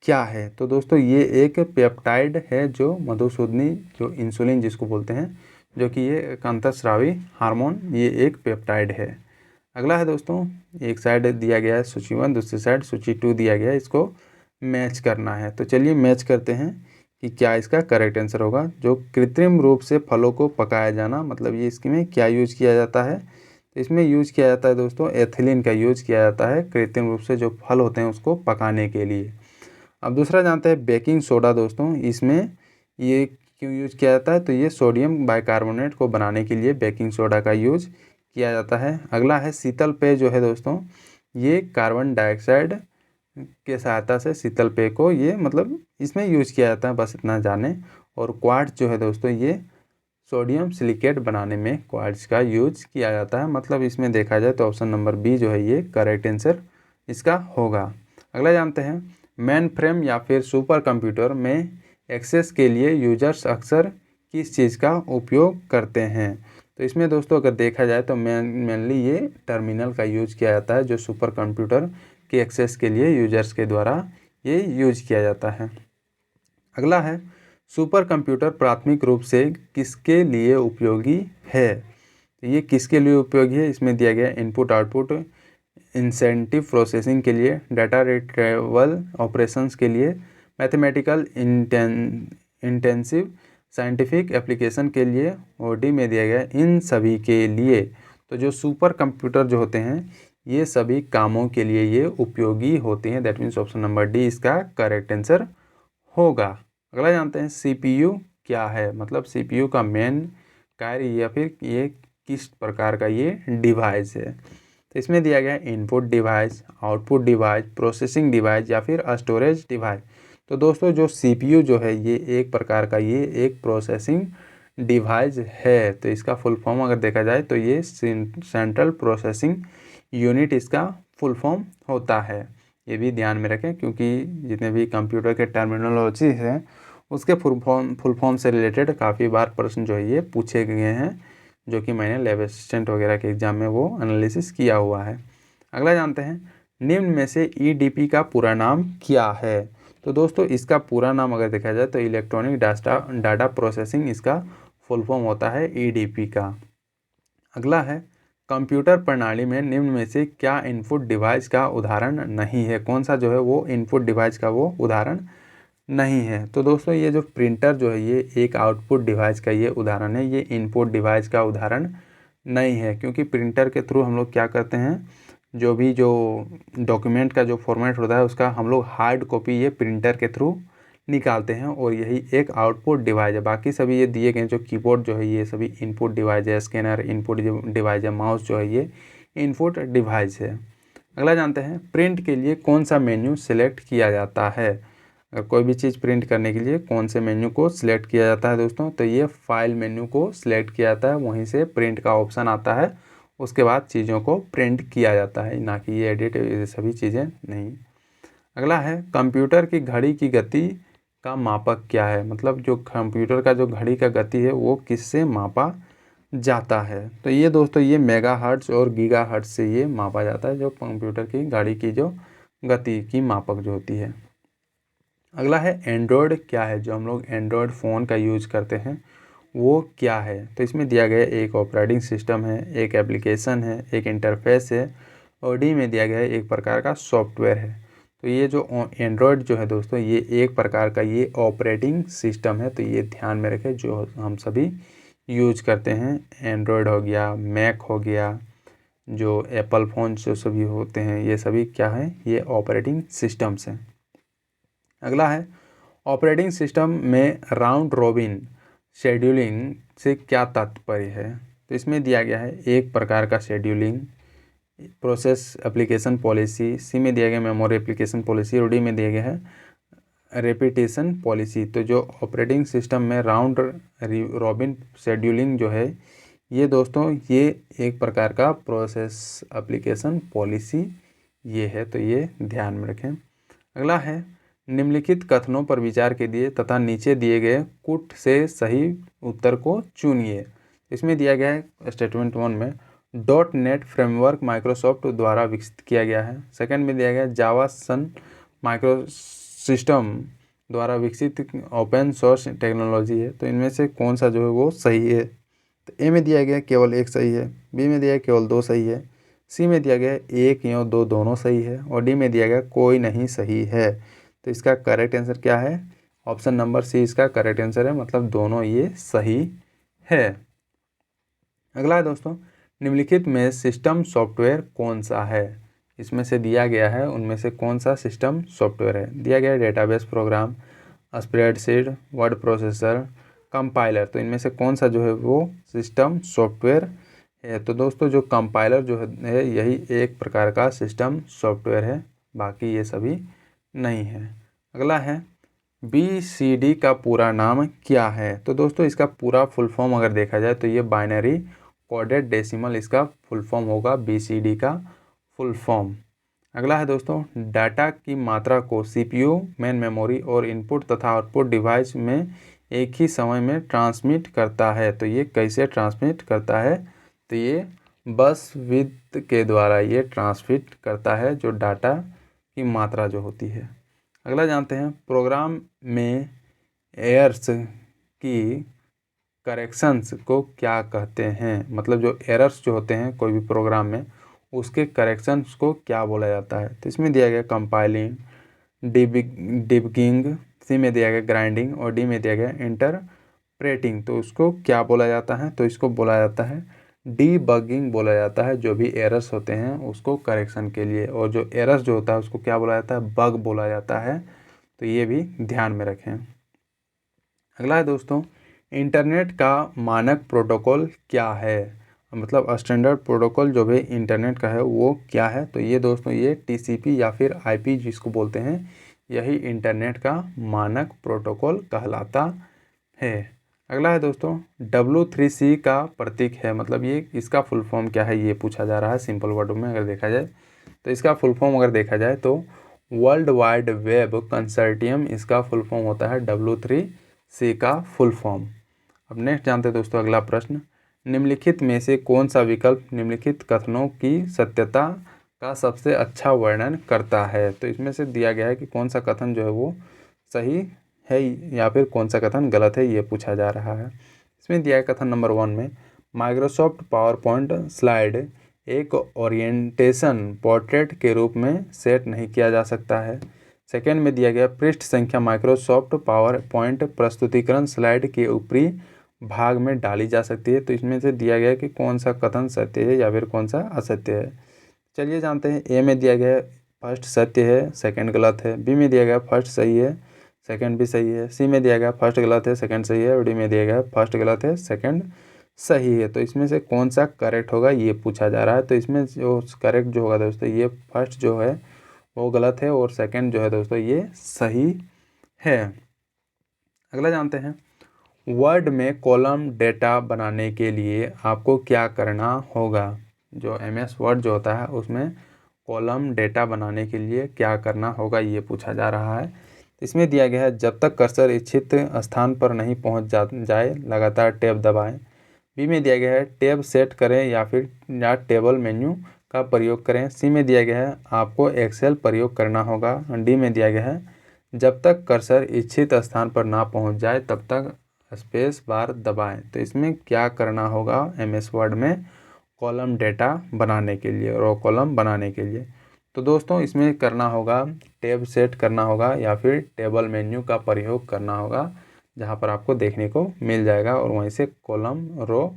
क्या है? तो दोस्तों ये एक पेप्टाइड है, जो मधुसूदनी जो इंसुलिन जिसको बोलते हैं, जो कि ये एक अंतःस्रावी हार्मोन, ये एक पेप्टाइड है। अगला है दोस्तों एक साइड दिया गया है सूची 1, दूसरी साइड सूची 2 दिया गया है, इसको मैच करना है। तो चलिए मैच करते हैं कि क्या इसका करेक्ट आंसर होगा। जो कृत्रिम रूप से फलों को पकाया जाना, मतलब ये इसमें क्या यूज किया जाता है? तो इसमें यूज किया जाता है दोस्तों एथिलीन का यूज किया जाता है कृत्रिम रूप से जो फल होते हैं उसको पकाने के लिए। अब दूसरा जानते हैं बेकिंग सोडा दोस्तों, इसमें ये क्यों यूज किया जाता है? तो ये सोडियम बाइकार्बोनेट को बनाने के लिए बेकिंग सोडा का यूज किया जाता है। अगला है शीतल पेय जो है दोस्तों, ये कार्बन डाइऑक्साइड के सहायता से शीतल पेय को ये मतलब इसमें यूज किया जाता है, बस इतना जाने। और क्वार्ट्ज जो है दोस्तों ये सोडियम सिलिकेट बनाने में क्वार्ट्ज का यूज किया जाता है, मतलब इसमें देखा जाए तो ऑप्शन नंबर बी जो है ये करेक्ट आंसर इसका होगा। अगला जानते हैं मेन फ्रेम या फिर सुपर कंप्यूटर में एक्सेस के लिए यूजर्स अक्सर किस चीज़ का उपयोग करते हैं? तो इसमें दोस्तों अगर देखा जाए तो मेनली ये टर्मिनल का यूज किया जाता है, जो सुपर कंप्यूटर के एक्सेस के लिए यूजर्स के द्वारा ये यूज किया जाता है। अगला है सुपर कंप्यूटर प्राथमिक रूप से किसके लिए उपयोगी है? तो ये किसके लिए उपयोगी है? इसमें दिया गया इनपुट आउटपुट इंसेंटिव प्रोसेसिंग के लिए, डाटा रिट्रीवल ऑपरेशंस के लिए, मैथमेटिकल इंटेंसिव साइंटिफिक एप्लीकेशन के लिए, और डी में दिया गया इन सभी के लिए। तो जो सुपर कंप्यूटर जो होते हैं ये सभी कामों के लिए ये उपयोगी होते हैं। That means option number D इसका करेक्ट आंसर होगा। अगला जानते हैं सीपीयू क्या है? मतलब सीपीयू का मेन कार्य या फिर ये किस प्रकार का ये डिवाइस है? तो इसमें दिया गया है input device, output device, processing device या फिर स्टोरेज डिवाइस। तो दोस्तों जो सीपीयू जो है ये एक प्रकार का ये एक प्रोसेसिंग डिवाइस है। तो इसका फुल फॉर्म अगर देखा जाए तो ये सेंट्रल प्रोसेसिंग यूनिट इसका फुल फॉर्म होता है। ये भी ध्यान में रखें, क्योंकि जितने भी कंप्यूटर के टर्मिनोलॉजी हैं उसके फुल फॉर्म से रिलेटेड काफ़ी बार प्रश्न जो है ये पूछे गए हैं, जो कि मैंने लैब असिस्टेंट वगैरह के एग्ज़ाम में वो एनालिसिस किया हुआ है। अगला जानते हैं निम्न में से ईडीपी का पूरा नाम क्या है? तो दोस्तों इसका पूरा नाम अगर देखा जाए तो इलेक्ट्रॉनिक डाटा प्रोसेसिंग इसका फुल फॉर्म होता है ईडीपी का। अगला है कंप्यूटर प्रणाली में निम्न में से क्या इनपुट डिवाइस का उदाहरण नहीं है? कौन सा जो है वो इनपुट डिवाइस का वो उदाहरण नहीं है? तो दोस्तों ये जो प्रिंटर जो है ये एक आउटपुट डिवाइस का ये उदाहरण है, ये इनपुट डिवाइस का उदाहरण नहीं है, क्योंकि प्रिंटर के थ्रू हम लोग क्या करते हैं जो भी जो डॉक्यूमेंट का जो फॉर्मेट होता है उसका हम लोग हार्ड कॉपी ये प्रिंटर के थ्रू निकालते हैं और यही एक आउटपुट डिवाइस है। बाकी सभी ये दिए गए जो कीबोर्ड जो है ये सभी इनपुट डिवाइस है, स्कैनर इनपुट डिवाइस है, माउस जो है ये इनपुट डिवाइस है। अगला जानते हैं प्रिंट के लिए कौन सा मेन्यू सिलेक्ट किया जाता है। अगर कोई भी चीज़ प्रिंट करने के लिए कौन से मेन्यू को सिलेक्ट किया जाता है दोस्तों, तो ये फाइल मेन्यू को सिलेक्ट किया जाता है, वहीं से प्रिंट का ऑप्शन आता है, उसके बाद चीज़ों को प्रिंट किया जाता है, ना कि ये एडिट ये सभी चीज़ें नहीं। अगला है कंप्यूटर की घड़ी की गति का मापक क्या है। मतलब जो कंप्यूटर का जो घड़ी का गति है वो किससे मापा जाता है। तो ये दोस्तों ये मेगाहर्ट्ज़ और गीगाहर्ट्ज़ से ये मापा जाता है, जो कंप्यूटर की घड़ी की जो गति की मापक जो होती है। अगला है एंड्रॉयड क्या है। जो हम लोग एंड्रॉयड फ़ोन का यूज करते हैं वो क्या है। तो इसमें दिया गया एक ऑपरेटिंग सिस्टम है, एक एप्लीकेशन है, एक इंटरफेस है और डी में दिया गया है एक प्रकार का सॉफ्टवेयर है। तो ये जो एंड्रॉयड जो है दोस्तों ये एक प्रकार का ये ऑपरेटिंग सिस्टम है। तो ये ध्यान में रखें, जो हम सभी यूज करते हैं। एंड्रॉयड हो गया, मैक हो गया, जो एप्पल फ़ोन जो सभी होते हैं ये सभी क्या है, ये ऑपरेटिंग सिस्टम्स हैं। अगला है ऑपरेटिंग सिस्टम में राउंड रॉबिन शेड्यूलिंग से क्या तात्पर्य है। तो इसमें दिया गया है एक प्रकार का शेड्यूलिंग प्रोसेस एप्लीकेशन पॉलिसी, सी में दिया गया मेमोरी एप्लीकेशन पॉलिसी और डी में दिया गया है रेपिटेशन पॉलिसी। तो जो ऑपरेटिंग सिस्टम में राउंड रॉबिन शेड्यूलिंग जो है ये दोस्तों ये एक प्रकार का प्रोसेस एप्लीकेशन पॉलिसी ये है। तो ये ध्यान में रखें। अगला है निम्नलिखित कथनों पर विचार कीजिए तथा नीचे दिए गए कुट से सही उत्तर को चुनिए। इसमें दिया गया है स्टेटमेंट 1 में .NET फ्रेमवर्क माइक्रोसॉफ्ट द्वारा विकसित किया गया है। सेकंड में दिया गया जावा सन माइक्रोसिस्टम द्वारा विकसित ओपन सोर्स टेक्नोलॉजी है। तो इनमें से कौन सा जो है वो सही है। तो ए में दिया गया केवल एक सही है, बी में दिया केवल 2 सही है, सी में दिया गया 1 या 2 दोनों सही है और डी में दिया गया कोई नहीं सही है। तो इसका करेक्ट आंसर क्या है, ऑप्शन नंबर सी इसका करेक्ट आंसर है, मतलब दोनों ये सही है। अगला है दोस्तों निम्नलिखित में सिस्टम सॉफ्टवेयर कौन सा है। इसमें से दिया गया है उनमें से कौन सा सिस्टम सॉफ्टवेयर है। दिया गया है database program, spreadsheet, word processor, compiler. तो इनमें से कौन सा जो है वो सिस्टम सॉफ्टवेयर है। तो दोस्तों जो कंपाइलर जो है यही एक प्रकार का सिस्टम सॉफ्टवेयर है, बाकी ये सभी नहीं है। अगला है BCD का पूरा नाम क्या है। तो दोस्तों इसका पूरा फुल फॉर्म अगर देखा जाए तो ये बाइनरी कोडेड डेसिमल इसका फुल फॉर्म होगा, BCD का फुल फॉर्म। अगला है दोस्तों डाटा की मात्रा को CPU, मेन मेमोरी और इनपुट तथा आउटपुट डिवाइस में एक ही समय में ट्रांसमिट करता है। तो ये कैसे ट्रांसमिट करता है, तो ये बस विड्थ के द्वारा ये ट्रांसमिट करता है जो डाटा की मात्रा जो होती है। अगला जानते हैं प्रोग्राम में एरर्स की करेक्शंस को क्या कहते हैं। मतलब जो एरर्स जो होते हैं कोई भी प्रोग्राम में उसके करेक्शंस को क्या बोला जाता है। तो इसमें दिया गया कंपाइलिंग, डिबगिंग, सी में दिया गया ग्राइंडिंग और डी में दिया गया इंटरप्रेटिंग। तो उसको क्या बोला जाता है, तो इसको बोला जाता है डीबगिंग बोला जाता है। जो भी एरर्स होते हैं उसको करेक्शन के लिए, और जो एरर्स जो होता है उसको क्या बोला जाता है, बग बोला जाता है। तो ये भी ध्यान में रखें। अगला है दोस्तों इंटरनेट का मानक प्रोटोकॉल क्या है। मतलब स्टैंडर्ड प्रोटोकॉल जो भी इंटरनेट का है वो क्या है। तो ये दोस्तों ये TCP या फिर IP जिसको बोलते हैं यही इंटरनेट का मानक प्रोटोकॉल कहलाता है। अगला है दोस्तों W3C का प्रतीक है। मतलब ये इसका फुल फॉर्म क्या है ये पूछा जा रहा है सिंपल वर्ड में अगर देखा जाए। तो इसका फुल फॉर्म अगर देखा जाए तो वर्ल्ड वाइड वेब कंसर्टियम इसका फुल फॉर्म होता है W3C का फुल फॉर्म। अब नेक्स्ट जानते हैं दोस्तों अगला प्रश्न निम्नलिखित में से कौन सा विकल्प निम्नलिखित कथनों की सत्यता का सबसे अच्छा वर्णन करता है। तो इसमें से दिया गया है कि कौन सा कथन जो है वो सही है या फिर कौन सा कथन गलत है ये पूछा जा रहा है। इसमें दिया है कथन नंबर 1 में माइक्रोसॉफ्ट पावरपॉइंट स्लाइड एक ओरिएंटेशन पोर्ट्रेट के रूप में सेट नहीं किया जा सकता है। सेकेंड में दिया गया पृष्ठ संख्या माइक्रोसॉफ्ट पावरपॉइंट प्रस्तुतिकरण स्लाइड के ऊपरी भाग में डाली जा सकती है। तो इसमें से दिया गया कि कौन सा कथन सत्य है या फिर कौन सा असत्य है। चलिए जानते हैं। ए में दिया गया है फर्स्ट सत्य है, सेकंड गलत है। बी में दिया गया फर्स्ट सही है, सेकंड भी सही है। सी में दिया गया फर्स्ट गलत है, सेकंड सही है। और डी में दिया गया फर्स्ट गलत है, सेकंड सही है। तो इसमें से कौन सा करेक्ट होगा ये पूछा जा रहा है। तो इसमें जो करेक्ट जो होगा दोस्तों, ये फर्स्ट जो है वो गलत है और सेकंड जो है दोस्तों ये सही है। अगला जानते हैं। वर्ड में कॉलम डेटा बनाने के लिए आपको क्या करना होगा। जो MS वर्ड जो होता है उसमें कॉलम डेटा बनाने के लिए क्या करना होगा ये पूछा जा रहा है। इसमें दिया गया है जब तक कर्सर इच्छित स्थान पर नहीं पहुंच जाए लगातार टैब दबाएं। बी में दिया गया है टैब सेट करें या टेबल मेन्यू का प्रयोग करें। सी में दिया गया है आपको एक्सेल प्रयोग करना होगा। डी में दिया गया है जब तक कर्सर इच्छित स्थान पर ना पहुंच जाए तब तक स्पेस बार दबाएं। तो इसमें क्या करना होगा MS वर्ड में कॉलम डेटा बनाने के लिए, रो कॉलम बनाने के लिए। तो दोस्तों इसमें करना होगा टैब सेट करना होगा या फिर टेबल मेन्यू का प्रयोग करना होगा, जहां पर आपको देखने को मिल जाएगा और वहीं से कॉलम रो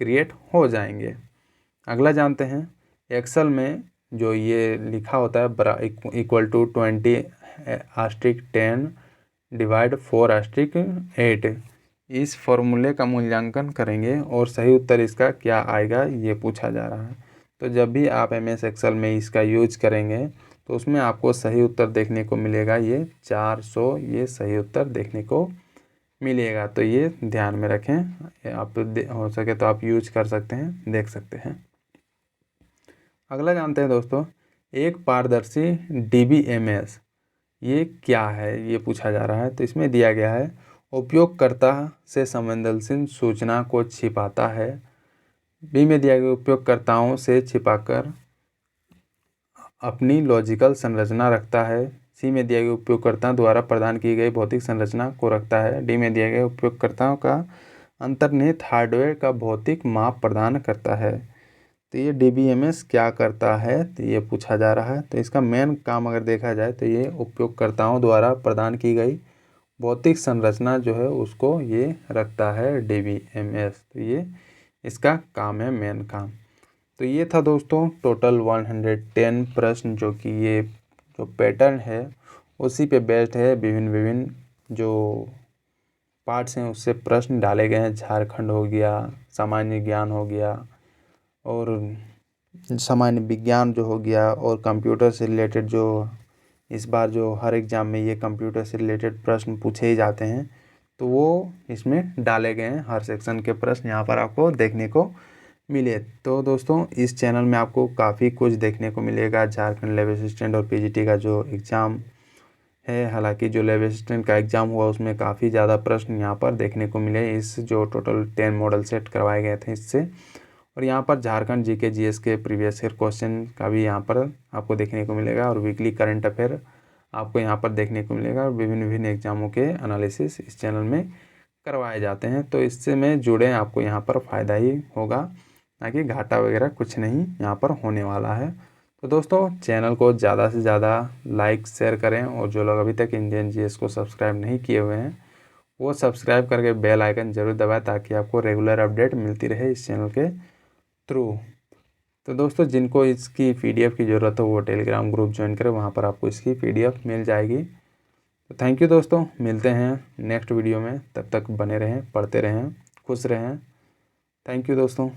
क्रिएट हो जाएंगे। अगला जानते हैं। एक्सेल में जो ये लिखा होता है इक्वल टू 20*10 डिवाइड 4*8, इस फॉर्मूले का मूल्यांकन करेंगे और सही उत्तर इसका क्या आएगा ये पूछा जा रहा है। तो जब भी आप MS एक्सेल में इसका यूज करेंगे तो उसमें आपको सही उत्तर देखने को मिलेगा ये 400, ये सही उत्तर देखने को मिलेगा। तो ये ध्यान में रखें, आप हो सके तो आप यूज कर सकते हैं, देख सकते हैं। अगला जानते हैं दोस्तों। एक पारदर्शी DBMS ये क्या है ये पूछा जा रहा है। तो इसमें दिया गया है उपयोगकर्ता से संवेदनशील सूचना को छिपाता है। बी में दिया गया उपयोगकर्ताओं से छिपाकर अपनी लॉजिकल संरचना रखता है। सी में दिया गया उपयोगकर्ता द्वारा प्रदान की गई भौतिक संरचना को रखता है। डी में दिया गया उपयोगकर्ताओं का अंतर्निहित हार्डवेयर का भौतिक माप प्रदान करता है। तो ये DBMS क्या करता है तो ये पूछा जा रहा है। तो इसका मेन काम अगर देखा जाए तो ये उपयोगकर्ताओं द्वारा प्रदान की गई भौतिक संरचना जो है उसको ये रखता है DBMS। तो ये इसका काम है, मेन काम। तो ये था दोस्तों टोटल 110 प्रश्न, जो कि ये जो पैटर्न है उसी पे बेस्ड है। विभिन्न जो पार्ट्स हैं उससे प्रश्न डाले गए हैं। झारखंड हो गया, सामान्य ज्ञान हो गया और सामान्य विज्ञान जो हो गया, और कंप्यूटर से रिलेटेड जो इस बार जो हर एग्ज़ाम में ये कंप्यूटर से रिलेटेड प्रश्न पूछे ही जाते हैं, तो वो इसमें डाले गए हैं। हर सेक्शन के प्रश्न यहाँ पर आपको देखने को मिले। तो दोस्तों इस चैनल में आपको काफ़ी कुछ देखने को मिलेगा। झारखंड लेवल असिस्टेंट और PGT का जो एग्ज़ाम है, हालांकि जो लेवल असिस्टेंट का एग्ज़ाम हुआ उसमें काफ़ी ज़्यादा प्रश्न यहाँ पर देखने को मिले इस जो टोटल 10 मॉडल सेट करवाए गए थे इससे। और यहाँ पर झारखंड GK GS के प्रीवियस ईयर क्वेश्चन का भी यहाँ पर आपको देखने को मिलेगा और वीकली करंट अफेयर आपको यहाँ पर देखने को मिलेगा। और विभिन्न एग्जामों के एनालिसिस इस चैनल में करवाए जाते हैं। तो इससे में जुड़े आपको यहाँ पर फ़ायदा ही होगा, ना कि घाटा वगैरह कुछ नहीं यहाँ पर होने वाला है। तो दोस्तों चैनल को ज़्यादा से ज़्यादा लाइक शेयर करें, और जो लोग अभी तक इंडियन GS को सब्सक्राइब नहीं किए हुए हैं वो सब्सक्राइब करके बेल आइकन ज़रूर दबाएं, ताकि आपको रेगुलर अपडेट मिलती रहे इस चैनल के थ्रू। तो दोस्तों जिनको इसकी PDF की ज़रूरत हो वो टेलीग्राम ग्रुप ज्वाइन करें, वहाँ पर आपको इसकी PDF मिल जाएगी। तो थैंक यू दोस्तों, मिलते हैं नेक्स्ट वीडियो में। तब तक बने रहें, पढ़ते रहें, खुश रहें। थैंक यू दोस्तों।